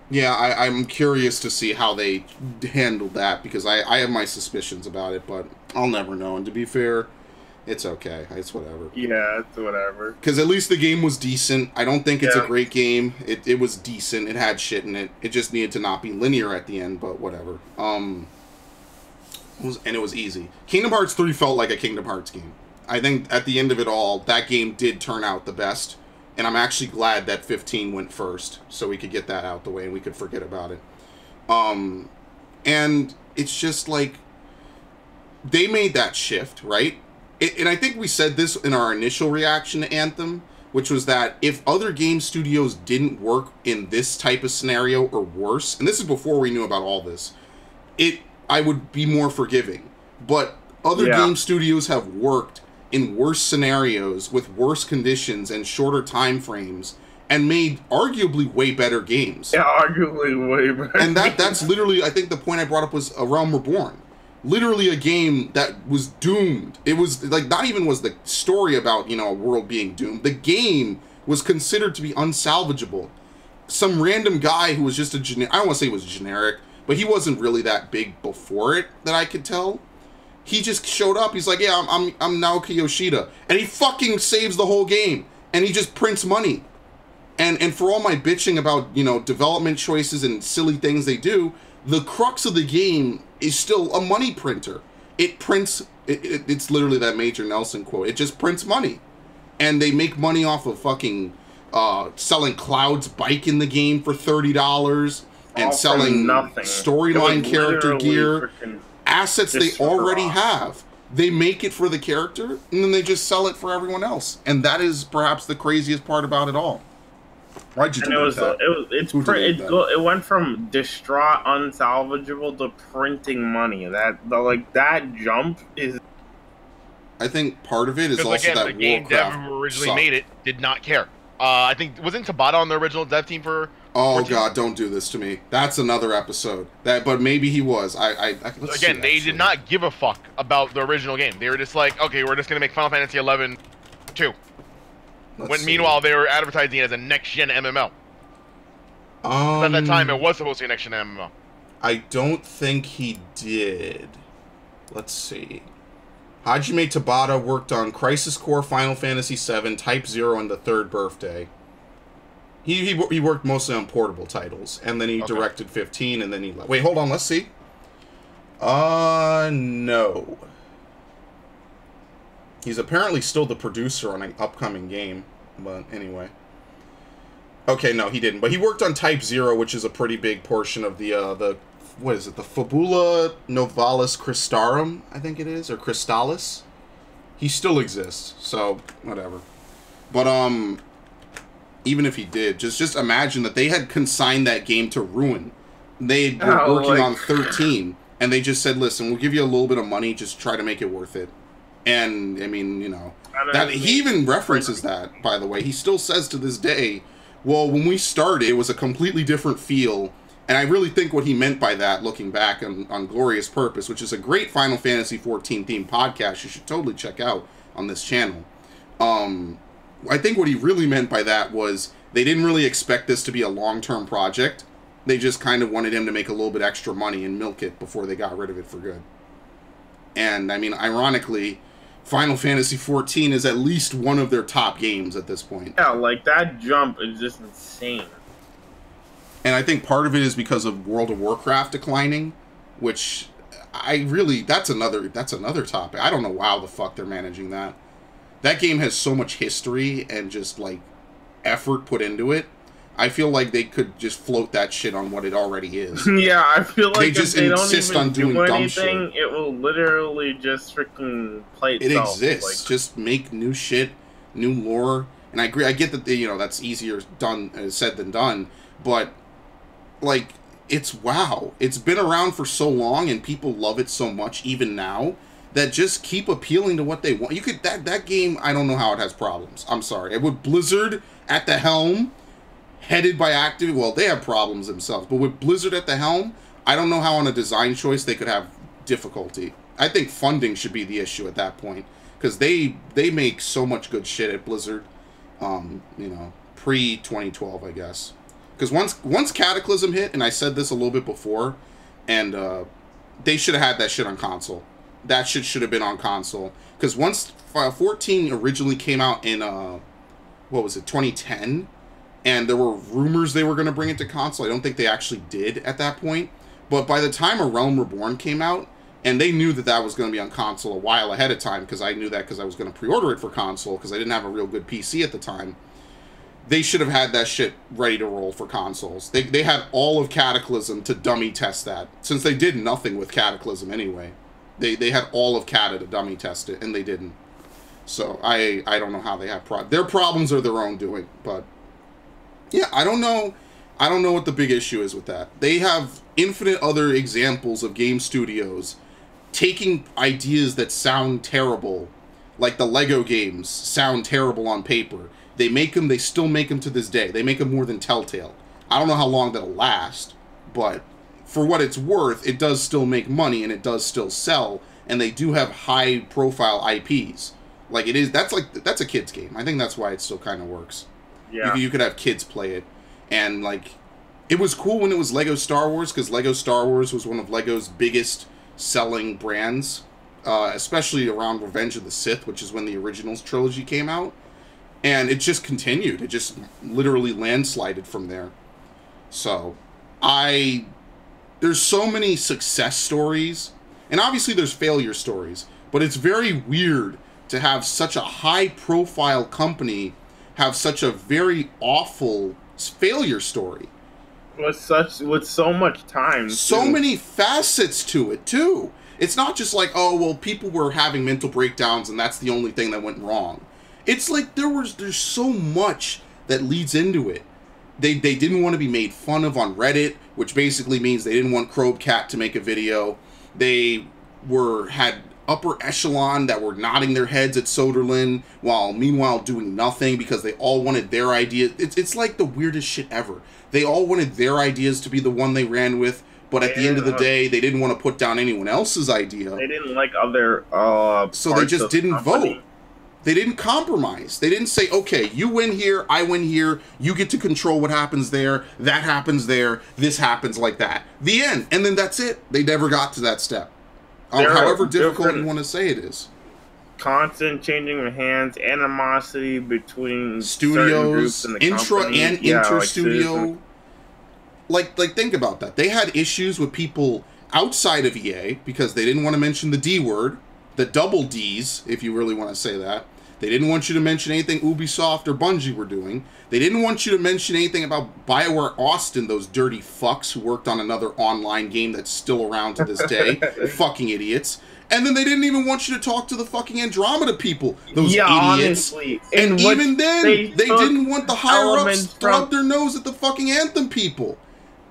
Yeah, I'm curious to see how they handled that, because I have my suspicions about it, but I'll never know. And to be fair, it's okay. It's whatever. Yeah, it's whatever. Because at least the game was decent. I don't think it's a great game. It was decent. It had shit in it. It just needed to not be linear at the end, but whatever. And it was easy. Kingdom Hearts 3 felt like a Kingdom Hearts game. I think at the end of it all, that game did turn out the best. And I'm actually glad that 15 went first, so we could get that out the way and we could forget about it. And it's just like, they made that shift, right? And I think we said this in our initial reaction to Anthem, which was that if other game studios didn't work in this type of scenario or worse, and this is before we knew about all this, I would be more forgiving. But other game studios have worked in worse scenarios with worse conditions and shorter time frames and made arguably way better games. Yeah, arguably way better. And that's literally, I think the point I brought up was A Realm Reborn. Literally a game that was doomed. It was, like, not even was the story about, a world being doomed. The game was considered to be unsalvageable. Some random guy who was just I don't want to say he was generic, but he wasn't really that big before it, that I could tell. He just showed up. He's like, yeah, I'm Naoki Yoshida. And he fucking saves the whole game. And he just prints money. And for all my bitching about, development choices and silly things they do, the crux of the game is still a money printer. It prints, it's literally that Major Nelson quote. It just prints money. And they make money off of fucking selling Cloud's bike in the game for $30. And selling storyline character gear. Assets they already have. They make it for the character, and then they just sell it for everyone else. And that is perhaps the craziest part about it all. Why'd you do that? It went from distraught, unsalvageable to printing money. That jump is. I think part of it is also again, that the game dev who originally made it did not care. I think wasn't Tabata on the original dev team for? Oh 14? God! Don't do this to me. That's another episode. But maybe he was. Again, they did not give a fuck about the original game. They were just like, okay, we're just gonna make Final Fantasy 11 2. Meanwhile, they were advertising it as a next-gen MMO. At that time, it was supposed to be a next-gen MMO. I don't think he did. Let's see. Hajime Tabata worked on Crisis Core, Final Fantasy VII, Type 0, and The Third Birthday. He worked mostly on portable titles, and then he directed 15, and then he left. Wait, hold on, let's see. No. He's apparently still the producer on an upcoming game, but anyway. Okay, no, he didn't. But he worked on Type 0, which is a pretty big portion of the what is it? The Fabula Novalis Cristarum, I think it is, or Crystallis. He still exists, so whatever. But even if he did, just imagine that they had consigned that game to ruin. They were working on 13, and they just said, "Listen, we'll give you a little bit of money, just try to make it worth it." And I mean, that he even references that, by the way. He still says to this day, well, when we started, it was a completely different feel. And I really think what he meant by that, looking back on Glorious Purpose, which is a great Final Fantasy XIV themed podcast you should totally check out on this channel. I think what he really meant by that was they didn't really expect this to be a long-term project. They just kind of wanted him to make a little bit extra money and milk it before they got rid of it for good. And, I mean, ironically, Final Fantasy XIV is at least one of their top games at this point. Yeah, like, that jump is just insane. And I think part of it is because of World of Warcraft declining, which that's another topic. I don't know how the fuck they're managing that. That game has so much history and just, like, effort put into it I feel like they could just float that shit on what it already is. Yeah, I feel like they just insist on doing dumb shit. It will literally just freaking play itself. It exists. Like, just make new shit, new lore. And I agree. I get that that's easier said than done. But like, it's WoW. It's been around for so long, and people love it so much, even now. That just keep appealing to what they want. You could that game. I don't know how it has problems. I'm sorry. With Blizzard at the helm, headed by Active. Well, they have problems themselves. But with Blizzard at the helm, I don't know how on a design choice they could have difficulty. I think funding should be the issue at that point, because they make so much good shit at Blizzard. Pre 2012, I guess. Because once Cataclysm hit, and I said this a little bit before, and they should have had that shit on console. That shit should have been on console. Because once 14 originally came out in, 2010? And there were rumors they were going to bring it to console. I don't think they actually did at that point. But by the time A Realm Reborn came out, and they knew that was going to be on console a while ahead of time, because I knew that because I was going to pre-order it for console, because I didn't have a real good PC at the time, they should have had that shit ready to roll for consoles. They had all of Cataclysm to dummy test that, since they did nothing with Cataclysm anyway. They had all of Cata to dummy test it, and they didn't. So I don't know how they have their problems are their own doing, but yeah, I don't know what the big issue is with that. They have infinite other examples of game studios taking ideas that sound terrible, like the Lego games sound terrible on paper. They still make them to this day. They make them more than Telltale. I don't know how long that'll last, but for what it's worth, it does still make money, and it does still sell, and they do have high-profile IPs. Like, that's a kid's game. I think that's why it still kind of works. Yeah. You could have kids play it, and, like, it was cool when it was Lego Star Wars, because Lego Star Wars was one of Lego's biggest selling brands, especially around Revenge of the Sith, which is when the Originals trilogy came out. And it just continued. It just literally landslided from there. So, there's so many success stories, and obviously there's failure stories, but it's very weird to have such a high-profile company have such a very awful failure story. With so much time. So many facets to it, too. It's not just like, oh, well, people were having mental breakdowns and that's the only thing that went wrong. It's like there's so much that leads into it. They didn't want to be made fun of on Reddit, which basically means they didn't want Crobecat to make a video. They had upper echelon that were nodding their heads at Soderlin while meanwhile doing nothing because they all wanted their ideas. It's like the weirdest shit ever. They all wanted their ideas to be the one they ran with, but at the end of the day, they didn't want to put down anyone else's idea. They didn't like other so they just didn't vote. They didn't compromise. They didn't say, okay, you win here, I win here, you get to control what happens there, that happens there, this happens like that. The end. And then that's it. They never got to that step. However difficult you want to say it is. Constant changing of hands, animosity between studios, and the intra company. And inter-studio. Like, think about that. They had issues with people outside of EA because they didn't want to mention the D word, the double Ds, if you really want to say that. They didn't want you to mention anything Ubisoft or Bungie were doing. They didn't want you to mention anything about Bioware Austin, those dirty fucks who worked on another online game that's still around to this day. Fucking idiots. And then they didn't even want you to talk to the fucking Andromeda people, those idiots. Honestly. And even then, they didn't want the higher-ups to rub their nose at the fucking Anthem people.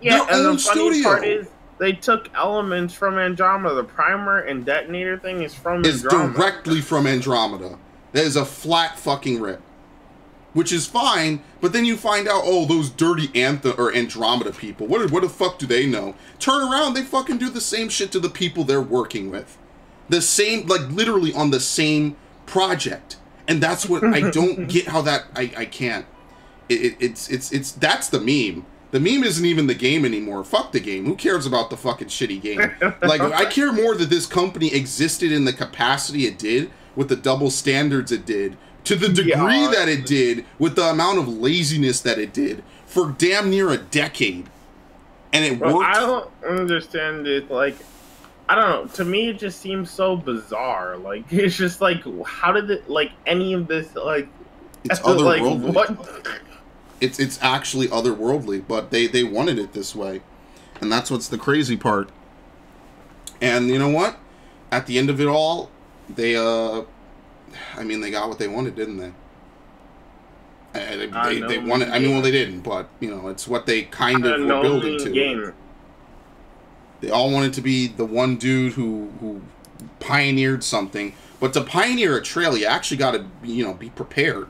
Yeah, their own studio. Part is, they took elements from Andromeda. The primer and detonator thing is from Andromeda. It's directly from Andromeda. That is a flat fucking rip. Which is fine, but then you find out, oh, those dirty Anthem or Andromeda people, what the fuck do they know? Turn around, they fucking do the same shit to the people they're working with. The same, like, literally on the same project. And that's what, I don't get how that, I can't. It's that's the meme. The meme isn't even the game anymore. Fuck the game. Who cares about the fucking shitty game? Like, I care more that this company existed in the capacity it did, with the double standards it did, to the degree that it did, with the amount of laziness that it did, for damn near a decade. And it worked. I don't understand it, like, I don't know, to me it just seems so bizarre. Like, it's just like, how did it, like, any of this, like, it's otherworldly. Like, what? It's actually otherworldly, but they wanted it this way. And that's what's the crazy part. And you know what? At the end of it all, they got what they wanted, didn't they? They wanted. I mean, well, they didn't, but you know, it's what they kind of were building to. Game. They all wanted to be the one dude who pioneered something, but to pioneer a trail, you actually got to be prepared.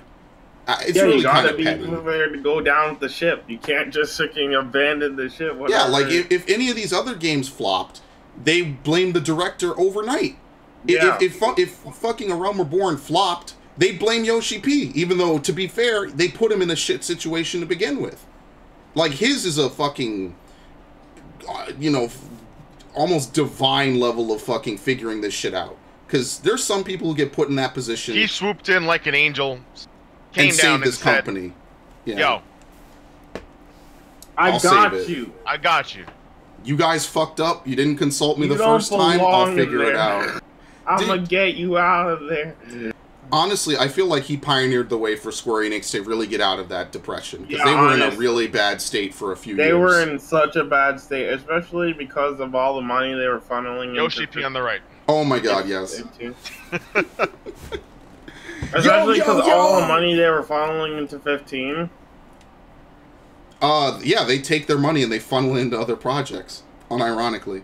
It's really kind of petty. You gotta be prepared to go down with the ship. You can't just freaking abandon the ship. Whatever. Yeah, like if any of these other games flopped, they blamed the director overnight. Yeah. If fucking A Realm Reborn flopped, they blame Yoshi P, even though, to be fair, they put him in a shit situation to begin with. Like, his is a fucking, almost divine level of fucking figuring this shit out. Because there's some people who get put in that position. He swooped in like an angel, came and down saved this company. Yeah. Yo. I got you. I got you. You guys fucked up. You didn't consult me the first time. I'll figure it out. I'm gonna get you out of there. Honestly, I feel like he pioneered the way for Square Enix to really get out of that depression. Because they were in a really bad state for a few years. They were in such a bad state, especially because of all the money they were funneling. Yoshi P on the right. Oh my god, yes. Especially because all the money they were funneling into 15. Yeah, they take their money and they funnel it into other projects, unironically.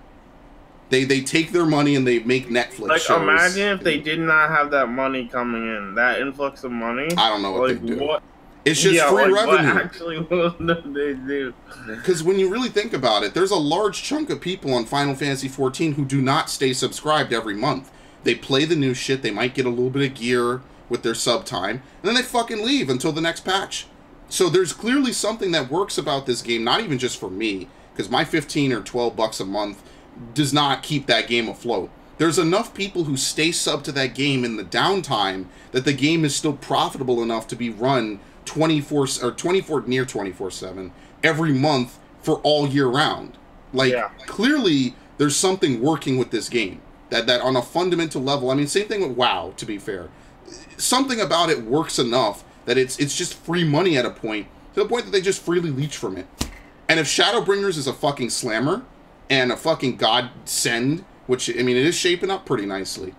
They take their money and they make Netflix shows. Imagine if they did not have that money coming in, that influx of money. I don't know what they do. It's just free revenue. What actually will they do? Because when you really think about it, there's a large chunk of people on Final Fantasy XIV who do not stay subscribed every month. They play the new shit, they might get a little bit of gear with their sub time, and then they fucking leave until the next patch. So there's clearly something that works about this game, not even just for me, because my 15 or 12 bucks a month does not keep that game afloat. There's enough people who stay sub to that game in the downtime that the game is still profitable enough to be run 24/7 every month for all year round. Like, clearly there's something working with this game that on a fundamental level. I mean, same thing with WoW, to be fair. Something about it works enough that it's just free money at a point, to the point that they just freely leech from it. And if Shadowbringers is a fucking slammer and a fucking godsend, which, I mean, it is shaping up pretty nicely,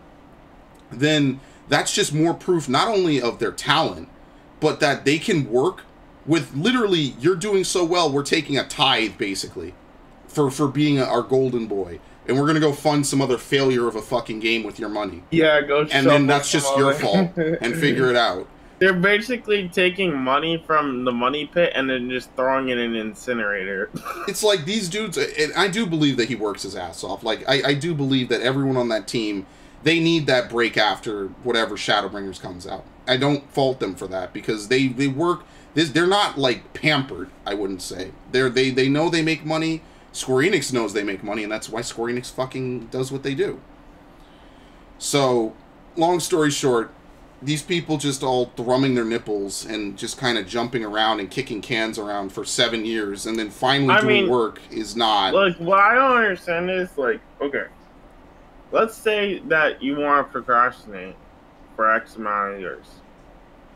then that's just more proof not only of their talent, but that they can work with literally, you're doing so well, we're taking a tithe, basically, for being our golden boy. And we're going to go fund some other failure of a fucking game with your money. Yeah, go and then that's just your fault, and figure it out. They're basically taking money from the money pit and then just throwing it in an incinerator. It's like these dudes, and I do believe that he works his ass off. Like, I do believe that everyone on that team, they need that break after whatever Shadowbringers comes out. I don't fault them for that, because they work, they're not, like, pampered, I wouldn't say. They know they make money. Square Enix knows they make money, and that's why Square Enix fucking does what they do. So, long story short, these people just all thrumming their nipples and just kind of jumping around and kicking cans around for 7 years and then finally doing work is not... Like, what I don't understand is, like, okay, let's say that you want to procrastinate for X amount of years.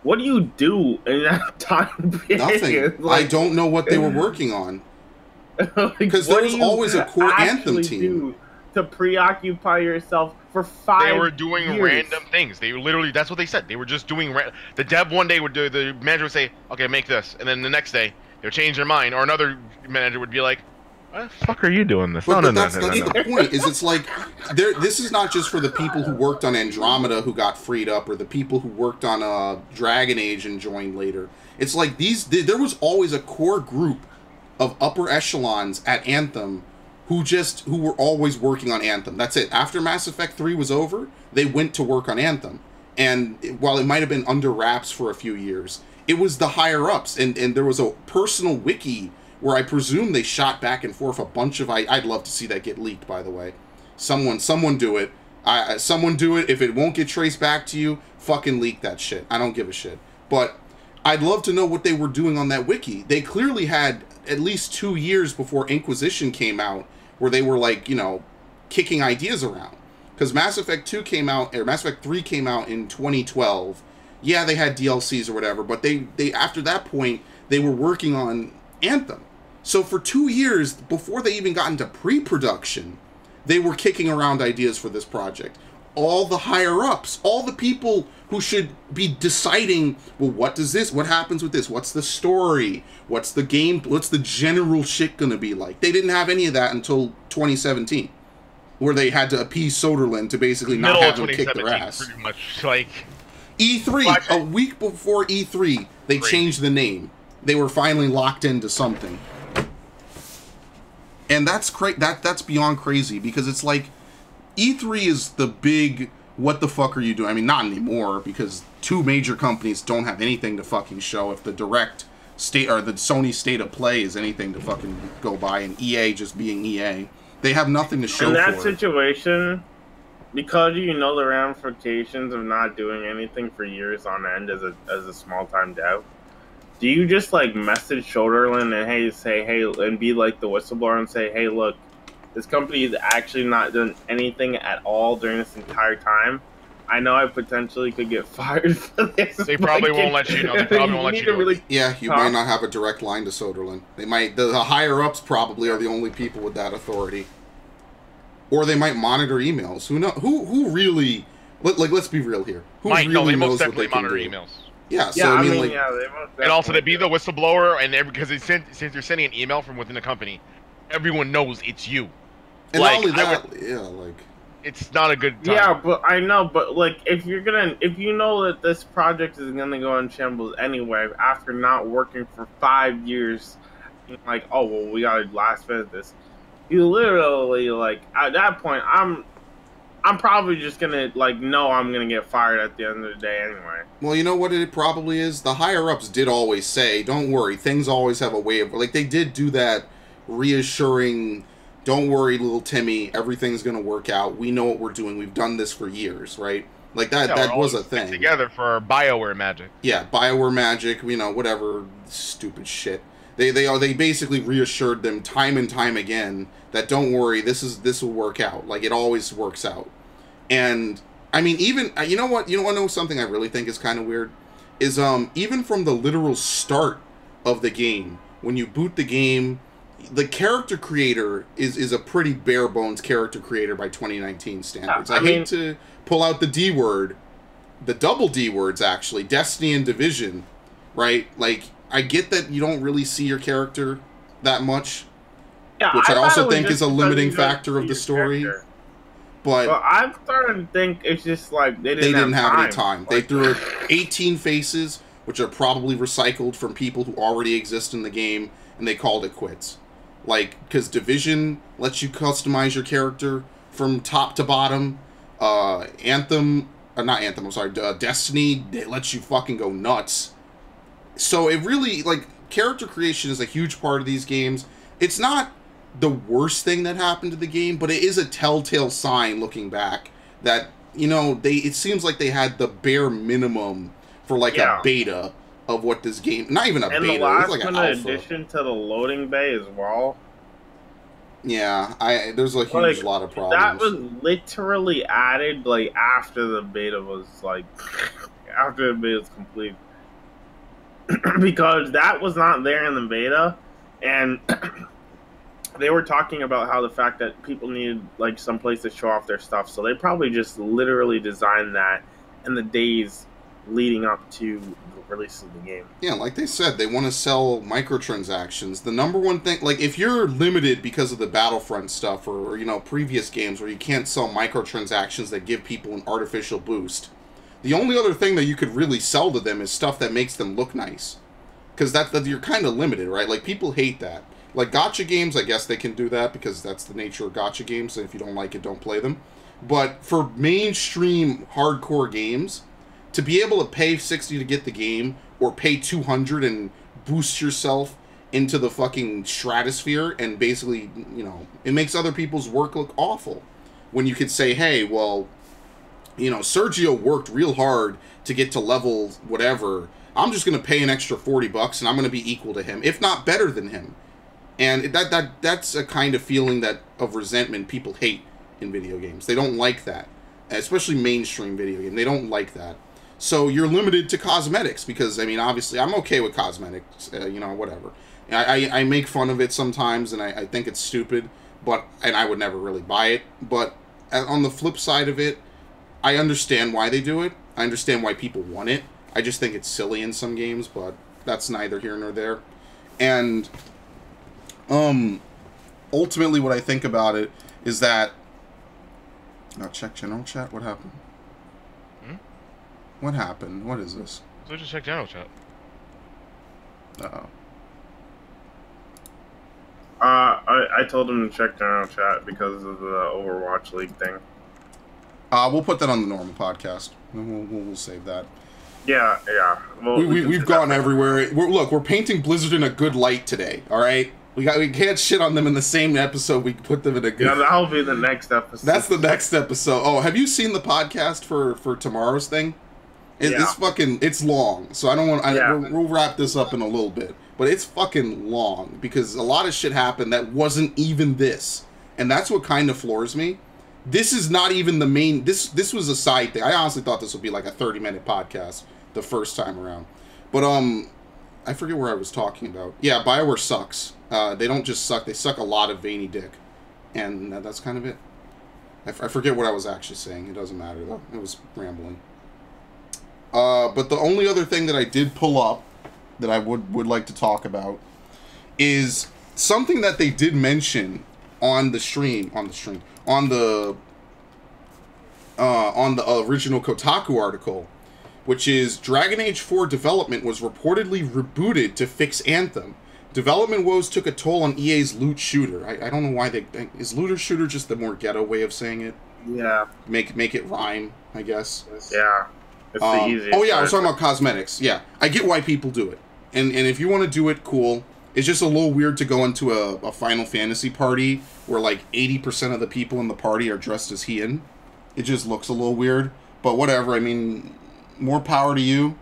What do you do in that time period? Nothing. Like, I don't know what they were working on. Because there was always a core Anthem team. To preoccupy yourself for 5 years. They were doing random things. They literally, that's what they said. They were just doing, the dev one day would do, the manager would say, okay, make this. And then the next day, they would change their mind. Or another manager would be like, why the fuck are you doing this? But that's the point, is it's like, this is not just for the people who worked on Andromeda who got freed up, or the people who worked on Dragon Age and joined later. It's like, there was always a core group of upper echelons at Anthem who were always working on Anthem. That's it. After Mass Effect 3 was over, they went to work on Anthem. And while it might have been under wraps for a few years, it was the higher-ups. And there was a personal wiki where I presume they shot back and forth a bunch of... I'd love to see that get leaked, by the way. Someone do it. Someone do it. If it won't get traced back to you, fucking leak that shit. I don't give a shit. But I'd love to know what they were doing on that wiki. They clearly had at least 2 years before Inquisition came out where they were, like, you know, kicking ideas around. Because Mass Effect 2 came out, or Mass Effect 3 came out in 2012. Yeah, they had DLCs or whatever, but they after that point, they were working on Anthem. So for 2 years, before they even got into pre-production, they were kicking around ideas for this project. All the higher-ups, all the people who should be deciding, well, what happens with this? What's the story? What's the game? What's the general shit gonna be like? They didn't have any of that until 2017, where they had to appease Soderlund to basically not have him kick their ass. Pretty much, like... E3, a week before E3, they changed the name. They were finally locked into something. And that's that's beyond crazy, because it's like, E3 is the big, what the fuck are you doing? I mean, not anymore, because 2 major companies don't have anything to fucking show. If the direct state, or the Sony state of play is anything to fucking go by, and EA just being EA, they have nothing to show for. In that situation, because you know the ramifications of not doing anything for years on end as a small-time dev, do you just, like, message Soderlund and say, and be like the whistleblower and say, hey, look, this company has actually not done anything at all during this entire time. I know I potentially could get fired for this. They probably won't let you know. They probably won't let you know. Yeah, you might not have a direct line to Soderlund. They might. The higher-ups probably are the only people with that authority. Or they might monitor emails. Who know? Who really... Let's be real here. Who really knows what they can do? Emails. Yeah, so I mean, like... Yeah, they most and also, to be the whistleblower, and because since you're sending an email from within the company, everyone knows it's you. And like, not only that, yeah, like... It's not a good time. Yeah, but I know, but like, if you know that this project is gonna go in shambles anyway, after not working for 5 years, like, oh well, we gotta last minute this. You literally, like, at that point, I'm probably just gonna, like, know I'm gonna get fired at the end of the day anyway. Well, you know what it probably is? The higher-ups did always say, don't worry, things always have a way of... Like, they did do that reassuring... Don't worry, little Timmy, everything's going to work out. We know what we're doing. We've done this for years, right? Like, that was a thing. Together for Bioware magic. Yeah, Bioware magic, you know, whatever stupid shit. They basically reassured them time and time again that, don't worry, this will work out. Like, it always works out. And, I mean, even, you know what? You know something I really think is kind of weird? Is, even from the literal start of the game, when you boot the game... The character creator is a pretty bare bones character creator by 2019 standards. I hate to pull out the D word, the double D words actually, Destiny and Division, right? Like, I get that you don't really see your character that much, which I also think is a limiting factor of the story. But well, I'm starting to think it's just like they didn't have any time. They threw 18 faces, which are probably recycled from people who already exist in the game, and they called it quits. Like, because Division lets you customize your character from top to bottom. Anthem, not Anthem, I'm sorry, Destiny, it lets you fucking go nuts. So it really, like, character creation is a huge part of these games. It's not the worst thing that happened to the game, but it is a telltale sign looking back that, you know, it seems like they had the bare minimum for, like, a beta of what this game... Not even a beta, the last it was like an alpha. addition to the loading bay as well. Yeah, there's a huge lot of problems. That was literally added, like, after the beta was, like... after the beta was complete. Because that was not there in the beta, and... they were talking about how the fact that people needed, like, some place to show off their stuff, so they probably just literally designed that in the days leading up to the release of the game. Yeah, like they said, they want to sell microtransactions. The number one thing, like, if you're limited because of the Battlefront stuff or, you know, previous games where you can't sell microtransactions that give people an artificial boost, the only other thing that you could really sell to them is stuff that makes them look nice. Because you're kind of limited, right? Like, people hate that. Like, gacha games, I guess they can do that because that's the nature of gacha games, and if you don't like it, don't play them. But for mainstream hardcore games, to be able to pay $60 to get the game, or pay $200 and boost yourself into the fucking stratosphere, and basically, you know, it makes other people's work look awful. When you could say, hey, well, you know, Sergio worked real hard to get to level whatever. I'm just going to pay an extra $40 and I'm going to be equal to him, if not better than him. And that's a kind of feeling of resentment people hate in video games. They don't like that. Especially mainstream video games. They don't like that. So you're limited to cosmetics because, I mean, obviously I'm okay with cosmetics, you know, whatever. I make fun of it sometimes, and I think it's stupid, and I would never really buy it. But on the flip side of it, I understand why they do it. I understand why people want it. I just think it's silly in some games, but that's neither here nor there. And ultimately what I think about it is that... Now check general chat. What happened? What happened? What is this? So just check general chat. Uh-oh. I told him to check general chat because of the Overwatch League thing. We'll put that on the normal podcast. We'll save that. Yeah. Well, we've gone everywhere. We're painting Blizzard in a good light today. All right, we can't shit on them in the same episode. We put them in a good. Yeah, that'll be the next episode. That's the next episode. Oh, have you seen the podcast for tomorrow's thing? It's long, so I don't want. We'll wrap this up in a little bit, but it's fucking long because a lot of shit happened that wasn't even this, and that's what kind of floors me. This is not even the main. This was a side thing. I honestly thought this would be like a 30-minute podcast the first time around, but I forget where I was talking about. Yeah, Bioware sucks. They don't just suck; they suck a lot of veiny dick, and that's kind of it. I forget what I was actually saying. It doesn't matter though. It was rambling. But the only other thing that I did pull up that I would like to talk about is something that they did mention on the original Kotaku article, which is Dragon Age 4 development was reportedly rebooted to fix Anthem. Development woes took a toll on EA's loot shooter. I don't know why is looter shooter just the more ghetto way of saying it? Yeah. Make it rhyme, I guess. Yeah. It's the easiest. Oh yeah, I was talking about cosmetics. Yeah, I get why people do it, and if you want to do it, cool. It's just a little weird to go into a Final Fantasy party where like 80% of the people in the party are dressed as Hien. It just looks a little weird, but whatever. I mean, more power to you.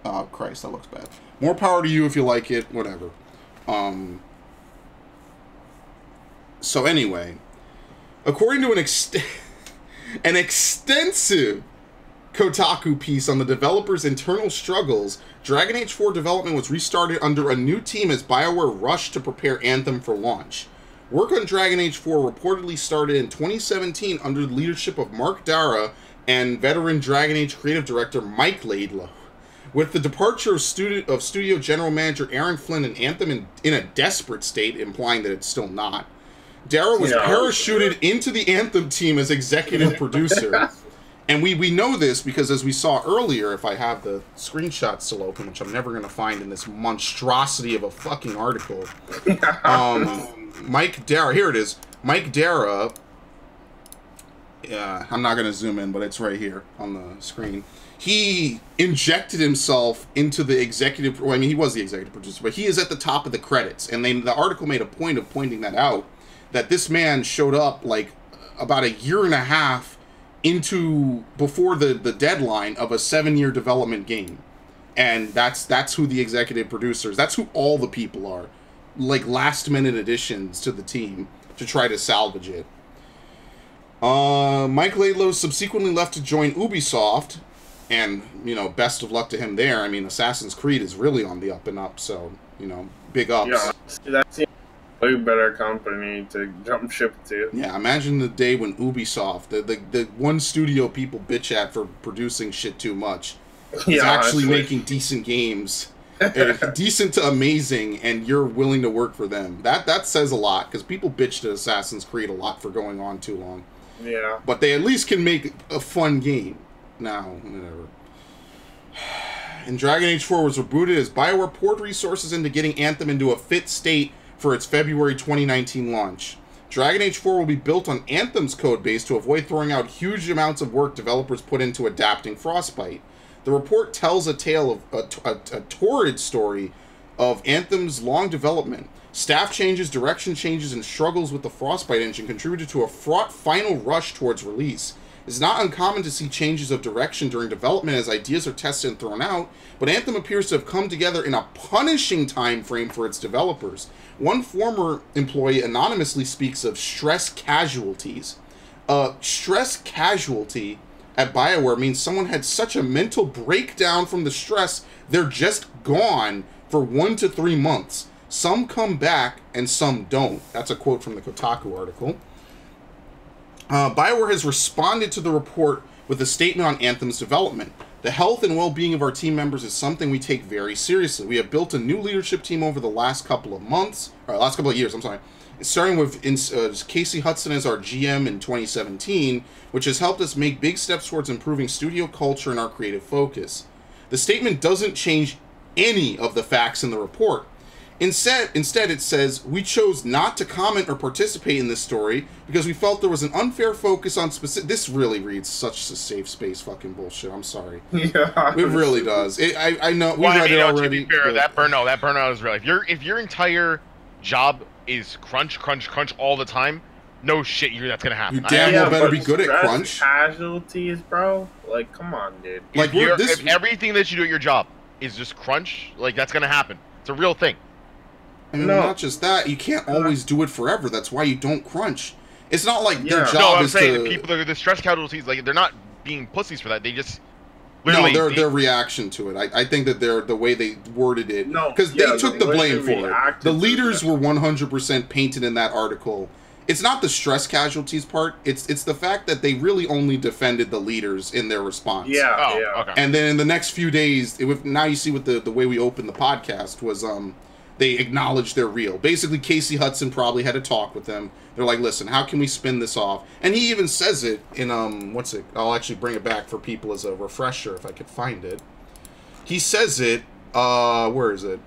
Oh Christ, that looks bad. More power to you if you like it. Whatever. So anyway, according to an extensive Kotaku piece on the developer's internal struggles, Dragon Age 4 development was restarted under a new team as Bioware rushed to prepare Anthem for launch. Work on Dragon Age 4 reportedly started in 2017 under the leadership of Mark Dara and veteran Dragon Age creative director Mike Laidlaw. With the departure of studio general manager Aaron Flynn and Anthem in a desperate state, implying that it's still not, Dara was parachuted into the Anthem team as executive producer. And we know this because, as we saw earlier, if I have the screenshot still open, which I'm never going to find in this monstrosity of a fucking article, Mike Dara, here it is. Mike Dara, I'm not going to zoom in, but it's right here on the screen. He injected himself into the executive, well, I mean, he was the executive producer, but he is at the top of the credits. And the article made a point of pointing that out, that this man showed up like about a year and a half before the deadline of a 7-year development game, and that's who the executive producers, that's who all the people are, like last minute additions to the team to try to salvage it. Mike Laidlaw subsequently left to join Ubisoft, and you know, best of luck to him there. I mean, Assassin's Creed is really on the up and up, so you know, big ups. Yeah, that's a better company to jump ship to. Yeah, imagine the day when Ubisoft, the one studio people bitch at for producing shit too much, is actually making decent games, decent to amazing, and you're willing to work for them. That says a lot, because people bitched at Assassin's Creed a lot for going on too long. Yeah. But they at least can make a fun game. Now, whatever. And Dragon Age 4 was rebooted as Bioware poured resources into getting Anthem into a fit state for its February 2019 launch. Dragon Age 4 will be built on Anthem's codebase to avoid throwing out huge amounts of work developers put into adapting Frostbite. The report tells a tale of a torrid story of Anthem's long development. Staff changes, direction changes, and struggles with the Frostbite engine contributed to a fraught final rush towards release. It's not uncommon to see changes of direction during development as ideas are tested and thrown out, but Anthem appears to have come together in a punishing time frame for its developers. One former employee anonymously speaks of stress casualties. Stress casualty at Bioware means someone had such a mental breakdown from the stress, they're just gone for 1 to 3 months. Some come back and some don't. That's a quote from the Kotaku article. Bioware has responded to the report with a statement on Anthem's development. The health and well-being of our team members is something we take very seriously. We have built a new leadership team over the last couple of years, starting with Casey Hudson as our GM in 2017, which has helped us make big steps towards improving studio culture and our creative focus. The statement doesn't change any of the facts in the report. Instead, it says, we chose not to comment or participate in this story because we felt there was an unfair focus on specific... This really reads such a safe space fucking bullshit. I'm sorry. Yeah. It really does. I know, we read it already. To be fair, that burnout is real. If your entire job is crunch all the time, no shit, that's gonna happen. You damn well better be good at crunch. Casualties, bro. Like, come on, dude. Like, if everything that you do at your job is just crunch, like, that's gonna happen. It's a real thing. And not just that, you can't always do it forever. That's why you don't crunch. It's not like their job is to... the people, the stress casualties, like, they're not being pussies for that. They just... their reaction to it. I think that the way they worded it... Because they took the blame for it. The leaders were 100% painted in that article. It's not the stress casualties part. It's the fact that they really only defended the leaders in their response. Okay. And then in the next few days, now you see what the way we opened the podcast was... They acknowledged they're real. Basically, Casey Hudson probably had a talk with them. They're like, listen, how can we spin this off? And he even says it in, I'll actually bring it back for people as a refresher if I could find it. He says it, where is it?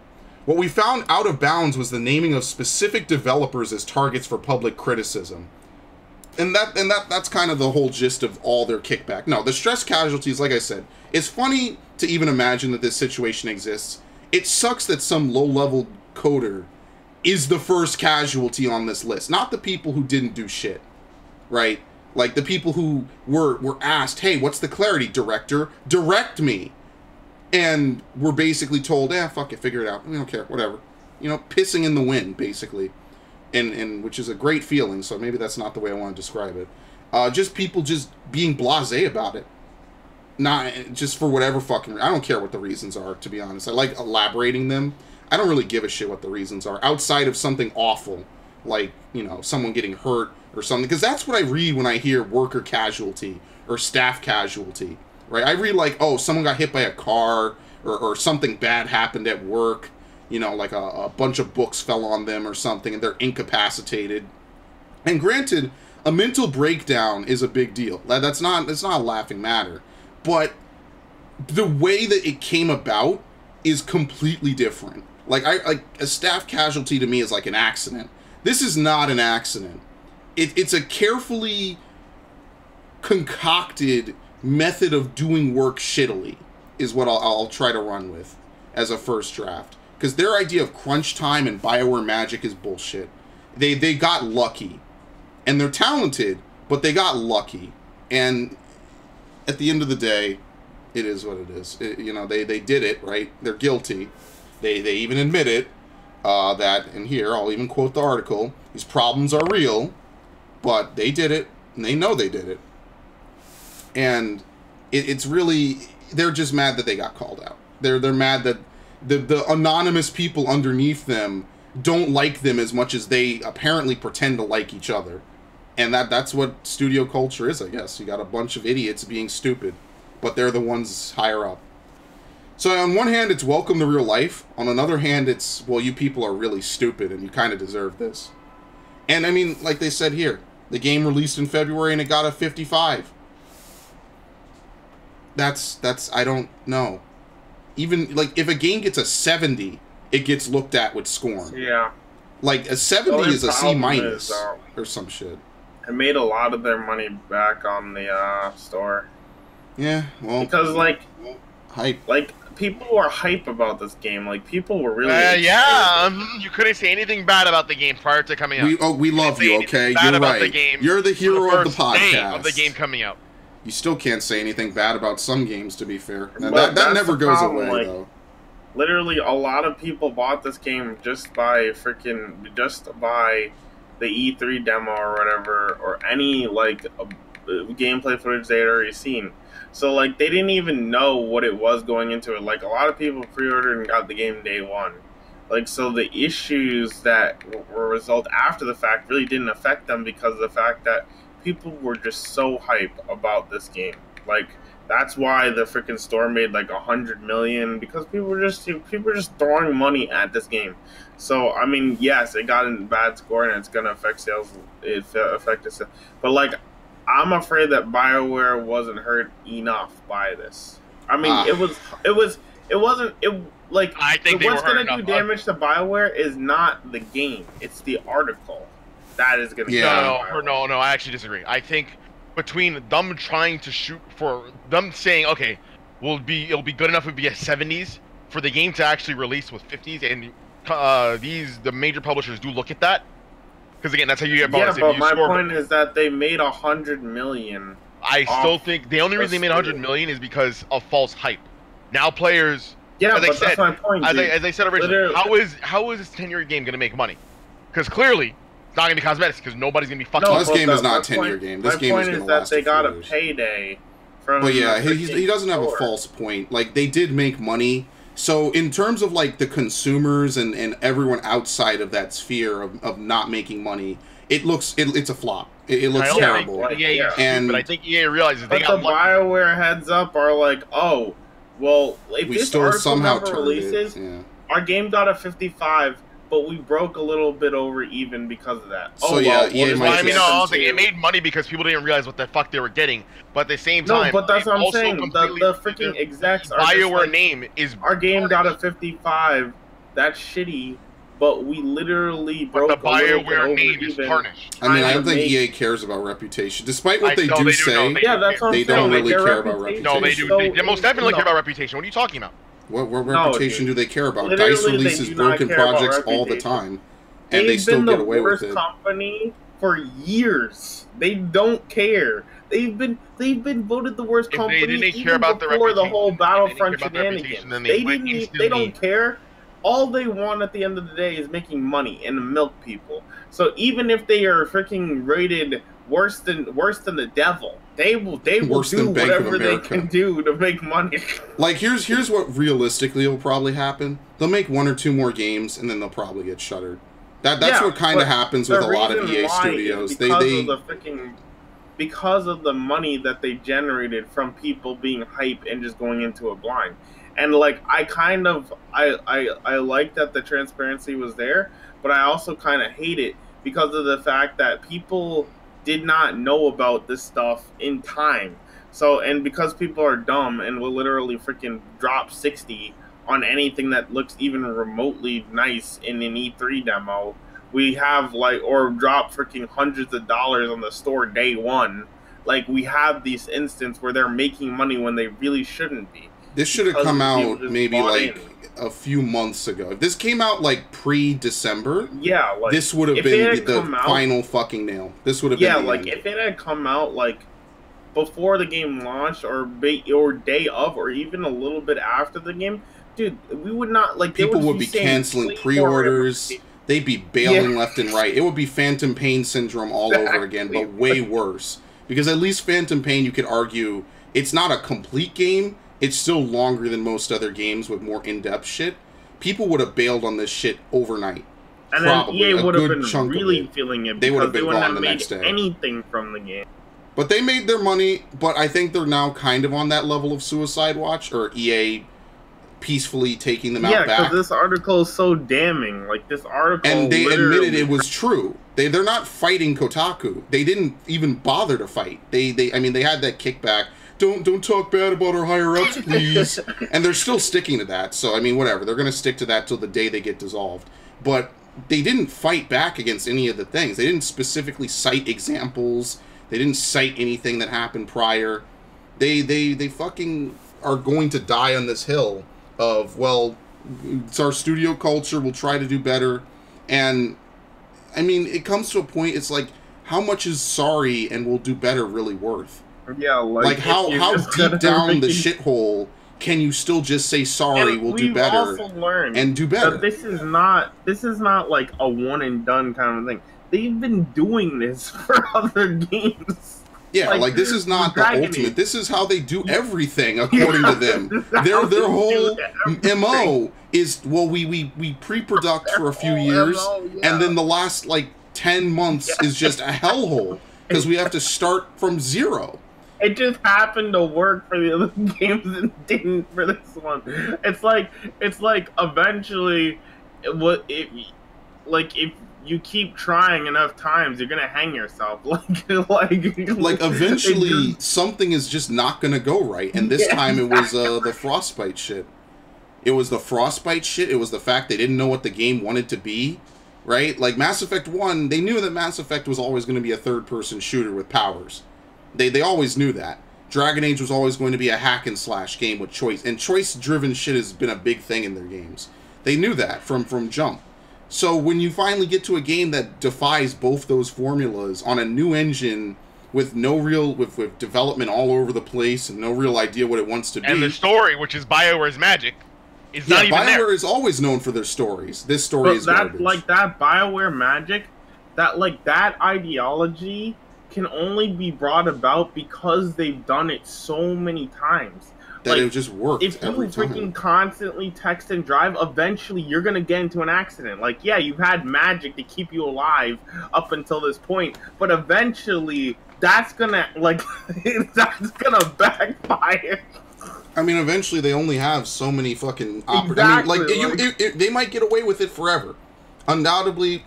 What we found out of bounds was the naming of specific developers as targets for public criticism. And that's kind of the whole gist of all their kickback. No, the stress casualties, like I said, it's funny to even imagine that this situation exists. It sucks that some low-level coder is the first casualty on this list. Not the people who didn't do shit, right? Like the people who were asked, hey, what's the clarity, director? Direct me. And were basically told, fuck it, figure it out. We don't care, whatever. You know, pissing in the wind, basically. And which is a great feeling, so maybe that's not the way I want to describe it. Just people just being blasé about it. Not just for whatever fucking... I don't care what the reasons are, to be honest. I like elaborating them. I don't really give a shit what the reasons are, outside of something awful, like, you know, someone getting hurt or something. Because that's what I read when I hear worker casualty or staff casualty, right? I read like, oh, someone got hit by a car or something bad happened at work. You know, like a bunch of books fell on them or something and they're incapacitated. And granted, a mental breakdown is a big deal. It's not a laughing matter. But the way that it came about is completely different. Like a staff casualty to me is like an accident. This is not an accident. It's a carefully concocted method of doing work shittily is what I'll try to run with as a first draft. Because their idea of crunch time and Bioware magic is bullshit. They got lucky. And they're talented, but they got lucky. And at the end of the day, it is what it is. You know, they did it, right? They're guilty. They even admit it. That, and here, I'll even quote the article, these problems are real, but they did it, and they know they did it. And it's really, they're just mad that they got called out. They're mad that the anonymous people underneath them don't like them as much as they apparently pretend to like each other. And that's what studio culture is, I guess. You got a bunch of idiots being stupid, but they're the ones higher up. So on one hand, it's welcome to real life. On another hand, it's, well, you people are really stupid and you kind of deserve this. And I mean, like they said here, the game released in February and it got a 55. That's I don't know. Even, like, if a game gets a 70, it gets looked at with scorn. Yeah. Like, a 70 is a C minus or some shit. It made a lot of their money back on the store. Yeah, well... Because, like... Hype. Like, people were hype about this game. Like, people were really... you couldn't say anything bad about the game prior to coming out. We love you, okay? You're right. You're the hero of the podcast. Of the game coming out. You still can't say anything bad about some games, to be fair. That never goes away, like, though. Literally, a lot of people bought this game just by the E3 demo or whatever, or any, like, gameplay footage they had already seen. So like they didn't even know what it was going into it. Like a lot of people pre-ordered and got the game day one. Like so the issues that were a result after the fact really didn't affect them because of the fact that people were just so hype about this game. Like that's why the freaking store made like 100 million because people were just throwing money at this game. So I mean, yes, it got a bad score and it's gonna affect sales. It affected sales, but like I'm afraid that Bioware wasn't hurt enough by this. I mean, it wasn't. Like I think what's gonna do damage to Bioware is not the game; it's the article that is gonna. No. I actually disagree. I think between them trying to shoot for them saying, okay, it'll be good enough to be a 70s for the game to actually release with 50s, and the major publishers do look at that because again, that's how you get bonus. Yeah, but my point is that they made 100 million. I still think the only reason they made 100 million is because of false hype. Now players. Yeah, but that's my point. As I said originally, how is this 10-year game going to make money? Because clearly, it's not going to be cosmetics. Because nobody's going to be fucking. No, this game is not a 10-year game. This game is going to last. My point is that they got a payday from. But yeah, he doesn't have a false point. Like they did make money. So in terms of like the consumers and everyone outside of that sphere of not making money, it's a flop. It looks terrible. But I think EA realizes they got the Bioware heads up are like, oh. Well, if we this still article somehow never releases, our game got a 55, but we broke a little bit over even because of that. So it made money because people didn't realize what the fuck they were getting. But at the same time, no, but that's what I'm saying. The freaking execs are Bioware like, name is our game got a 55. That's shitty. But we literally broke the Bioware name is tarnished. I mean, I don't think EA cares about reputation, despite what they do say. That's what I'm saying. They don't really care about reputation. No, they do. They most definitely care about reputation. What are you talking about? What reputation do they care about? DICE releases broken projects all the time, and they still get away with it. They've been the worst company for years. They don't care. They've been voted the worst company even before the whole Battlefront shenanigans. They don't care. All they want at the end of the day is making money and milk people. So even if they are freaking rated worse than the devil, they will do whatever they can do to make money. Like here's what realistically will probably happen. They'll make 1 or 2 more games and then they'll probably get shuttered. That's what kind of happens with a lot of EA studios. Because of the money that they generated from people being hype and just going into a blind. And like I like that the transparency was there, but I also kind of hate it because of the fact that people did not know about this stuff in time. So and because people are dumb and will literally freaking drop 60 on anything that looks even remotely nice in an E3 demo, we have or drop freaking hundreds of dollars on the store day one. Like we have these instances where they're making money when they really shouldn't be. This should have come out maybe like a few months ago. If this came out like pre-December, this would have been the final fucking nail. This would have been the end. If it had come out like before the game launched or day of or even a little bit after the game, dude, we would not people would be canceling pre-orders. They'd be bailing left and right. It would be Phantom Pain syndrome all over again, but way worse. Because at least Phantom Pain, you could argue, it's not a complete game. It's still longer than most other games with more in-depth shit. People would have bailed on this shit overnight. And probably. then EA would have been really feeling it. They would have been gone the next day. Anything from the game. But they made their money, but I think they're now kind of on that level of Suicide Watch, or EA peacefully taking them out back. Yeah, because this article is so damning. Like, this article and they admitted it was true. They're not fighting Kotaku. They didn't even bother to fight. I mean, they had that kickback. Don't talk bad about our higher-ups, please. And they're still sticking to that. So, I mean, whatever. They're going to stick to that till the day they get dissolved. But they didn't fight back against any of the things. They didn't specifically cite examples. They didn't cite anything that happened prior. They fucking are going to die on this hill of, well, it's our studio culture. We'll try to do better. And, I mean, it comes to a point, it's like, how much is sorry and we'll do better really worth? Yeah, like how deep down the shithole can you still just say sorry? We'll do better and do better. That this is not like a one and done kind of thing. They've been doing this for other games. Yeah, like this is not the ultimate. This is how they do everything, according to them. Their whole MO is, well, we pre-product for a few years, and then the last like 10 months is just a hellhole because we have to start from zero. It just happened to work for the other games and didn't for this one. It's like eventually, if you keep trying enough times, you're gonna hang yourself. Like eventually, something is just not gonna go right. And this time, it was the Frostbite shit. It was the Frostbite shit. It was the fact they didn't know what the game wanted to be, right? Like Mass Effect 1, they knew that Mass Effect was always going to be a third-person shooter with powers. They always knew that. Dragon Age was always going to be a hack-and-slash game with choice. And choice-driven shit has been a big thing in their games. They knew that from jump. So when you finally get to a game that defies both those formulas on a new engine with no real with development all over the place and no real idea what it wants to be, and the story, which is BioWare's magic, is not even there. BioWare is always known for their stories. This story is garbage. Like that BioWare magic, that ideology can only be brought about because they've done it so many times. That it just works if you freaking constantly text and drive, eventually you're gonna get into an accident. Like, yeah, you've had magic to keep you alive up until this point, but eventually that's gonna that's gonna backfire. I mean, eventually they only have so many fucking opportunities. I mean, they might get away with it forever. Undoubtedly,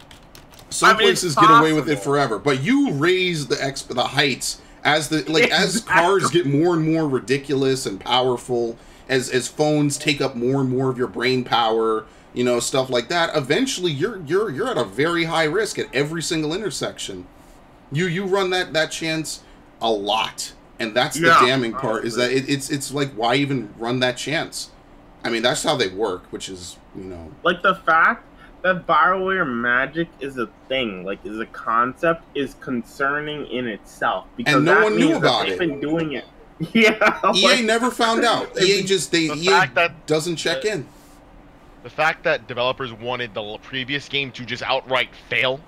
some places get away with it forever. But you raise the heights as as cars get more and more ridiculous and powerful, as phones take up more and more of your brain power, you know, stuff like that. Eventually, you're at a very high risk at every single intersection. You run that chance a lot. And that's the damning part, is that it's like, why even run that chance? I mean, that's how they work, which is, you know... Like, the fact that BioWare magic is a thing, like, is a concept, is concerning in itself. Because and no one knew about it. They've been doing it. Yeah. EA never found out. EA doesn't check in. The fact that developers wanted the previous game to just outright fail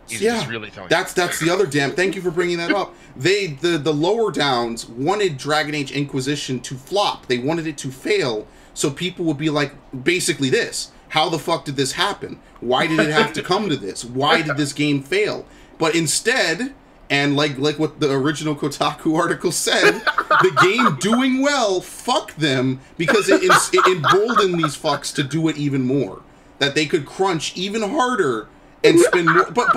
is just really telling. That's the other damn. Thank you for bringing that up. The lower downs wanted Dragon Age Inquisition to flop. They wanted it to fail, so people would be like, basically this: how the fuck did this happen? Why did it have to come to this? Why did this game fail? But instead, and like what the original Kotaku article said, the game doing well, fuck them, because it emboldened these fucks to do it even more. That they could crunch even harder and spend more. But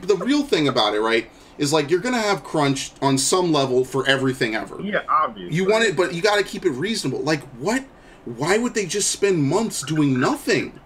the real thing about it, right, is like, you're gonna have crunch on some level for everything ever. Yeah, obviously. You want it, but you gotta keep it reasonable. Like, what? Why would they just spend months doing nothing?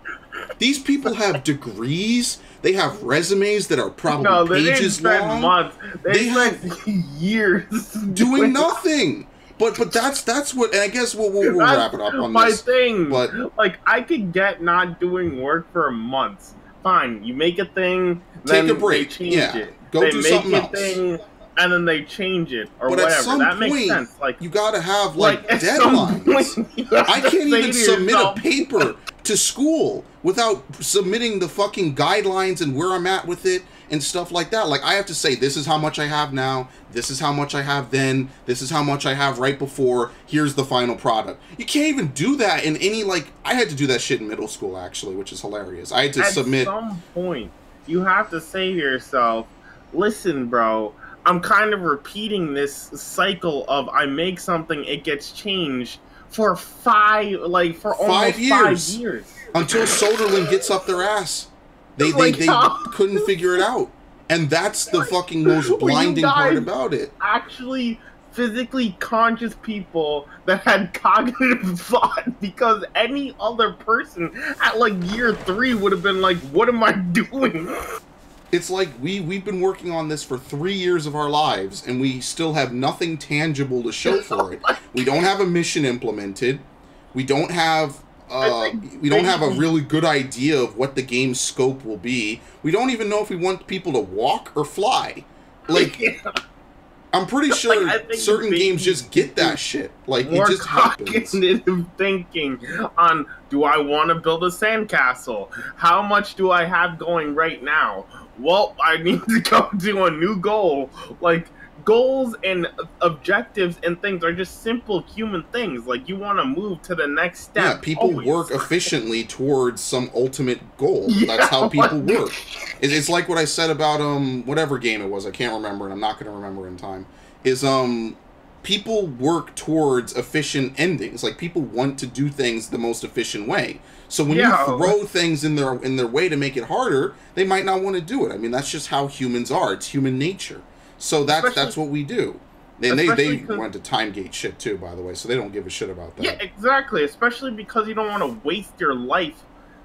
These people have degrees. They have resumes that are probably pages long. Months. They spent years doing nothing. But that's what, and I guess we'll wrap it up on my this. Thing. But like, I could get not doing work for months. Fine, you make a thing, take a break. They change it. Go do something else. Thing, and then they change it or but whatever. At some that point, makes sense. Like, you gotta have deadlines. I can't even submit a paper to school without submitting the fucking guidelines and where I'm at with it and stuff like that. Like, I have to say, this is how much I have now, this is how much I have then, this is how much I have right before, here's the final product. You can't even do that in any, like, I had to do that shit in middle school, actually, which is hilarious. I had to submit... At some point, you have to say to yourself, listen, bro, I'm kind of repeating this cycle of I make something, it gets changed for almost 5 years. Until Soderlund gets up their ass. They couldn't figure it out. And that's the fucking most blinding part about it. Actually, physically conscious people that had cognitive thought, because any other person at like year 3 would have been like, what am I doing? It's like we've been working on this for 3 years of our lives, and we still have nothing tangible to show for it. We don't have a mission implemented. We don't have a really good idea of what the game's scope will be. We don't even know if we want people to walk or fly. Like, I'm pretty sure certain games just get that shit. Like, it just happens. Cognitive thinking on, do I want to build a sandcastle? How much do I have going right now? Well, I need to go to a new goal. Like, goals and objectives and things are just simple human things. Like, you want to move to the next step. Yeah, people work efficiently towards some ultimate goal. That's how people work. It's like what I said about whatever game it was. I can't remember, and I'm not going to remember in time. Is people work towards efficient endings. Like, people want to do things the most efficient way. So when you throw things in their way to make it harder, they might not want to do it. I mean, that's just how humans are. It's human nature. So that's what we do. And they went to time gate shit too, by the way, so they don't give a shit about that. Yeah, exactly. Especially because you don't want to waste your life,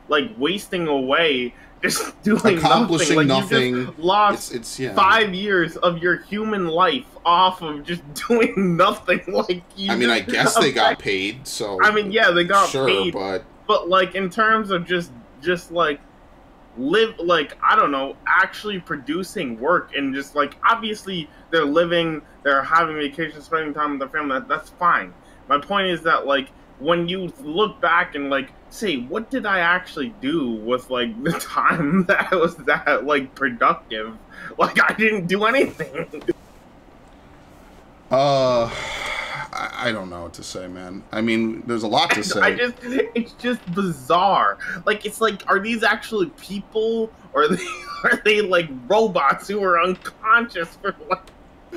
like, wasting away just doing accomplishing nothing. You just lost 5 years of your human life off of just doing nothing. Like, I mean, I guess they got paid, so I mean, yeah, they got paid, but like, in terms of just like live, like, I don't know, actually producing work, and just like, obviously they're living, they're having vacations, spending time with their family, that's fine. My point is that, like, when you look back and, like, say, what did I actually do with, like, the time that was that, like, productive? Like, I didn't do anything. I don't know what to say, man. I mean, there's a lot to say. It's just bizarre. Like, it's like, are these actually people, or are they like robots who are unconscious for, like,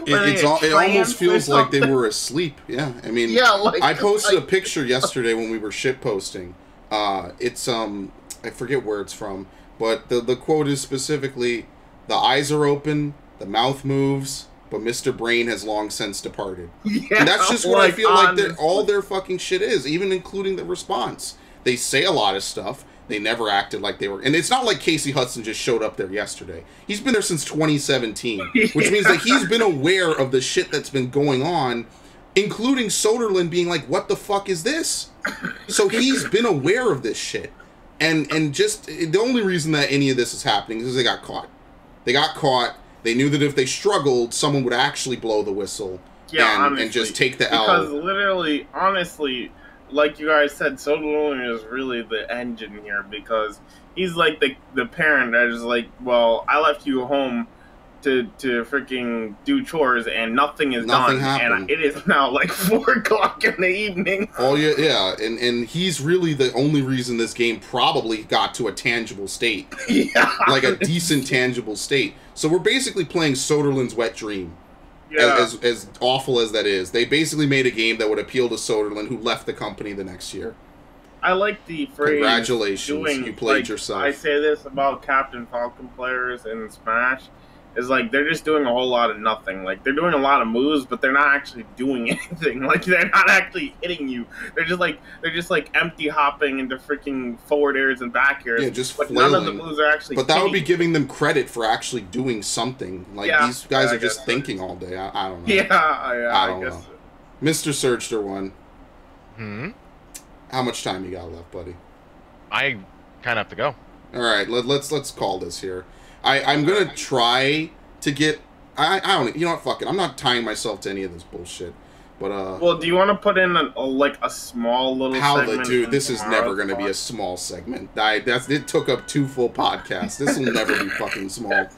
it almost feels like they were asleep. Yeah, I mean, yeah, like, I posted a picture yesterday when we were shit posting. It's I forget where it's from, but the quote is specifically, "The eyes are open, the mouth moves, but Mr. Brain has long since departed." Yeah, and that's just what I feel like all their fucking shit is, even including the response. They say a lot of stuff. They never acted like they were... And it's not like Casey Hudson just showed up there yesterday. He's been there since 2017, which means that he's been aware of the shit that's been going on, including Soderlund being like, what the fuck is this? So he's been aware of this shit. And just... The only reason that any of this is happening is they got caught. They got caught. They knew that if they struggled, someone would actually blow the whistle and just take the L. Because literally, honestly, like you guys said, Soderlund is really the engine here, because he's like the parent that is like, well, I left you home to freaking do chores and nothing done. Happened. And it is now like 4 o'clock in the evening. Oh yeah, and he's really the only reason this game probably got to a tangible state. Yeah. Like a decent tangible state. So we're basically playing Soderlund's wet dream. Yeah. As awful as that is. They basically made a game that would appeal to Soderlund, who left the company the next year. I like the phrase, congratulations, you played yourself. I say this about Captain Falcon players in Smash, is like, they're just doing a whole lot of nothing. Like, they're doing a lot of moves, but they're not actually doing anything. Like, they're not actually hitting you. They're just like empty hopping into freaking forward airs and back airs. Yeah, just but flailing. None of the moves are actually But that would be giving them credit for actually doing something. Like, these guys are just thinking all day. I don't know. Yeah, I don't know. Mr. Surgster one. How much time you got left, buddy? I kind of have to go. All right, let's call this here. I'm gonna try to get. I don't. You know what? Fuck it. I'm not tying myself to any of this bullshit. But well, do you want to put in a small little? Dude, this is never gonna be a small segment. It took up 2 full podcasts. This will never be fucking small.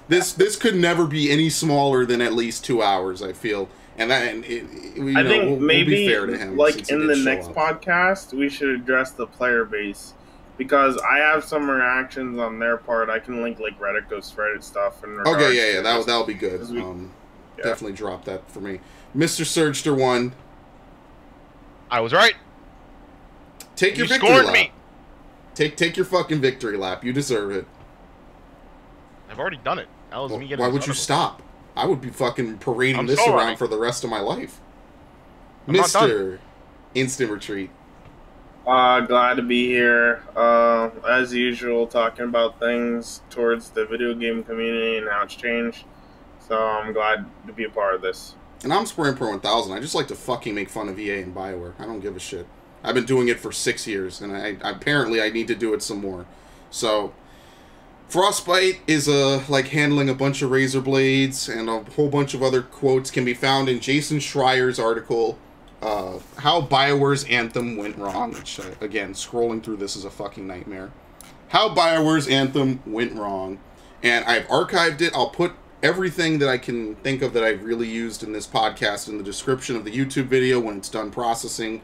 This could never be any smaller than at least 2 hours. I feel. And I think maybe we'll be fair to him, like in the next podcast, we should address the player base, because I have some reactions on their part. I can link like Reddit Ghost Reddit stuff. Okay, yeah, that'll be good. Definitely drop that for me, Mr. Surgster one. I was right. Take your victory lap. Me. Take your fucking victory lap. You deserve it. I've already done it. Why would you stop? I would be fucking parading this around for the rest of my life. Mr. Instant Retreat. Glad to be here. As usual, talking about things towards the video game community and how it's changed. So I'm glad to be a part of this. And I'm Sprinter 1000. I just like to fucking make fun of EA and Bioware. I don't give a shit. I've been doing it for 6 years, and apparently I need to do it some more. So... Frostbite is like handling a bunch of razor blades, and a whole bunch of other quotes can be found in Jason Schreier's article, How Bioware's Anthem Went Wrong, which, again, scrolling through this is a fucking nightmare. How Bioware's Anthem Went Wrong. And I've archived it. I'll put everything that I can think of that I've really used in this podcast in the description of the YouTube video when it's done processing.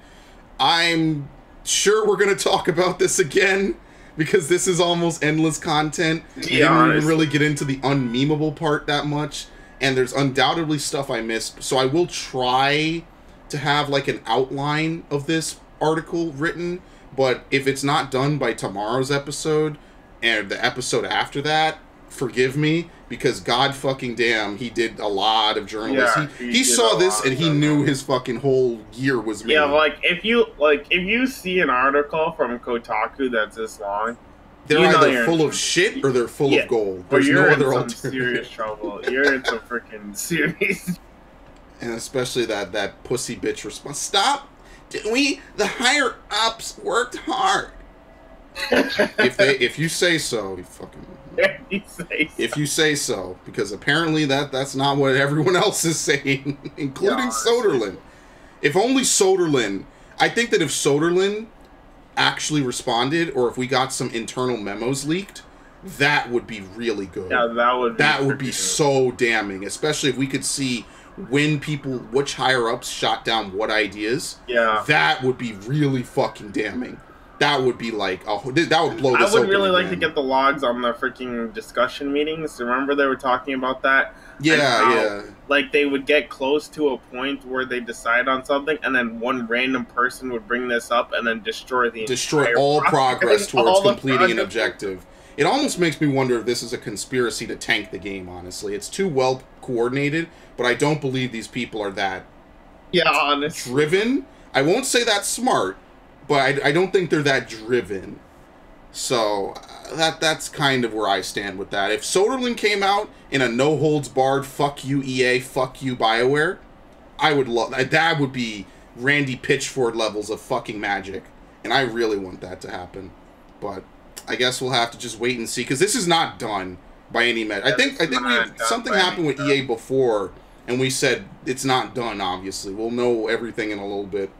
I'm sure we're going to talk about this again because this is almost endless content. We didn't even really get into the unmemeable part that much, and there's undoubtedly stuff I missed. So I will try to have like an outline of this article written, but if it's not done by tomorrow's episode and the episode after that, forgive me, because god fucking damn, he did a lot of journalism. Yeah, he saw this and he knew his fucking whole year was made. Yeah, like if you see an article from Kotaku that's this long, they're either full of shit or they're full of gold. There's no other alternative. Serious trouble. You're in some freaking serious. And especially that pussy bitch response. Stop! The higher ups worked hard. if you say so, you fucking. If you say so, because apparently that's not what everyone else is saying, including Soderlund. If only Soderlund, I think that if Soderlund actually responded, or if we got some internal memos leaked, that would be really good. Yeah, that would be so damning, especially if we could see which higher ups shot down what ideas. Yeah, that would be really fucking damning. That would be like, that would blow this I would open really again. like to get the logs on the freaking discussion meetings. Remember they were talking about that? Yeah. Like they would get close to a point where they decide on something, and then one random person would bring this up and then destroy all progress towards completing an objective. It almost makes me wonder if this is a conspiracy to tank the game, honestly. It's too well coordinated, but I don't believe these people are that honestly driven. I won't say that's smart, but I don't think they're that driven. So that's kind of where I stand with that. If Soderlund came out in a no-holds-barred fuck you EA, fuck you Bioware, I would love that. That would be Randy Pitchford levels of fucking magic, and I really want that to happen. But I guess we'll have to just wait and see, because this is not done by any measure. I think something happened with EA before, and we said it's not done. Obviously, we'll know everything in a little bit.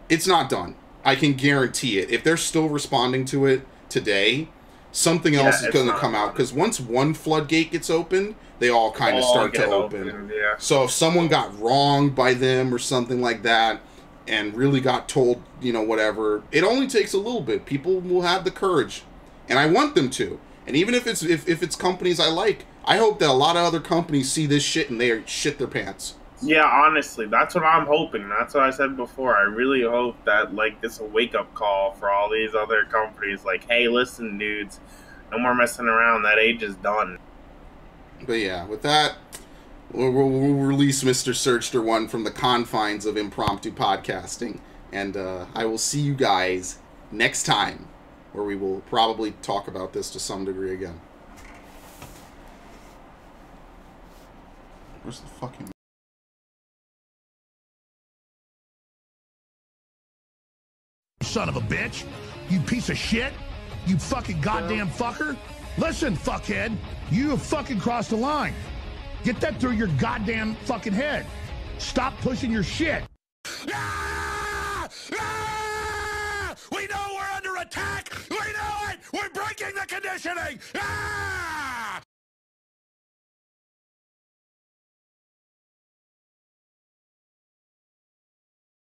It's not done. I can guarantee it. If they're still responding to it today, something else is going to come out. Because once one floodgate gets opened, they all kind of start to open. Yeah. So if someone got wronged by them or something like that, and really got told, whatever, it only takes a little bit. People will have the courage, and I want them to. And even if it's companies I like, I hope that a lot of other companies see this shit and they shit their pants. Yeah, honestly, that's what I'm hoping. That's what I said before. I really hope that, this a wake-up call for all these other companies. Like, hey, listen, dudes, no more messing around. That age is done. But yeah, with that, we'll release Mr. Searchter 1 from the confines of impromptu podcasting. And I will see you guys next time, where we will probably talk about this to some degree again. Where's the fucking... Son of a bitch, you piece of shit, you fucking goddamn fucker. Listen, fuckhead, you have fucking crossed the line. Get that through your goddamn fucking head. Stop pushing your shit. Ah! Ah! We know we're under attack. We know it. We're breaking the conditioning. Ah!